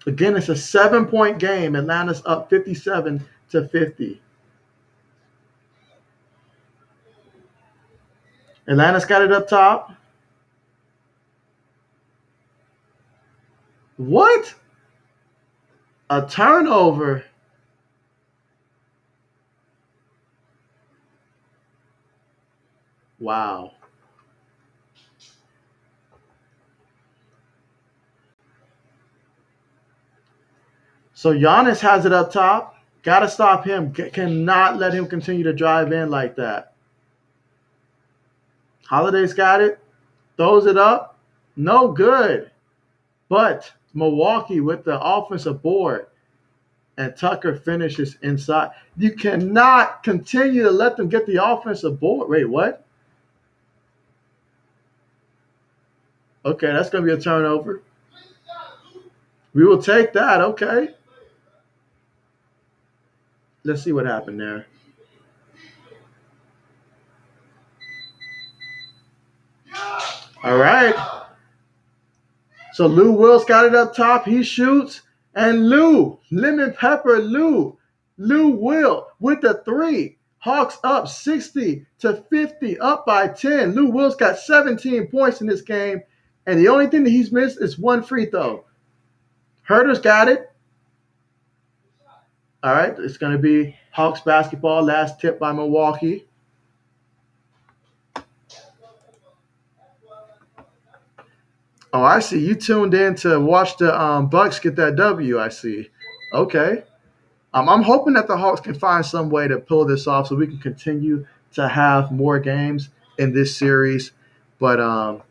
Again, it's a 7-point game. Atlanta's up 57-50. Atlanta's got it up top. What? A turnover. Wow. So Giannis has it up top. Got to stop him. Cannot let him continue to drive in like that. Holiday's got it. Throws it up. No good. But Milwaukee with the offensive board. And Tucker finishes inside. You cannot continue to let them get the offensive board. Wait, what? Okay, that's going to be a turnover. We will take that. Okay. Let's see what happened there. All right. So Lou Will's got it up top. He shoots. And Lemon Pepper Lou Will with the three. Hawks up 60-50, up by 10. Lou Will's got 17 points in this game. And the only thing that he's missed is one free throw. Herter's got it. All right, it's going to be Hawks basketball. Last tip by Milwaukee. Oh, I see. You tuned in to watch the Bucks get that W, I see. Okay. I'm hoping that the Hawks can find some way to pull this off so we can continue to have more games in this series. But,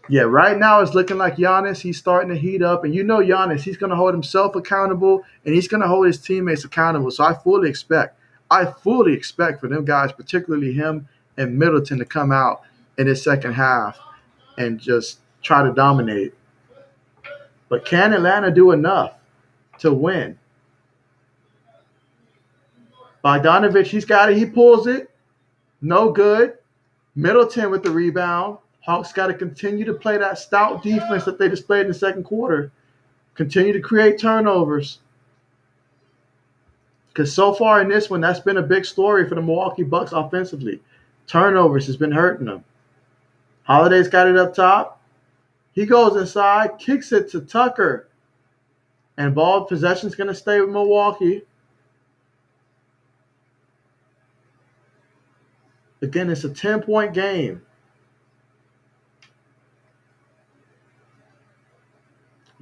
yeah, right now it's looking like Giannis. He's starting to heat up. And you know Giannis, he's going to hold himself accountable, and he's going to hold his teammates accountable. So I fully expect I fully expect for them guys, particularly him and Middleton, to come out in his second half and just try to dominate. But can Atlanta do enough to win? Bogdanovich, he's got it. He pulls it. No good. Middleton with the rebound. Hawks got to continue to play that stout defense that they displayed in the second quarter. Continue to create turnovers. Because so far in this one, that's been a big story for the Milwaukee Bucks offensively. Turnovers has been hurting them. Holiday's got it up top. He goes inside, kicks it to Tucker. And ball possession's going to stay with Milwaukee. Again, it's a 10-point game.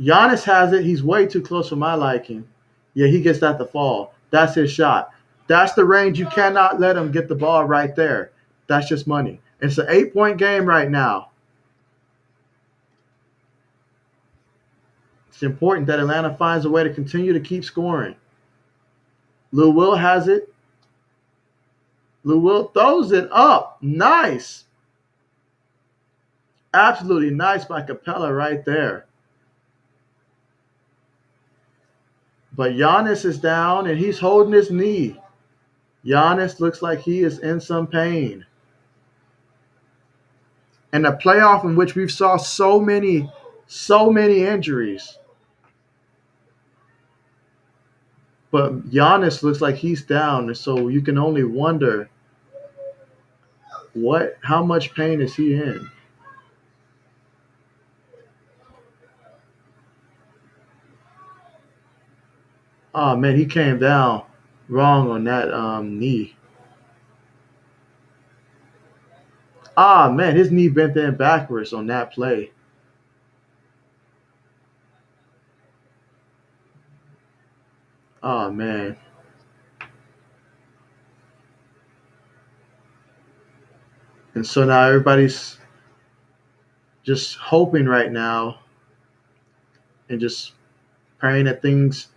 Giannis has it. He's way too close for my liking. Yeah, he gets that to fall. That's his shot. That's the range. You cannot let him get the ball right there. That's just money. It's an 8-point game right now. It's important that Atlanta finds a way to continue to keep scoring. Lou Will has it. Lou Will throws it up. Nice. Absolutely nice by Capella right there. But Giannis is down and he's holding his knee. Giannis looks like he is in some pain. And a playoff in which we've saw so many injuries. But Giannis looks like he's down, and so you can only wonder how much pain is he in? Oh man, he came down wrong on that knee. Ah man, his knee bent in backwards on that play. Oh man. And so now everybody's just hoping right now and just praying that things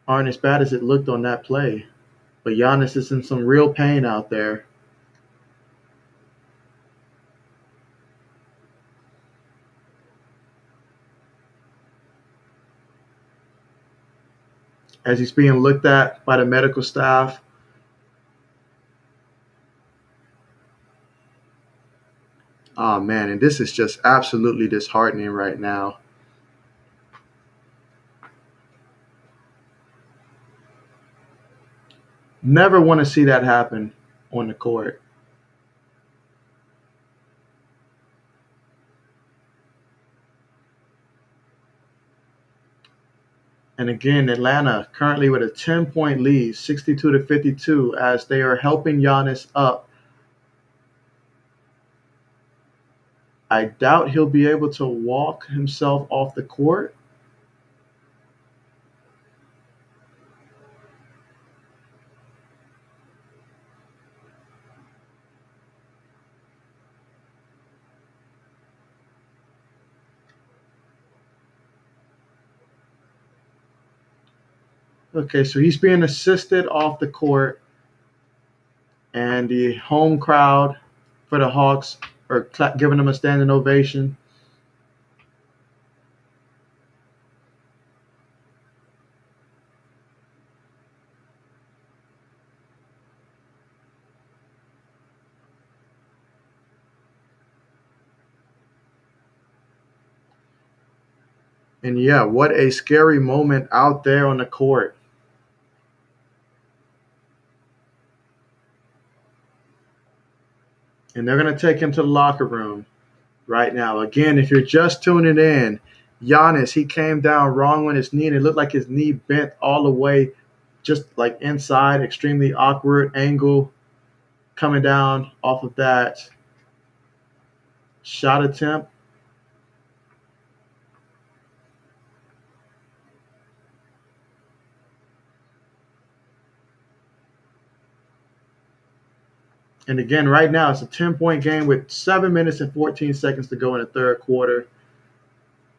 aren't as bad as it looked on that play. But Giannis is in some real pain out there. As he's being looked at by the medical staff. Oh man, and this is just absolutely disheartening right now. Never want to see that happen on the court. And again, Atlanta currently with a 10-point lead, 62-52, as they are helping Giannis up. I doubt he'll be able to walk himself off the court. Okay, so he's being assisted off the court, and the home crowd for the Hawks are giving him a standing ovation. And yeah, what a scary moment out there on the court. And they're going to take him to the locker room right now. Again, if you're just tuning in, Giannis, he came down wrong on his knee, and it looked like his knee bent all the way, just like inside, extremely awkward angle coming down off of that shot attempt. And again, right now, it's a 10-point game with 7 minutes and 14 seconds to go in the third quarter.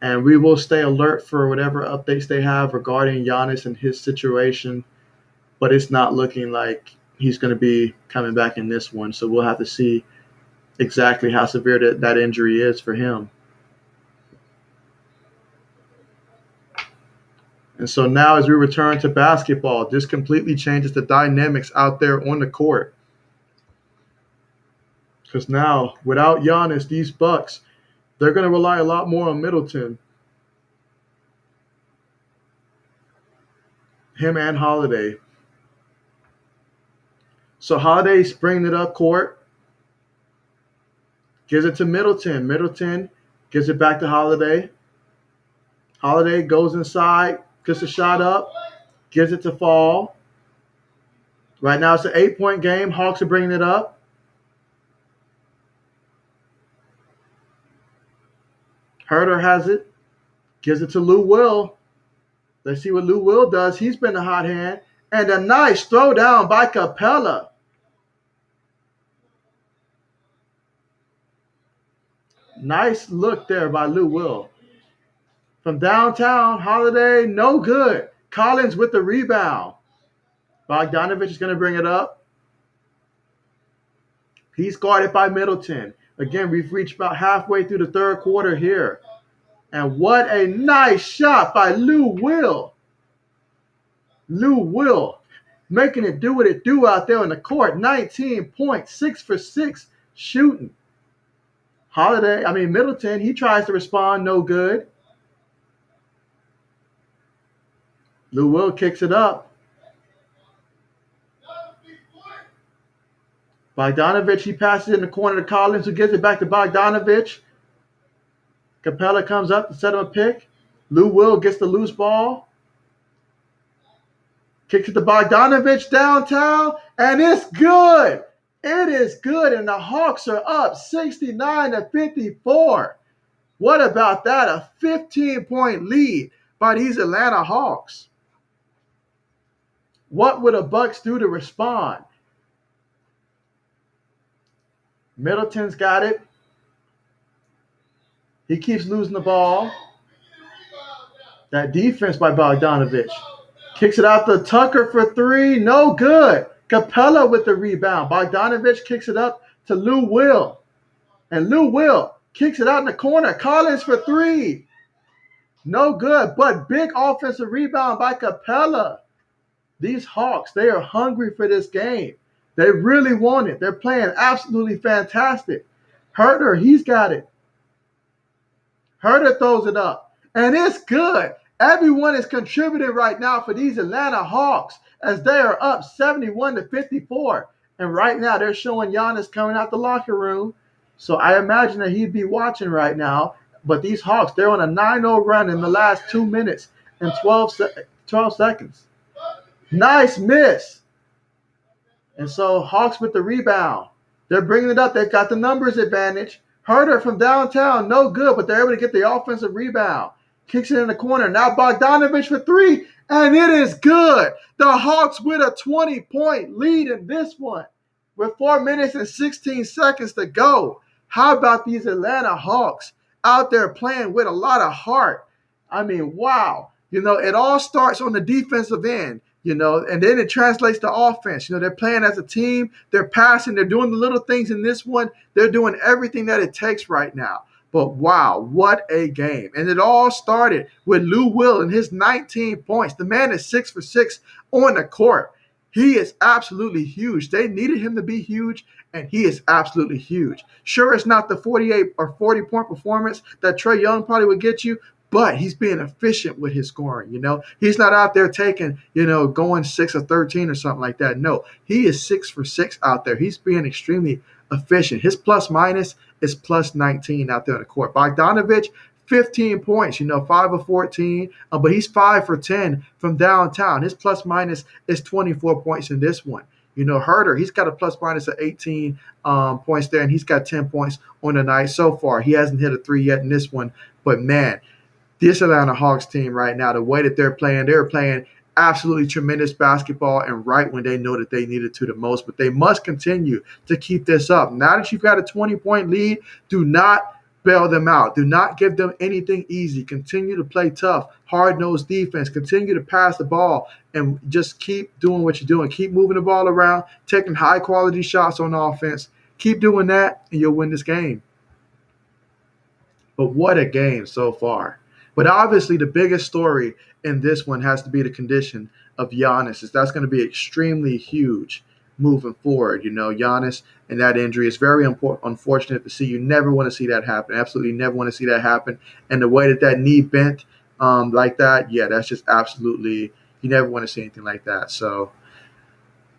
And we will stay alert for whatever updates they have regarding Giannis and his situation. but it's not looking like he's going to be coming back in this one. So we'll have to see exactly how severe that injury is for him. And so now, as we return to basketball, this completely changes the dynamics out there on the court. Because now, without Giannis, these Bucks, they're going to rely a lot more on Middleton, him and Holiday. So Holiday's bringing it up court, gives it to Middleton. Middleton gives it back to Holiday. Holiday goes inside, gets a shot up, gives it to Fall. Right now it's an 8-point game. Hawks are bringing it up. Herter has it, gives it to Lou Will. Let's see what Lou Will does. He's been a hot hand. And a nice throwdown by Capella. Nice look there by Lou Will. From downtown, Holiday, no good. Collins with the rebound. Bogdanovich is going to bring it up. He's guarded by Middleton. Again, we've reached about halfway through the third quarter here. And what a nice shot by Lou Will. Lou Will making it do what it do out there on the court. 19 points, 6 for 6 shooting. Middleton, he tries to respond, no good. Lou Will kicks it up. Bogdanovich, he passes it in the corner to Collins, who gives it back to Bogdanovich. Capella comes up to set him a pick. Lou Will gets the loose ball. Kicks it to Bogdanovich downtown, and it's good. It is good, and the Hawks are up 69-54. What about that? A 15-point lead by these Atlanta Hawks. What would the Bucks do to respond? Middleton's got it. He keeps losing the ball. That defense by Bogdanovich. Kicks it out to Tucker for 3. No good. Capella with the rebound. Bogdanovich kicks it up to Lou Will. And Lou Will kicks it out in the corner. Collins for 3. No good, but big offensive rebound by Capella. These Hawks, they are hungry for this game. They really want it. They're playing absolutely fantastic. Herter, he's got it. Herter throws it up. And it's good. Everyone is contributing right now for these Atlanta Hawks as they are up 71-54. And right now they're showing Giannis coming out the locker room. So I imagine that he'd be watching right now. But these Hawks, they're on a 9-0 run in the last 2 minutes and 12 seconds. Nice miss. And so Hawks with the rebound. They're bringing it up. They've got the numbers advantage. Herter from downtown, no good, but they're able to get the offensive rebound. Kicks it in the corner. Now Bogdanovich for 3, and it is good. The Hawks with a 20-point lead in this one with 4 minutes and 16 seconds to go. How about these Atlanta Hawks out there playing with a lot of heart? I mean, wow. It all starts on the defensive end. And then it translates to offense. They're playing as a team. They're passing. They're doing the little things in this one. They're doing everything that it takes right now. But wow, what a game. And it all started with Lou Will and his 19 points. The man is 6 for 6 on the court. He is absolutely huge. They needed him to be huge, and he is absolutely huge. Sure, it's not the 48 or 40-point performance that Trae Young probably would get you, but he's being efficient with his scoring, He's not out there taking, going 6 or 13 or something like that. No, he is 6 for 6 out there. He's being extremely efficient. His plus-minus is plus 19 out there on the court. Bogdanovich, 15 points, 5 of 14, but he's 5 for 10 from downtown. His plus-minus is 24 points in this one. Herter, he's got a plus-minus of 18 points there, and he's got 10 points on the night so far. He hasn't hit a 3 yet in this one, but man, this Atlanta Hawks team right now, the way that they're playing absolutely tremendous basketball, and right when they know that they needed to the most. But they must continue to keep this up. Now that you've got a 20-point lead, do not bail them out. Do not give them anything easy. Continue to play tough, hard-nosed defense. Continue to pass the ball and just keep doing what you're doing. Keep moving the ball around, taking high quality shots on offense. Keep doing that, and you'll win this game. But what a game so far. But obviously, the biggest story in this one has to be the condition of Giannis. That's going to be extremely huge moving forward. Giannis and that injury is very unfortunate to see. You never want to see that happen. Absolutely never want to see that happen. And the way that knee bent like that, yeah, that's just absolutely, you never want to see anything like that. So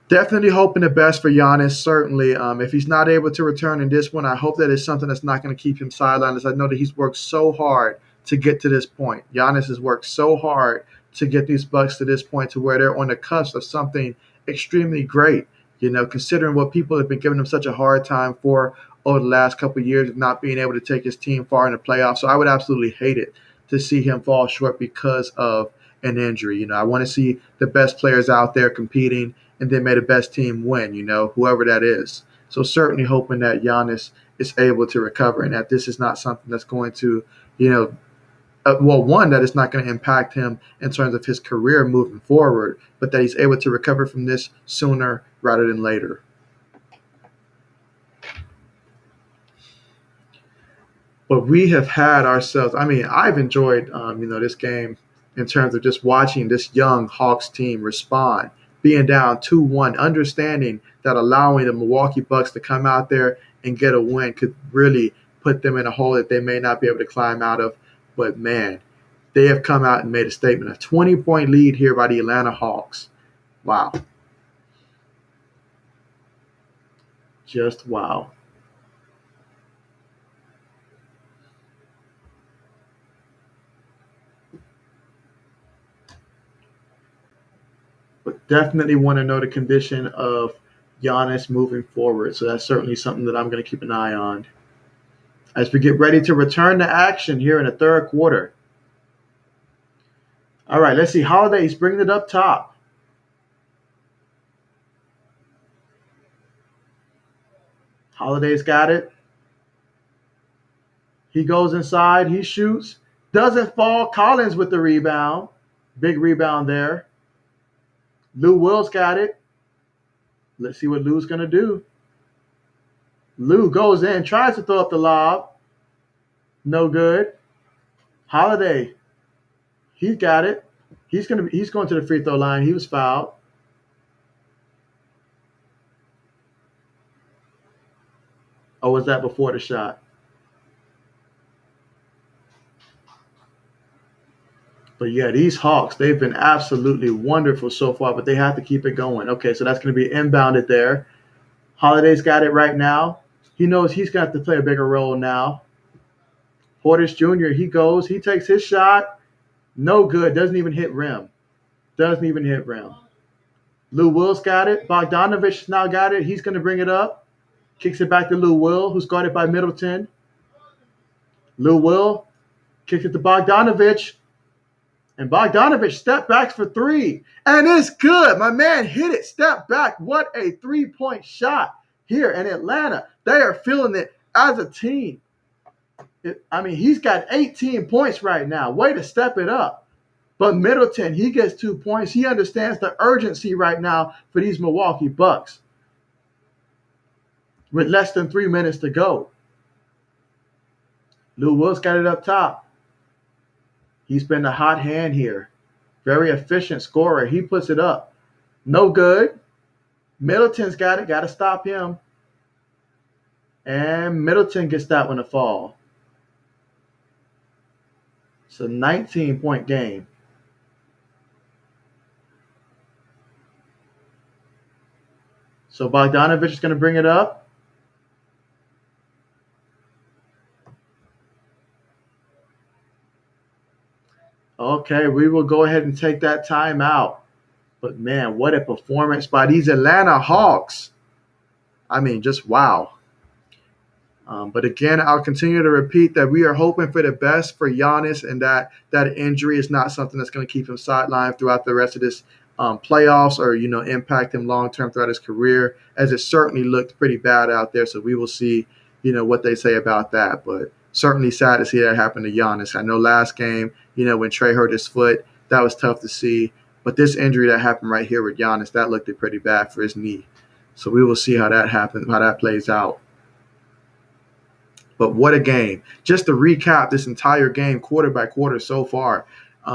definitely hoping the best for Giannis, certainly. If he's not able to return in this one, I hope that it's something that's not going to keep him sidelined, as I know that he's worked so hard to get to this point. Giannis has worked so hard to get these Bucks to this point to where they're on the cusp of something extremely great, considering what people have been giving him such a hard time for over the last couple of years of not being able to take his team far in the playoffs. So I would absolutely hate it to see him fall short because of an injury. I want to see the best players out there competing and then may the best team win, whoever that is. So certainly hoping that Giannis is able to recover and that this is not something that's going to, one, that it's not going to impact him in terms of his career moving forward, but that he's able to recover from this sooner rather than later. But we have had ourselves, I've enjoyed, this game in terms of just watching this young Hawks team respond, being down 2-1, understanding that allowing the Milwaukee Bucks to come out there and get a win could really put them in a hole that they may not be able to climb out of. But, man, they have come out and made a statement. A 20-point lead here by the Atlanta Hawks. Wow. Just wow. But definitely want to know the condition of Giannis moving forward. So that's certainly something that I'm going to keep an eye on as we get ready to return to action here in the third quarter. All right, let's see. Holiday's bringing it up top. Holiday's got it. He goes inside. He shoots. Doesn't fall. Collins with the rebound. Big rebound there. Lou Will's got it. Let's see what Lou's going to do. Lou goes in, tries to throw up the lob. No good. Holiday. He's got it. He's going to the free throw line. He was fouled. Or was that before the shot? But yeah, these Hawks, they've been absolutely wonderful so far, but they have to keep it going. Okay, so that's going to be inbounded there. Holiday's got it right now. He knows he's got to play a bigger role now. Portis Jr., he goes. He takes his shot. No good. Doesn't even hit rim. Lou Will's got it. Bogdanovich now got it. He's going to bring it up. Kicks it back to Lou Will, who's guarded by Middleton. Lou Will kicks it to Bogdanovich. And Bogdanovich step backs for three. And it's good. My man hit it. Step back. What a three-point shot here in Atlanta. They are feeling it as a team. He's got 18 points right now. Way to step it up. But Middleton, he gets 2 points. He understands the urgency right now for these Milwaukee Bucks. With less than 3 minutes to go. Lou Will's got it up top. He's been the hot hand here. Very efficient scorer. He puts it up. No good. Middleton's got it. Got to stop him. And Middleton gets that one to fall. It's a 19-point game. So Bogdanovich is going to bring it up. Okay, we will go ahead and take that timeout. But, man, what a performance by these Atlanta Hawks. Just wow. But, again, I'll continue to repeat that we are hoping for the best for Giannis and that injury is not something that's going to keep him sidelined throughout the rest of this playoffs or, impact him long-term throughout his career, as it certainly looked pretty bad out there. So we will see, what they say about that. But certainly sad to see that happen to Giannis. I know last game, when Trey hurt his foot, that was tough to see. But this injury that happened right here with Giannis, that looked pretty bad for his knee. So we will see how that happens, how that plays out. But what a game. Just to recap this entire game, quarter by quarter so far.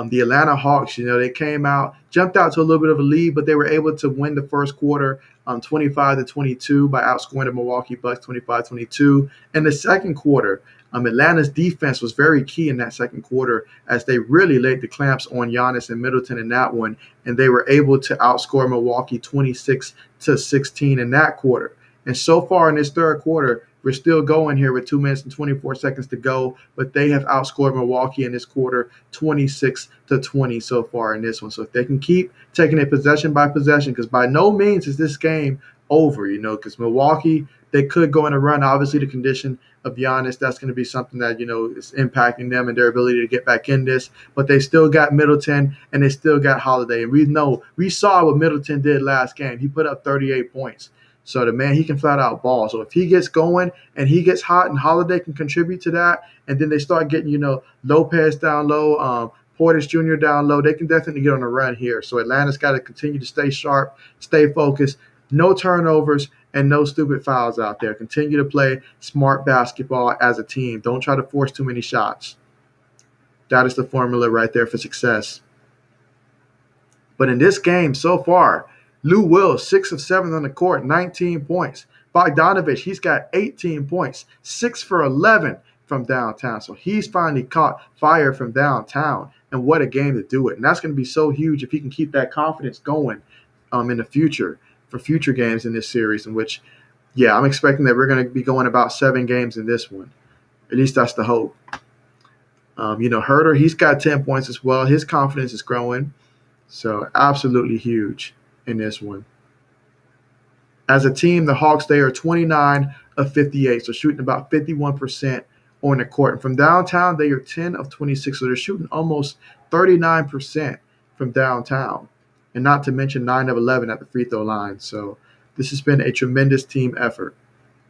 The Atlanta Hawks, they came out, jumped out to a little bit of a lead, but they were able to win the first quarter 25-22 by outscoring the Milwaukee Bucks 25-22. In the second quarter, Atlanta's defense was very key in that second quarter as they really laid the clamps on Giannis and Middleton in that one, and they were able to outscore Milwaukee 26-16 in that quarter. And so far in this third quarter, we're still going here with 2 minutes and 24 seconds to go, but they have outscored Milwaukee in this quarter 26-20 so far in this one. So if they can keep taking it possession by possession, because by no means is this game over, because Milwaukee, they could go in a run. Obviously, the condition of Giannis, that's going to be something that, is impacting them and their ability to get back in this. But they still got Middleton and they still got Holiday. And we saw what Middleton did last game. He put up 38 points. So the man, he can flat out ball. So if he gets going and he gets hot and Holiday can contribute to that, and then they start getting, Lopez down low, Portis Jr. down low, they can definitely get on a run here. So Atlanta's got to continue to stay sharp, stay focused, no turnovers, and no stupid fouls out there. Continue to play smart basketball as a team. Don't try to force too many shots. That is the formula right there for success. But in this game so far, Lou Will, 6 of 7 on the court, 19 points. Bogdanovich, he's got 18 points, 6 for 11 from downtown. So he's finally caught fire from downtown. And what a game to do it. And that's going to be so huge if he can keep that confidence going in the future for future games in this series, in which, I'm expecting that we're going to be going about 7 games in this one. At least that's the hope. Herter, he's got 10 points as well. His confidence is growing. So absolutely huge in this one. As a team, the Hawks, they are 29 of 58, so shooting about 51% on the court. And from downtown, they are 10 of 26, so they're shooting almost 39% from downtown. And not to mention 9 of 11 at the free throw line. So this has been a tremendous team effort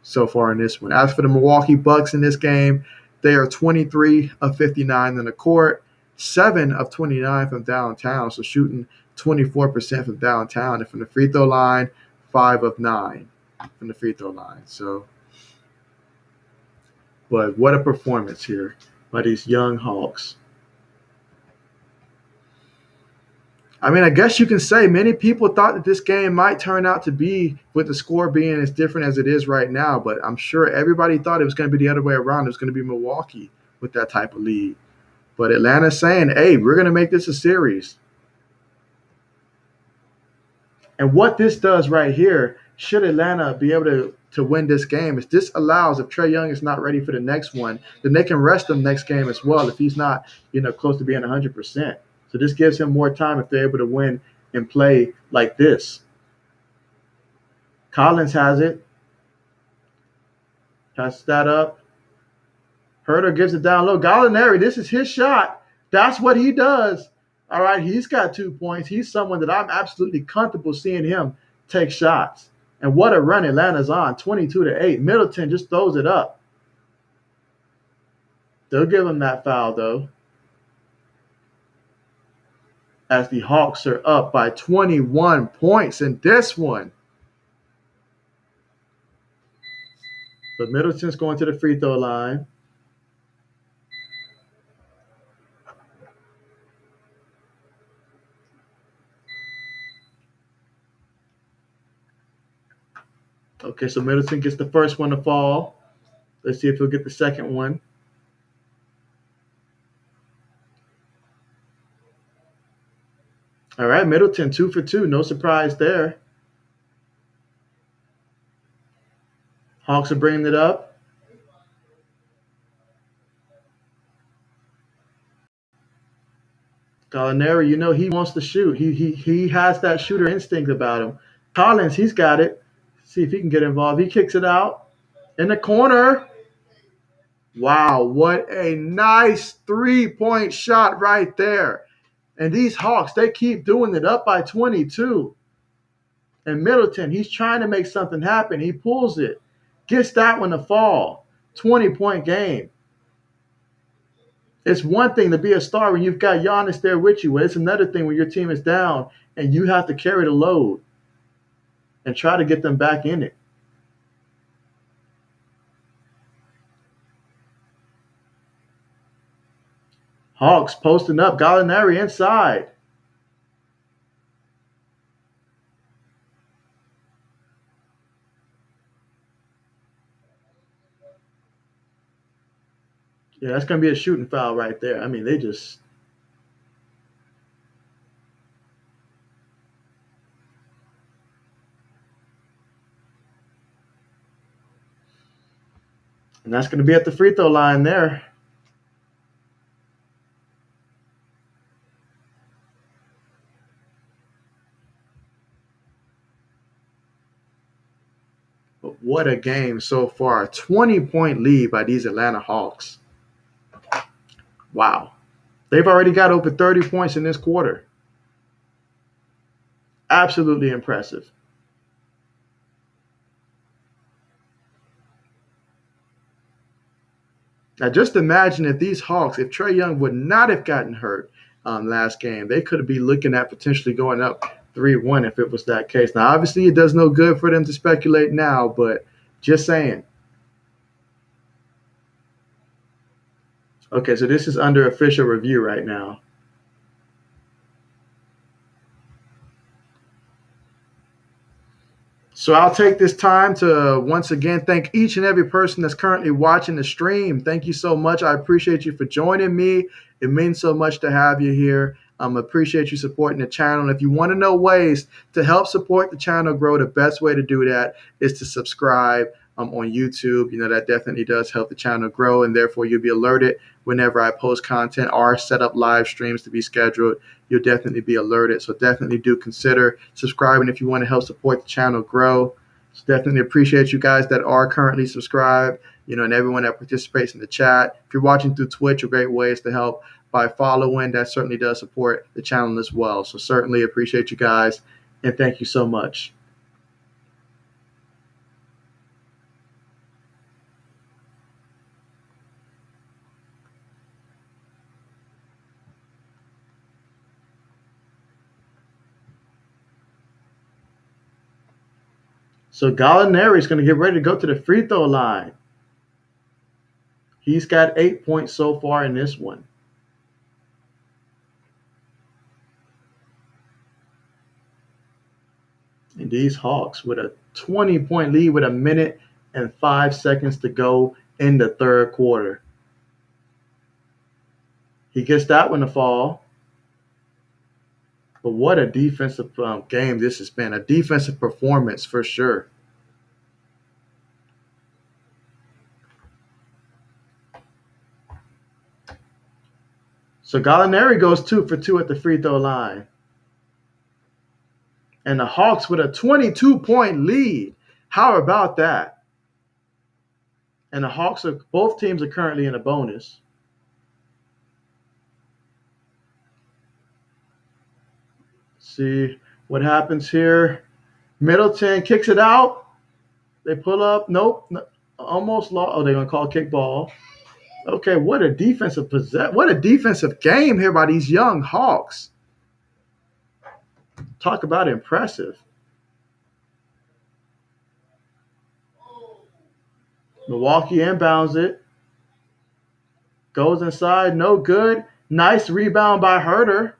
so far in this one. As for the Milwaukee Bucks in this game, they are 23 of 59 on the court, 7 of 29 from downtown, so shooting 24% from downtown, and from the free throw line, 5 of 9 from the free throw line. So, but what a performance here by these young Hawks. I mean, I guess you can say many people thought that this game might turn out to be, with the score being as different as it is right now, but I'm sure everybody thought it was going to be the other way around. It was going to be Milwaukee with that type of lead. But Atlanta's saying, hey, we're going to make this a series. And what this does right here, should Atlanta be able to win this game, is this allows, if Trae Young is not ready for the next one, then they can rest him next game as well if he's not, close to being 100%. So this gives him more time if they're able to win and play like this. Collins has it. Passes that up. Herter gives it down low. Gallinari, this is his shot. That's what he does. All right, he's got 2 points. He's someone that I'm absolutely comfortable seeing him take shots. And what a run Atlanta's on, 22-8. Middleton just throws it up. They'll give him that foul, though, as the Hawks are up by 21 points in this one. But Middleton's going to the free throw line. Okay, so Middleton gets the first one to fall. Let's see if he'll get the second one. All right, Middleton, 2 for 2. No surprise there. Hawks are bringing it up. Gallinari, he wants to shoot. He has that shooter instinct about him. Collins, he's got it. See if he can get involved. He kicks it out in the corner. Wow, what a nice 3-point shot right there. And these Hawks, they keep doing it, up by 22. And Middleton, he's trying to make something happen. He pulls it, gets that one to fall. 20-point game. It's one thing to be a star when you've got Giannis there with you. It's another thing when your team is down and you have to carry the load and try to get them back in it. Hawks posting up. Gallinari inside. Yeah, that's going to be a shooting foul right there. I mean, they just. And that's going to be at the free throw line there. But what a game so far. 20-point lead by these Atlanta Hawks. Wow. They've already got over 30 points in this quarter. Absolutely impressive. Now, just imagine if these Hawks, if Trae Young would not have gotten hurt last game, they could be looking at potentially going up 3-1 if it was that case. Now, obviously, it does no good for them to speculate now, but just saying. Okay, so this is under official review right now. So I'll take this time to once again thank each and every person that's currently watching the stream. Thank you so much. I appreciate you for joining me. It means so much to have you here. Appreciate you supporting the channel. And if you want to know ways to help support the channel grow, the best way to do that is to subscribe on YouTube. You know, that definitely does help the channel grow, and therefore you'll be alerted whenever I post content or set up live streams to be scheduled. You'll definitely be alerted. So definitely do consider subscribing if you want to help support the channel grow. So definitely appreciate you guys that are currently subscribed, you know, and everyone that participates in the chat. If you're watching through Twitch, a great ways to help by following. That certainly does support the channel as well. So certainly appreciate you guys, and thank you so much. So Gallinari is going to get ready to go to the free throw line. He's got 8 points so far in this one. And these Hawks with a 20-point lead with 1 minute and 5 seconds to go in the third quarter. He gets that one to fall. But what a defensive game this has been. A defensive performance for sure. So Gallinari goes 2 for 2 at the free throw line. And the Hawks with a 22-point lead. How about that? And the Hawks are, both teams are currently in a bonus. See what happens here. Middleton kicks it out. They pull up. Nope. Almost lost. Oh, they're going to call kickball. Okay, what a defensive game here by these young Hawks. Talk about impressive. Milwaukee inbounds it. Goes inside. No good. Nice rebound by Herter.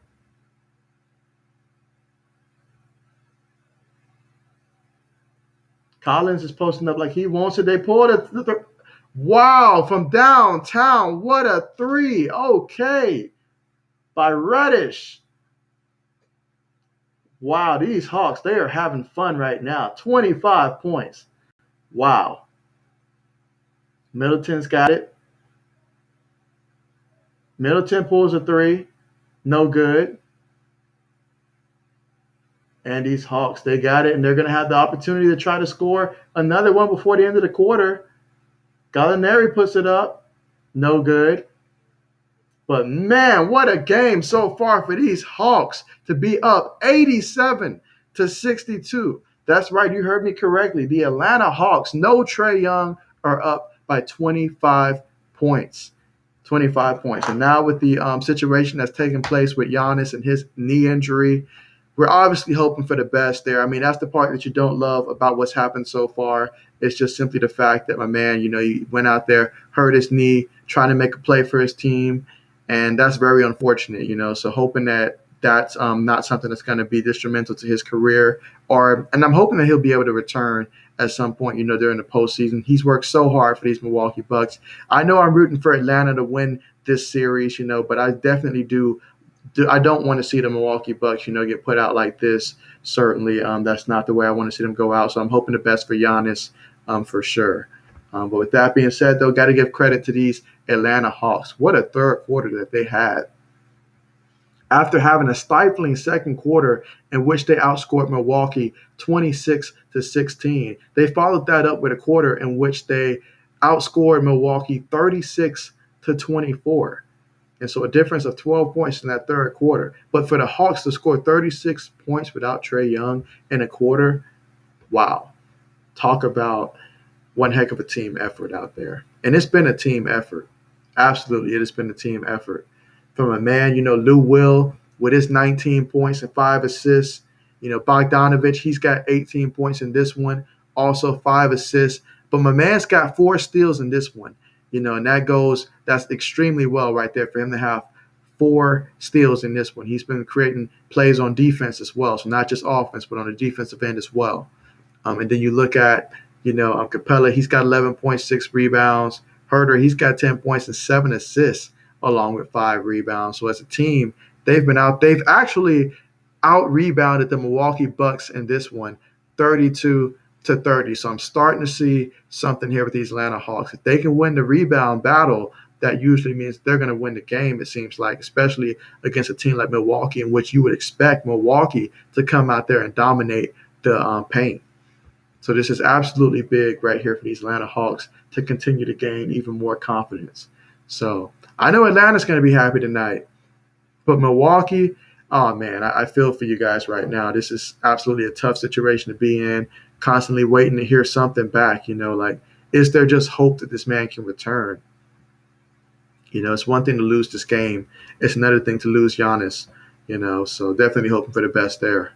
Collins is posting up like he wants it. They pulled it. Wow, from downtown. What a three. Okay. By Reddish. Wow, these Hawks, they are having fun right now. 25 points. Wow. Middleton's got it. Middleton pulls a three. No good. And these Hawks, they got it, and they're going to have the opportunity to try to score another one before the end of the quarter. Gallinari puts it up. No good. But, man, what a game so far for these Hawks to be up 87-62. That's right. You heard me correctly. The Atlanta Hawks, no Trae Young, are up by 25 points. 25 points. And now with the situation that's taking place with Giannis and his knee injury, we're obviously hoping for the best there. I mean, that's the part that you don't love about what's happened so far. It's just simply the fact that my man, he went out there, hurt his knee, trying to make a play for his team, and that's very unfortunate. So hoping that that's not something that's going to be detrimental to his career, and I'm hoping that he'll be able to return at some point, during the postseason. He's worked so hard for these Milwaukee Bucks. I know I'm rooting for Atlanta to win this series, but I definitely I don't want to see the Milwaukee Bucks, get put out like this. Certainly, that's not the way I want to see them go out. So I'm hoping the best for Giannis, for sure. But with that being said, though, got to give credit to these Atlanta Hawks. What a third quarter that they had. After having a stifling second quarter in which they outscored Milwaukee 26-16, they followed that up with a quarter in which they outscored Milwaukee 36-24. And so a difference of 12 points in that third quarter. But for the Hawks to score 36 points without Trae Young in a quarter, wow. Talk about one heck of a team effort out there. And it's been a team effort. Absolutely, it has been a team effort. From a man, Lou Will with his 19 points and 5 assists. Bogdanovich, he's got 18 points in this one, also 5 assists. But my man's got 4 steals in this one. And that's extremely well right there for him to have 4 steals in this one. He's been creating plays on defense as well. So not just offense, but on the defensive end as well. And then you look at, Capella, he's got 11.6 rebounds. Herter, he's got 10 points and 7 assists along with 5 rebounds. So as a team, they've actually out-rebounded the Milwaukee Bucks in this one, 32-30. So I'm starting to see something here with these Atlanta Hawks. If they can win the rebound battle, that usually means they're going to win the game, it seems like, especially against a team like Milwaukee, in which you would expect Milwaukee to come out there and dominate the paint. So this is absolutely big right here for these Atlanta Hawks to continue to gain even more confidence. So I know Atlanta's going to be happy tonight, but Milwaukee, oh man, I feel for you guys right now. This is absolutely a tough situation to be in, constantly waiting to hear something back, like, is there just hope that this man can return? It's one thing to lose this game. It's another thing to lose Giannis, so definitely hoping for the best there.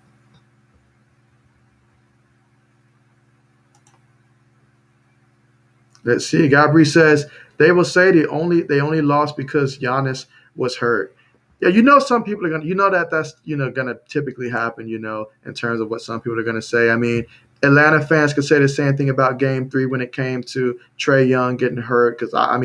Let's see. Gabri says they will say they only lost because Giannis was hurt. Yeah, some people are gonna, that's gonna typically happen, in terms of what some people are gonna say. I mean, Atlanta fans could say the same thing about Game 3 when it came to Trae Young getting hurt. Because I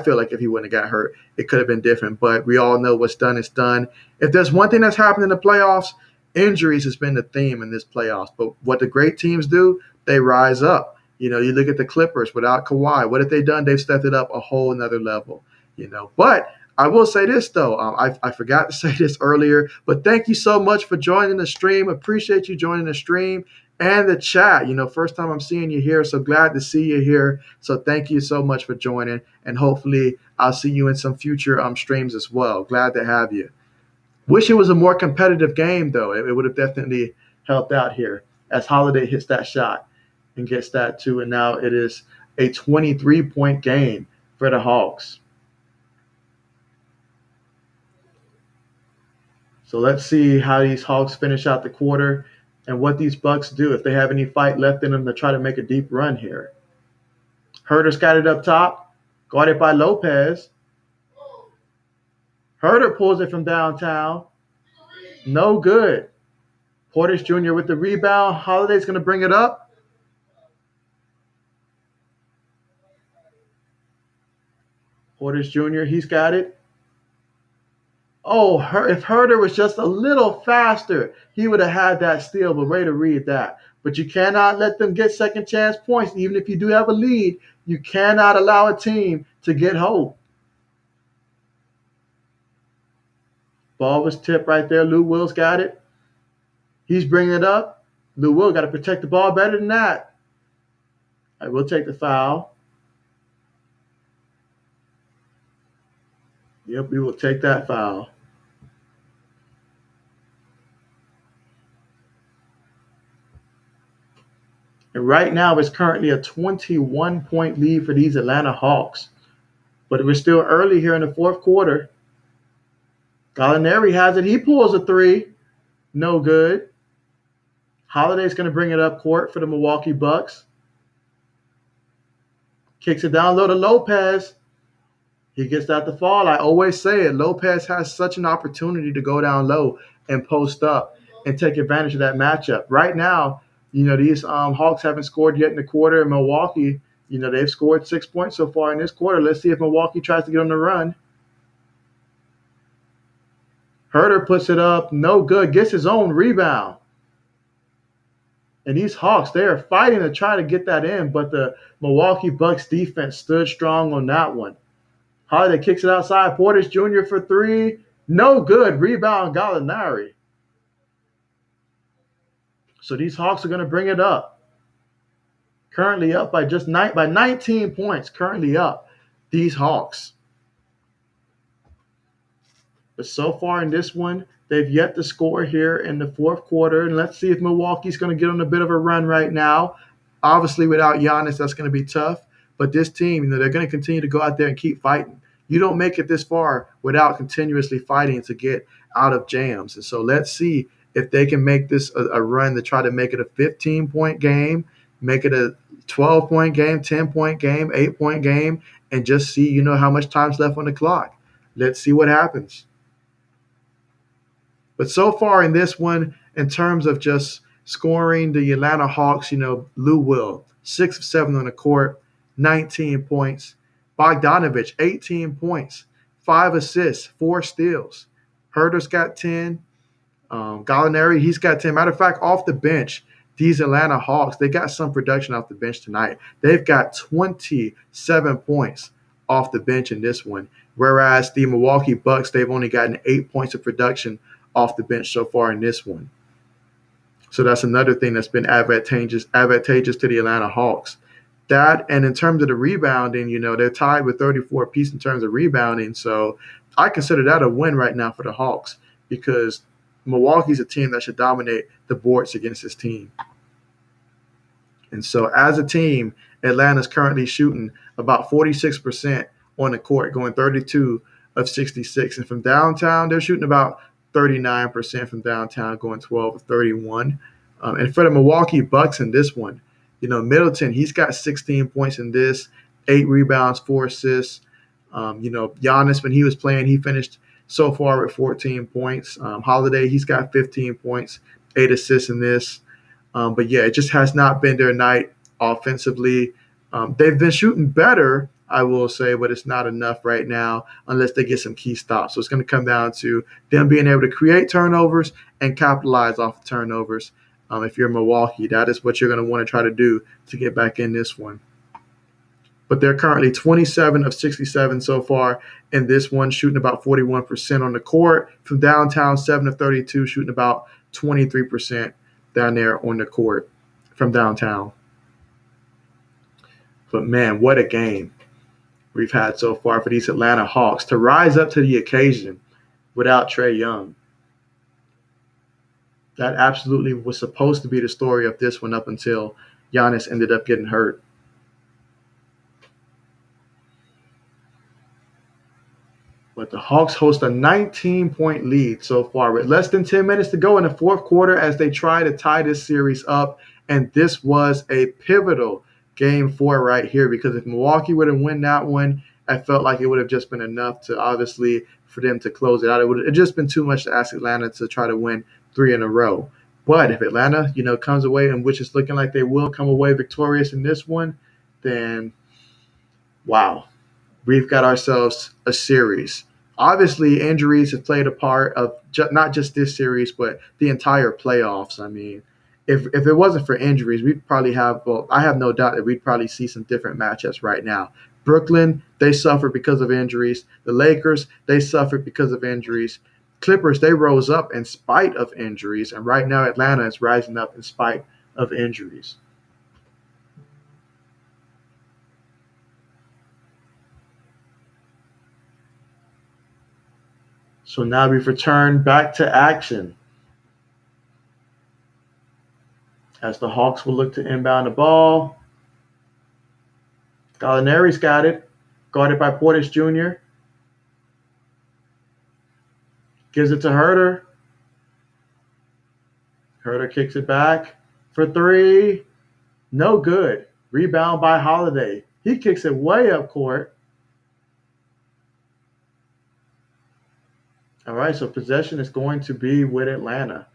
feel like if he wouldn't have got hurt, it could have been different. But we all know what's done is done. If there's one thing that's happened in the playoffs, injuries has been the theme in this playoffs. But what the great teams do, they rise up. You look at the Clippers without Kawhi. What have they done? They've stepped it up a whole nother level. But I will say this, though. I forgot to say this earlier, but thank you so much for joining the stream. Appreciate you joining the stream and the chat. First time I'm seeing you here, so glad to see you here. So thank you so much for joining, and hopefully I'll see you in some future streams as well. Glad to have you. Wish it was a more competitive game, though. It would have definitely helped out here as Holiday hits that shot and gets that too. And now it is a 23-point game for the Hawks. So let's see how these Hawks finish out the quarter and what these Bucks do, if they have any fight left in them to try to make a deep run here. Herter's got it up top, guarded by Lopez. Herter pulls it from downtown. No good. Portis Jr. with the rebound. Holiday's going to bring it up. Portis Jr., he's got it. Oh, if Herter was just a little faster, he would have had that steal, but way to read that. But you cannot let them get second chance points. Even if you do have a lead, you cannot allow a team to get hope. Ball was tipped right there. Lou Will's got it. He's bringing it up. Lou Will got to protect the ball better than that. I will take the foul. Yep, we will take that foul. And right now, it's currently a 21-point lead for these Atlanta Hawks. But we're still early here in the fourth quarter. Gallinari has it. He pulls a three. No good. Holiday's going to bring it up court for the Milwaukee Bucks. Kicks it down low to Lopez. He gets that to fall. I always say it. Lopez has such an opportunity to go down low and post up and take advantage of that matchup. Right now, these Hawks haven't scored yet in the quarter. In Milwaukee, they've scored 6 points so far in this quarter. Let's see if Milwaukee tries to get on the run. Herter puts it up. No good. Gets his own rebound. And these Hawks, they are fighting to try to get that in, but the Milwaukee Bucks defense stood strong on that one. Holiday kicks it outside. Portis Jr. for three. No good. Rebound Gallinari. So these Hawks are going to bring it up. Currently up by by 19 points. Currently up. These Hawks. But so far in this one, they've yet to score here in the fourth quarter. And let's see if Milwaukee's going to get on a bit of a run right now. Obviously, without Giannis, that's going to be tough. But this team, they're going to continue to go out there and keep fighting. You don't make it this far without continuously fighting to get out of jams. And so let's see if they can make this a run to try to make it a 15-point game, make it a 12-point game, 10-point game, 8-point game, and just see, how much time's left on the clock. Let's see what happens. But so far in this one, in terms of just scoring, the Atlanta Hawks, Lou Will, 6 of 7 on the court, 19 points. Bogdanovich, 18 points, 5 assists, 4 steals. Herter's got 10. Gallinari, he's got 10. Matter of fact, off the bench, these Atlanta Hawks, they got some production off the bench tonight. They've got 27 points off the bench in this one, whereas the Milwaukee Bucks, they've only gotten 8 points of production off the bench so far in this one. So that's another thing that's been advantageous to the Atlanta Hawks. That, and in terms of the rebounding, they're tied with 34 apiece in terms of rebounding. So I consider that a win right now for the Hawks because Milwaukee's a team that should dominate the boards against this team. And so as a team, Atlanta's currently shooting about 46% on the court, going 32 of 66. And from downtown, they're shooting about 39% from downtown, going 12 of 31. And for the Milwaukee Bucks in this one, Middleton, he's got 16 points in this, 8 rebounds, 4 assists. Giannis, when he was playing, he finished so far with 14 points. Holiday, he's got 15 points, 8 assists in this. But yeah, it just has not been their night offensively. They've been shooting better, I will say, but it's not enough right now unless they get some key stops. So it's going to come down to them being able to create turnovers and capitalize off the turnovers. If you're Milwaukee, that is what you're going to want to try to do to get back in this one. But they're currently 27 of 67 so far in this one, shooting about 41% on the court. From downtown, 7 of 32, shooting about 23% down there on the court from downtown. But man, what a game we've had so far for these Atlanta Hawks to rise up to the occasion without Trae Young. That absolutely was supposed to be the story of this one up until Giannis ended up getting hurt. But the Hawks host a 19-point lead so far with less than 10 minutes to go in the fourth quarter as they try to tie this series up. And this was a pivotal game 4 right here because if Milwaukee would have won that one, I felt like it would have just been enough to obviously for them to close it out. It would have just been too much to ask Atlanta to try to win 3 in a row. But if Atlanta, comes away, and which is looking like they will come away victorious in this one, then wow, we've got ourselves a series. Obviously, injuries have played a part of not just this series, but the entire playoffs. I mean, if it wasn't for injuries, we'd probably have, well, I have no doubt that we'd probably see some different matchups right now. Brooklyn, they suffered because of injuries. The Lakers, they suffered because of injuries. Clippers, they rose up in spite of injuries. And right now, Atlanta is rising up in spite of injuries. So now we've returned back to action as the Hawks will look to inbound the ball. Gallinari's got it. Guarded by Portis Jr. Gives it to Herter. Herter kicks it back for three. No good. Rebound by Holiday. He kicks it way up court. All right, so possession is going to be with Atlanta.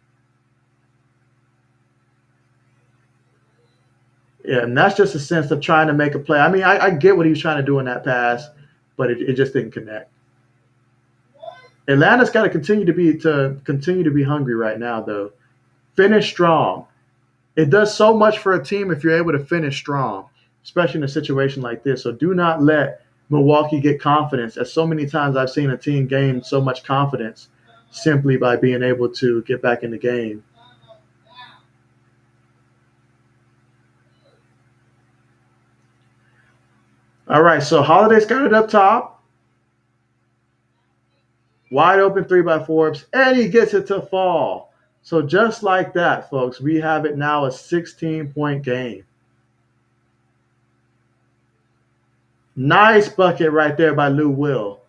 Yeah, and that's just a sense of trying to make a play. I mean, I get what he was trying to do in that pass, but it just didn't connect. Atlanta's got to continue to be hungry right now, though. Finish strong. It does so much for a team if you're able to finish strong, especially in a situation like this. So do not let Milwaukee get confidence. As so many times I've seen a team gain so much confidence simply by being able to get back in the game. All right, so Holiday's got it up top. Wide open three by Forbes, and he gets it to fall. So just like that, folks, we have it now a 16-point game. Nice bucket right there by Lou Will.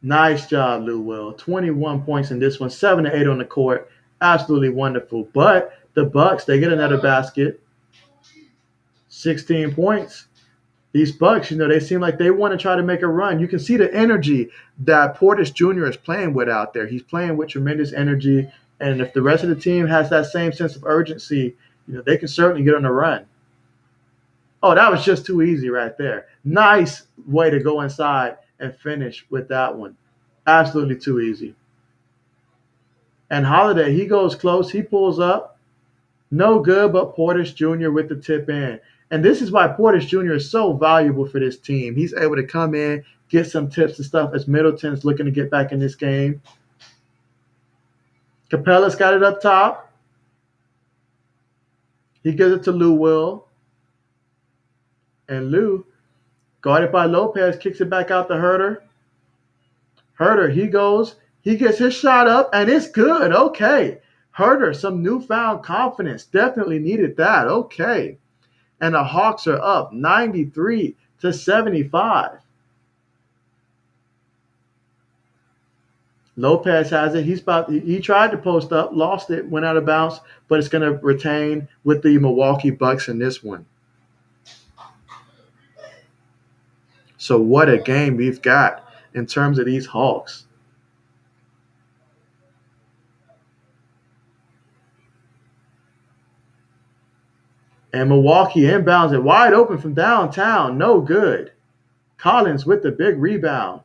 Nice job, Lou Will. 21 points in this one, 7 to 8 on the court. Absolutely wonderful. But the Bucks, they get another basket. 16 points. These Bucks, they seem like they want to try to make a run. You can see the energy that Portis Jr. is playing with out there. He's playing with tremendous energy. And if the rest of the team has that same sense of urgency, they can certainly get on a run. Oh, that was just too easy right there. Nice way to go inside and finish with that one. Absolutely too easy. And Holiday, he goes close. He pulls up. No good, but Portis Jr. with the tip in. And this is why Portis Jr. is so valuable for this team. He's able to come in, get some tips and stuff as Middleton's looking to get back in this game. Capella's got it up top. He gives it to Lou Will. And Lou, guarded by Lopez, kicks it back out to Herter. Herter, he goes. He gets his shot up, and it's good. Okay. Herter, some newfound confidence. Definitely needed that. Okay. And the Hawks are up 93 to 75. Lopez has it. He tried to post up, lost it, went out of bounds, but it's going to retain with the Milwaukee Bucks in this one. So what a game we've got in terms of these Hawks. And Milwaukee inbounds it wide open from downtown. No good. Collins with the big rebound.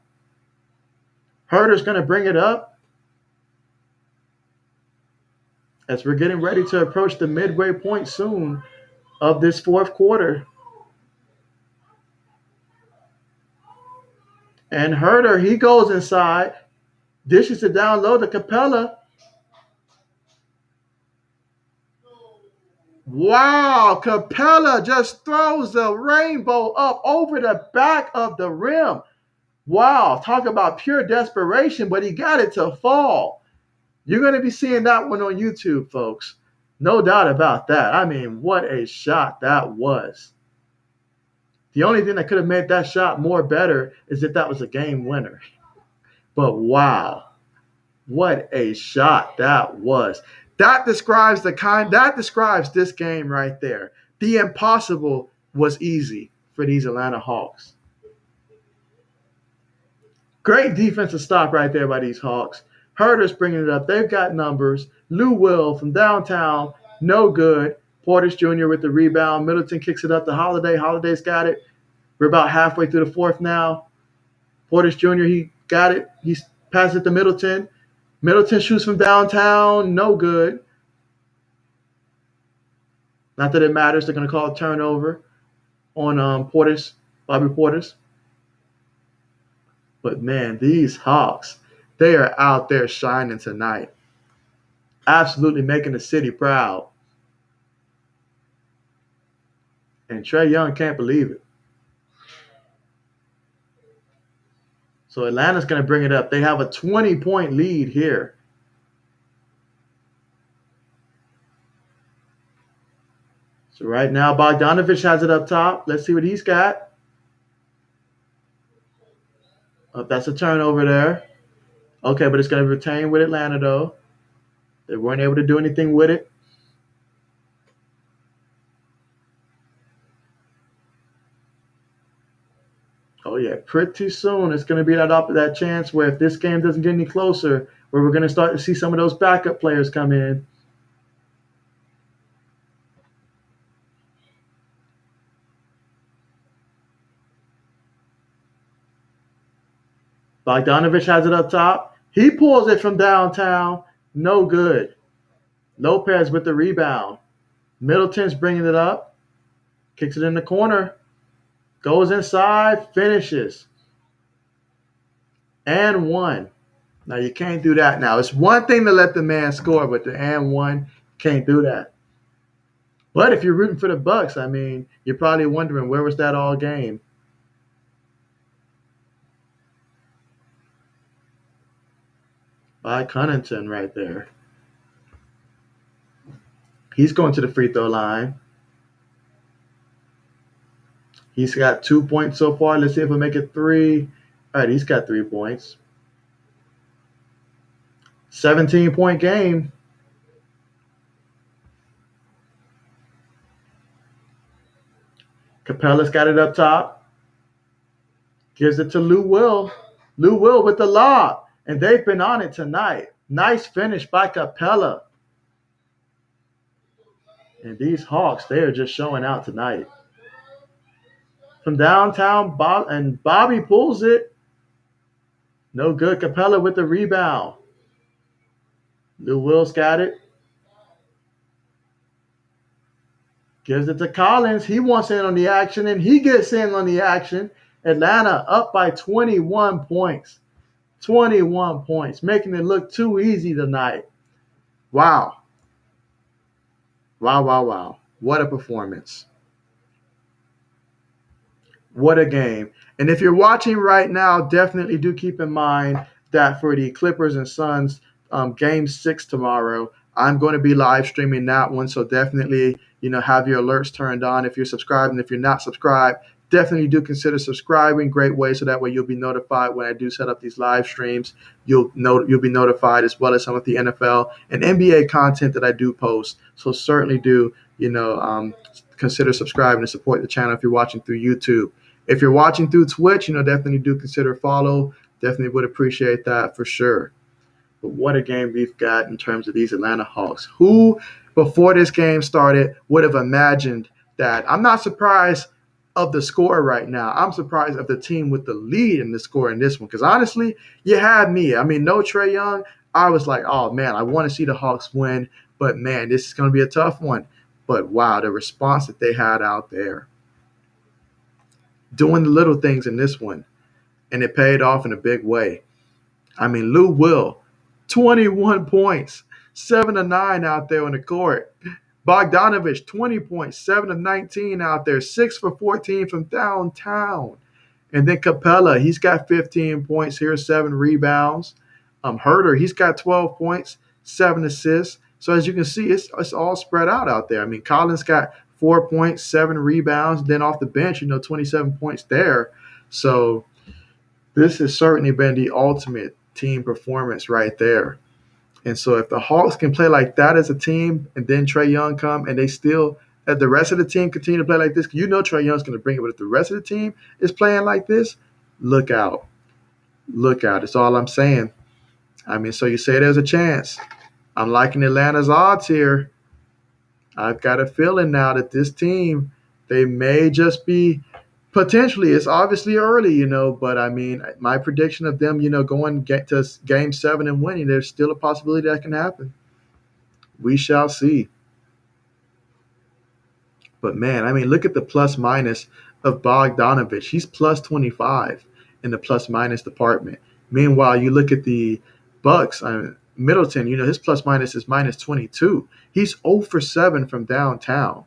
Herter's going to bring it up as we're getting ready to approach the midway point soon of this fourth quarter. And Herter, he goes inside, dishes it down low to Capella. Wow, Capella just throws the rainbow up over the back of the rim. Wow, talk about pure desperation, but he got it to fall. You're going to be seeing that one on YouTube, folks. No doubt about that. I mean, what a shot that was. The only thing that could have made that shot more better is if that was a game winner. But wow, what a shot that was. That describes this game right there. The impossible was easy for these Atlanta Hawks. Great defensive stop right there by these Hawks. Herter's bringing it up. They've got numbers. Lou Will from downtown, no good. Portis Jr. with the rebound. Middleton kicks it up to Holiday. Holiday's got it. We're about halfway through the fourth now. Portis Jr., he got it. He passes it to Middleton. Middleton shoots from downtown. No good. Not that it matters. They're going to call a turnover on Bobby Portis. But, man, these Hawks, they are out there shining tonight. Absolutely making the city proud. And Trae Young can't believe it. So Atlanta's going to bring it up. They have a 20-point lead here. So right now, Bogdanovich has it up top. Let's see what he's got. Oh, that's a turnover there. Okay, but it's going to retain with Atlanta, though. They weren't able to do anything with it. Oh, yeah, pretty soon it's going to be that chance where if this game doesn't get any closer, where we're going to start to see some of those backup players come in. Bogdanovich has it up top. He pulls it from downtown. No good. Lopez with the rebound. Middleton's bringing it up. Kicks it in the corner. Goes inside. Finishes. And one. Now you can't do that now. It's one thing to let the man score, but the and one can't do that. But if you're rooting for the Bucks, I mean, you're probably wondering where was that all game? By Connaughton right there. He's going to the free throw line. He's got 2 points so far. Let's see if he'll make it three. All right, he's got 3 points. 17-point game. Capella's got it up top. Gives it to Lou Will. Lou Will with the lob. And they've been on it tonight. Nice finish by Capella. And these Hawks, they are just showing out tonight. From downtown, Bobby pulls it. No good. Capella with the rebound. Lou Will's got it. Gives it to Collins. He wants in on the action, and he gets in on the action. Atlanta up by 21 points. 21 points, making it look too easy tonight. Wow. Wow, wow, wow. What a performance. What a game. And if you're watching right now, definitely do keep in mind that for the Clippers and Suns game 6 tomorrow, I'm going to be live streaming that one. So definitely, have your alerts turned on if you're subscribed. And if you're not subscribed, definitely do consider subscribing. Great way, so that way you'll be notified when I do set up these live streams. You'll be notified, as well as some of the NFL and NBA content that I do post. So certainly do consider subscribing and support the channel if you're watching through YouTube. If you're watching through Twitch, definitely do consider follow. Definitely would appreciate that for sure. But what a game we've got in terms of these Atlanta Hawks. Who, before this game started, would have imagined that? I'm not surprised of the score right now. I'm surprised of the team with the lead in the score in this one. Because honestly, you had me. I mean, no Trae Young. I was like, oh, man, I want to see the Hawks win. But, man, this is going to be a tough one. But, wow, the response that they had out there. Doing the little things in this one. And it paid off in a big way. I mean, Lou Will, 21 points, 7 of 9 out there on the court. Bogdanovich, 20 points, 7 of 19 out there, 6 for 14 from downtown. And then Capella, he's got 15 points here, 7 rebounds. Herder, he's got 12 points, 7 assists. So as you can see, it's all spread out there. I mean, Collins got 4 points, 7 rebounds. Then off the bench, 27 points there. So this has certainly been the ultimate team performance right there. And so if the Hawks can play like that as a team, and then Trae Young come and they still, that the rest of the team continue to play like this, Trae Young's going to bring it. But if the rest of the team is playing like this, look out. Look out. That's all I'm saying. I mean, so you say there's a chance. I'm liking Atlanta's odds here. I've got a feeling now that this team, they may just be potentially, it's obviously early, but I mean, my prediction of them, going to game 7 and winning, there's still a possibility that can happen. We shall see. But man, I mean, look at the plus minus of Bogdanovich. He's plus 25 in the plus minus department. Meanwhile, you look at the Bucks, Middleton, his plus minus is minus 22. He's 0 for 7 from downtown.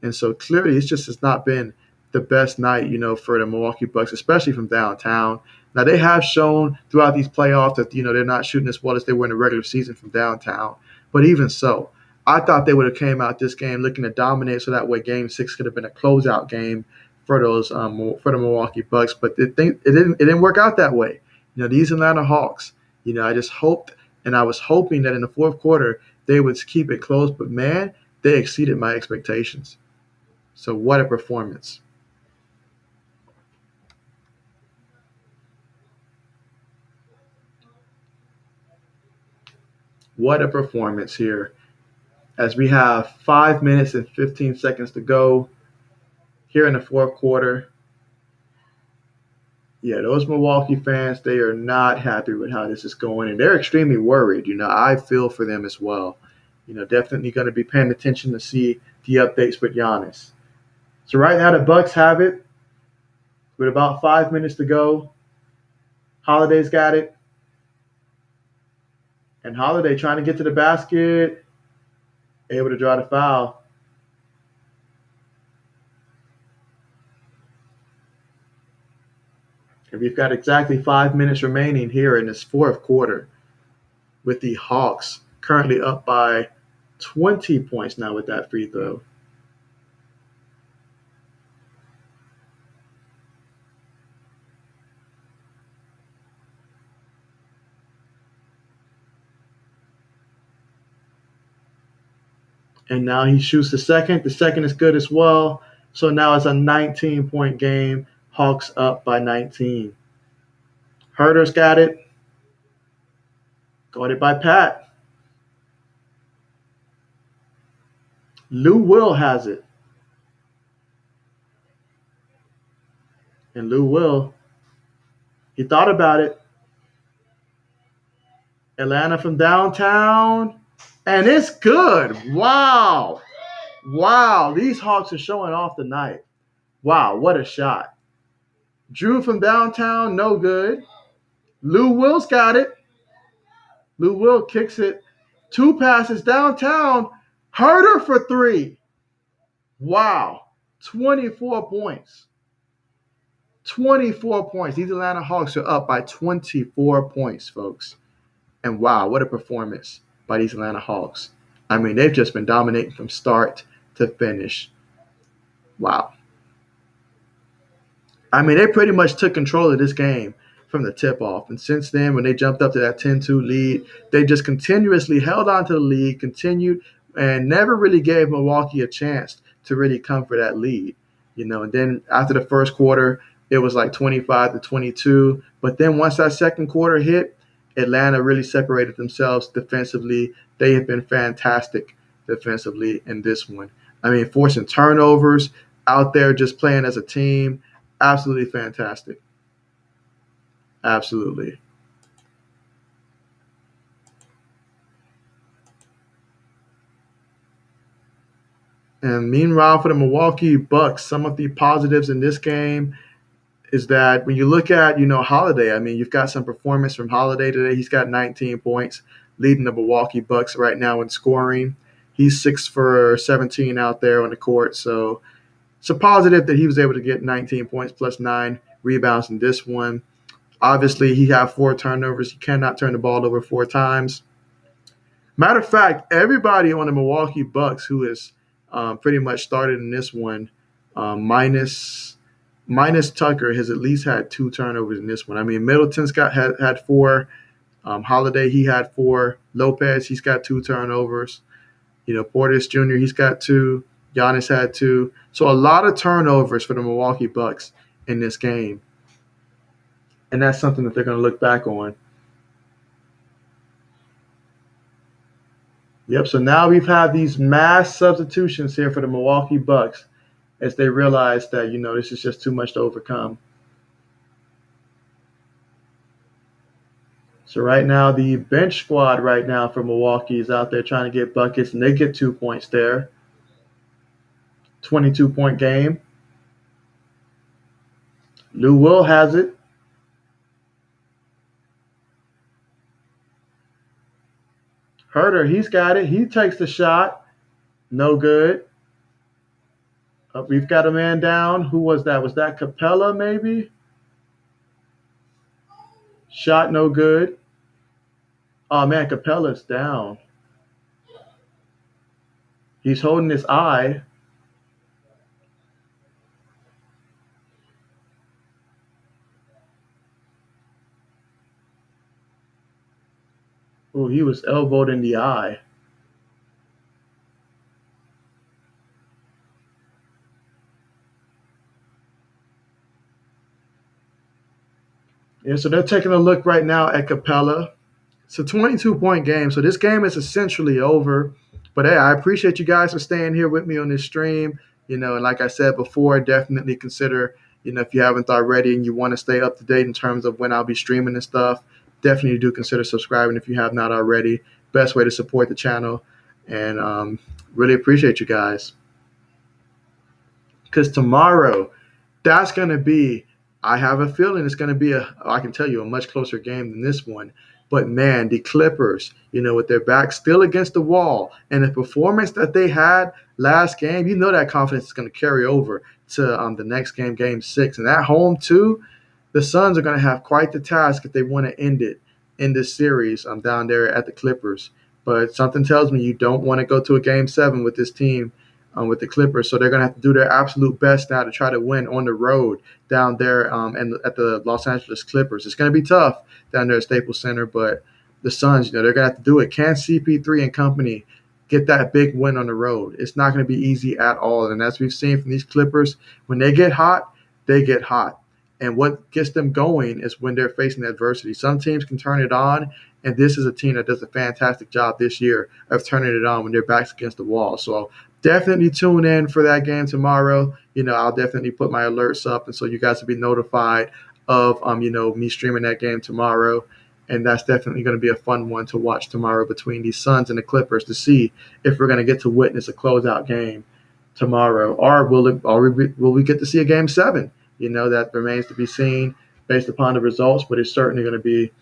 And so clearly it's not been the best night, for the Milwaukee Bucks, especially from downtown. Now, they have shown throughout these playoffs that, they're not shooting as well as they were in the regular season from downtown. But even so, I thought they would have came out this game looking to dominate, so that way Game 6 could have been a closeout game for those for the Milwaukee Bucks. But it didn't work out that way. These Atlanta Hawks. I just hoped, and I was hoping that in the fourth quarter they would keep it close. But man, they exceeded my expectations. So what a performance! What a performance here! As we have 5 minutes and 15 seconds to go here in the fourth quarter. Yeah, those Milwaukee fans, they are not happy with how this is going, and they're extremely worried. I feel for them as well. Definitely going to be paying attention to see the updates with Giannis. So right now, the Bucks have it with about 5 minutes to go. Holiday's got it, and Holiday trying to get to the basket, able to draw the foul. And we've got exactly 5 minutes remaining here in this fourth quarter, with the Hawks currently up by 20 points now with that free throw. And now he shoots the second. The second is good as well. So now it's a 19-point game. Hawks up by 19. Herter's got it. Guarded by Pat. Lou Will has it. And Lou Will, he thought about it. Atlanta from downtown. And it's good. Wow. Wow. These Hawks are showing off tonight. Wow, what a shot. Drew from downtown, no good. Lou Will's got it. Lou Will kicks it. Two passes downtown. Herter for three. Wow. 24 points. 24 points. These Atlanta Hawks are up by 24 points, folks. And wow, what a performance by these Atlanta Hawks. I mean, they've just been dominating from start to finish. Wow. I mean, they pretty much took control of this game from the tip off. And since then, when they jumped up to that 10-2 lead, they just continuously held on to the lead, continued, and never really gave Milwaukee a chance to really come for that lead. And then after the first quarter, it was like 25-22. But then once that second quarter hit, Atlanta really separated themselves defensively. They have been fantastic defensively in this one. I mean, forcing turnovers, out there just playing as a team. Absolutely fantastic. Absolutely. And meanwhile, for the Milwaukee Bucks, some of the positives in this game is that when you look at, Holiday, I mean, you've got some performance from Holiday today. He's got 19 points, leading the Milwaukee Bucks right now in scoring. He's 6 for 17 out there on the court. So it's a positive that he was able to get 19 points plus 9 rebounds in this one. Obviously, he had 4 turnovers. He cannot turn the ball over 4 times. Matter of fact, everybody on the Milwaukee Bucks who has pretty much started in this one, minus Tucker, has at least had 2 turnovers in this one. I mean, Middleton's had 4. Holiday, he had 4. Lopez, he's got 2 turnovers. Portis Jr., he's got 2. Giannis had 2. So a lot of turnovers for the Milwaukee Bucks in this game. And that's something that they're going to look back on. Yep, so now we've had these mass substitutions here for the Milwaukee Bucks as they realize that, this is just too much to overcome. So right now, the bench squad right now for Milwaukee is out there trying to get buckets, and they get 2 points there. 22-point game. Lou Will has it. Herter, he's got it. He takes the shot. No good. We've got a man down. Who was that? Was that Capella maybe? Shot no good. Oh, man, Capella's down. He's holding his eye. Oh, he was elbowed in the eye. Yeah, so they're taking a look right now at Capella. It's a 22-point game, so this game is essentially over. But hey, I appreciate you guys for staying here with me on this stream. And like I said before, definitely consider, if you haven't already and you want to stay up to date in terms of when I'll be streaming and stuff, definitely do consider subscribing if you have not already. Best way to support the channel. And really appreciate you guys. Because tomorrow, that's going to be, I have a feeling it's going to be I can tell you, a much closer game than this one. But man, the Clippers, with their back still against the wall and the performance that they had last game, that confidence is going to carry over to the next game, game 6. And at home, too, the Suns are going to have quite the task if they want to end it in this series down there at the Clippers. But something tells me you don't want to go to a game 7 with this team, with the Clippers. So they're going to have to do their absolute best now to try to win on the road down there and at the Los Angeles Clippers. It's going to be tough down there at Staples Center, but the Suns, they're going to have to do it. Can CP3 and company get that big win on the road? It's not going to be easy at all. And as we've seen from these Clippers, when they get hot, they get hot. And what gets them going is when they're facing adversity. Some teams can turn it on, and this is a team that does a fantastic job this year of turning it on when their back's against the wall. So definitely tune in for that game tomorrow. I'll definitely put my alerts up, and so you guys will be notified of me streaming that game tomorrow. And that's definitely going to be a fun one to watch tomorrow between these Suns and the Clippers to see if we're going to get to witness a closeout game tomorrow, or will we get to see a game 7? That remains to be seen based upon the results, but it's certainly going to be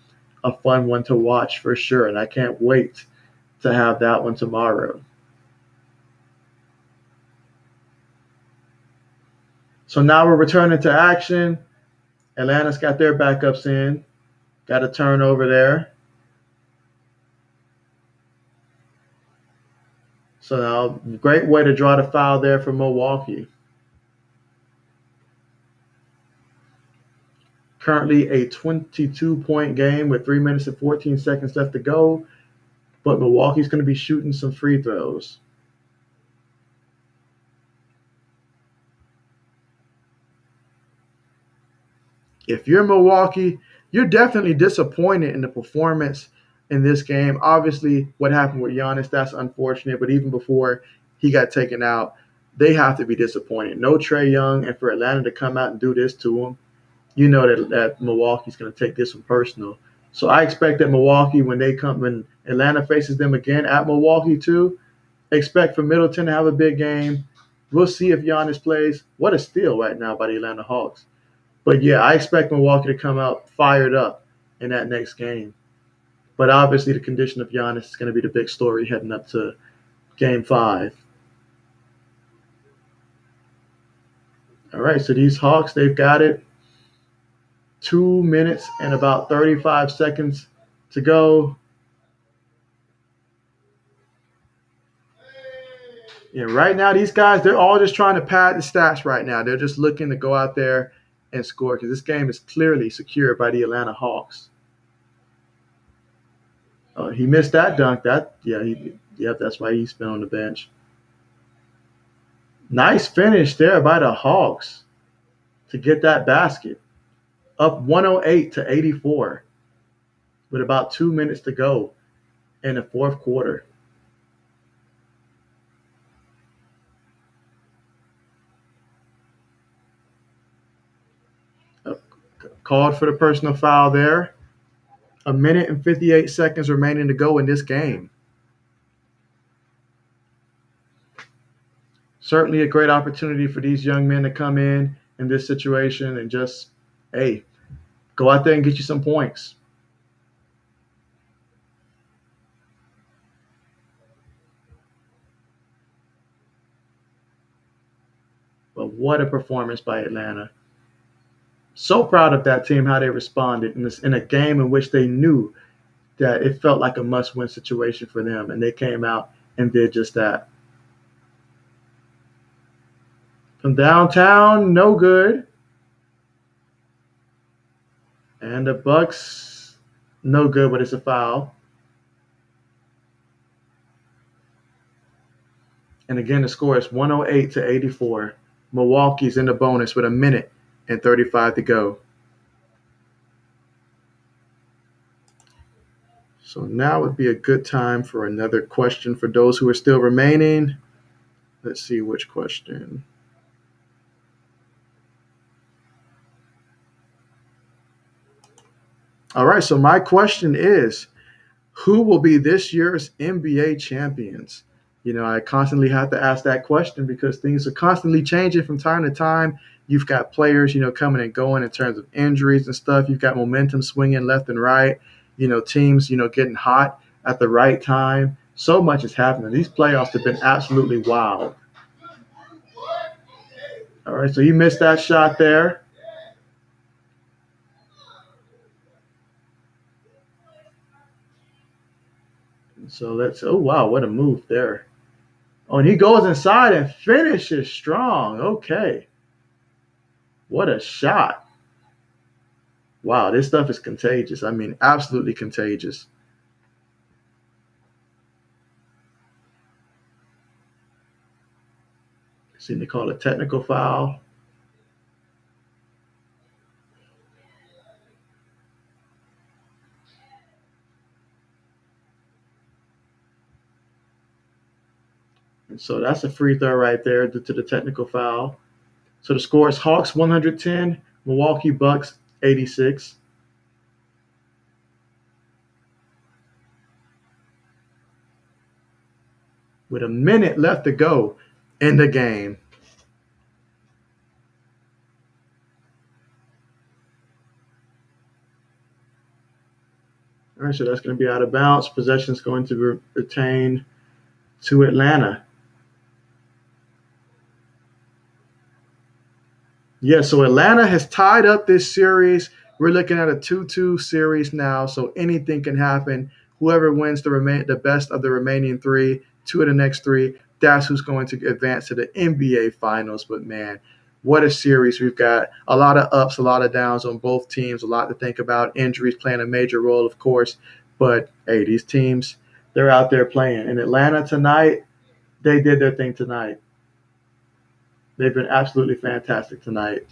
a fun one to watch for sure. And I can't wait to have that one tomorrow. So now we're returning to action. Atlanta's got their backups in. Got a turnover there. So now, great way to draw the foul there for Milwaukee. Currently a 22-point game with 3 minutes and 14 seconds left to go. But Milwaukee's going to be shooting some free throws. If you're Milwaukee, you're definitely disappointed in the performance in this game. Obviously, what happened with Giannis, that's unfortunate. But even before he got taken out, they have to be disappointed. No Trae Young, and for Atlanta to come out and do this to him, that Milwaukee's going to take this one personal. So I expect that Milwaukee, when Atlanta faces them again at Milwaukee too, expect for Middleton to have a big game. We'll see if Giannis plays. What a steal right now by the Atlanta Hawks. But yeah, I expect Milwaukee to come out fired up in that next game. But obviously the condition of Giannis is going to be the big story heading up to game 5. All right, so these Hawks, they've got it. 2 minutes and about 35 seconds to go. Yeah, right now, these guys, they're all just trying to pad the stats right now. They're just looking to go out there and score because this game is clearly secured by the Atlanta Hawks. He missed that dunk. That's why he's been on the bench. Nice finish there by the Hawks to get that basket. Up 108 to 84 with about 2 minutes to go in the fourth quarter. Called for the personal foul there. A minute and 58 seconds remaining to go in this game. Certainly a great opportunity for these young men to come in this situation and just, hey, go out there and get you some points. But what a performance by Atlanta. So proud of that team, how they responded in a game in which they knew that it felt like a must-win situation for them, and they came out and did just that. From downtown, no good. And the Bucks, no good, but it's a foul. And again, the score is 108 to 84. Milwaukee's in the bonus with a minute and 35 to go. So now would be a good time for another question for those who are still remaining. Let's see which question. All right, so my question is, who will be this year's NBA champions? I constantly have to ask that question because things are constantly changing from time to time. You've got players, coming and going in terms of injuries and stuff. You've got momentum swinging left and right. Teams, getting hot at the right time. So much is happening. These playoffs have been absolutely wild. All right, so you missed that shot there. So oh wow, what a move there. Oh, and he goes inside and finishes strong. Okay. What a shot. Wow, this stuff is contagious. I mean, absolutely contagious. See, they call it a technical foul. And so that's a free throw right there due to the technical foul. So the score is Hawks 110, Milwaukee Bucks 86. With a minute left to go in the game. All right, so that's going to be out of bounds. Possession is going to be retained to Atlanta. Yeah, so Atlanta has tied up this series. We're looking at a 2-2 series now, so anything can happen. Whoever wins the best of the remaining three, two of the next three, that's who's going to advance to the NBA Finals. But man, what a series we've got! A lot of ups, a lot of downs on both teams. A lot to think about. Injuries playing a major role, of course. But hey, these teams, they're out there playing. In Atlanta tonight, they did their thing tonight. They've been absolutely fantastic tonight.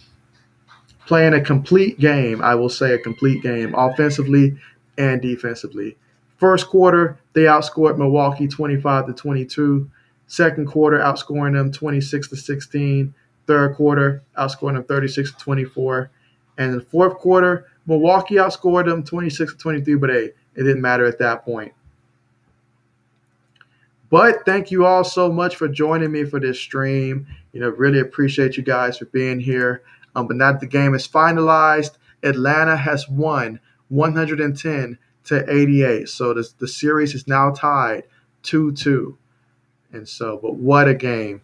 Playing a complete game, I will say a complete game, offensively and defensively. First quarter, they outscored Milwaukee 25 to 22. Second quarter, outscoring them 26 to 16. Third quarter, outscoring them 36 to 24. And in the fourth quarter, Milwaukee outscored them 26 to 23, but hey, it didn't matter at that point. But thank you all so much for joining me for this stream. Really appreciate you guys for being here. But now that the game is finalized, Atlanta has won 110 to 88. So the series is now tied 2-2. And so, but what a game.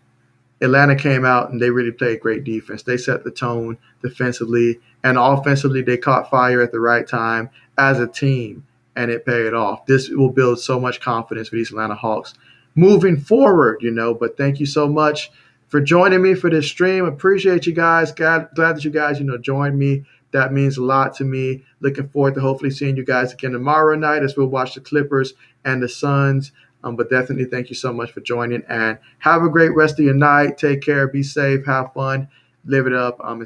Atlanta came out and they really played great defense. They set the tone defensively and offensively. They caught fire at the right time as a team, and it paid off. This will build so much confidence for these Atlanta Hawks moving forward. But thank you so much for joining me for this stream. Appreciate you guys. Glad that you guys, joined me. That means a lot to me. Looking forward to hopefully seeing you guys again tomorrow night as we'll watch the Clippers and the Suns. But definitely thank you so much for joining, and have a great rest of your night. Take care, be safe, have fun, live it up, and see you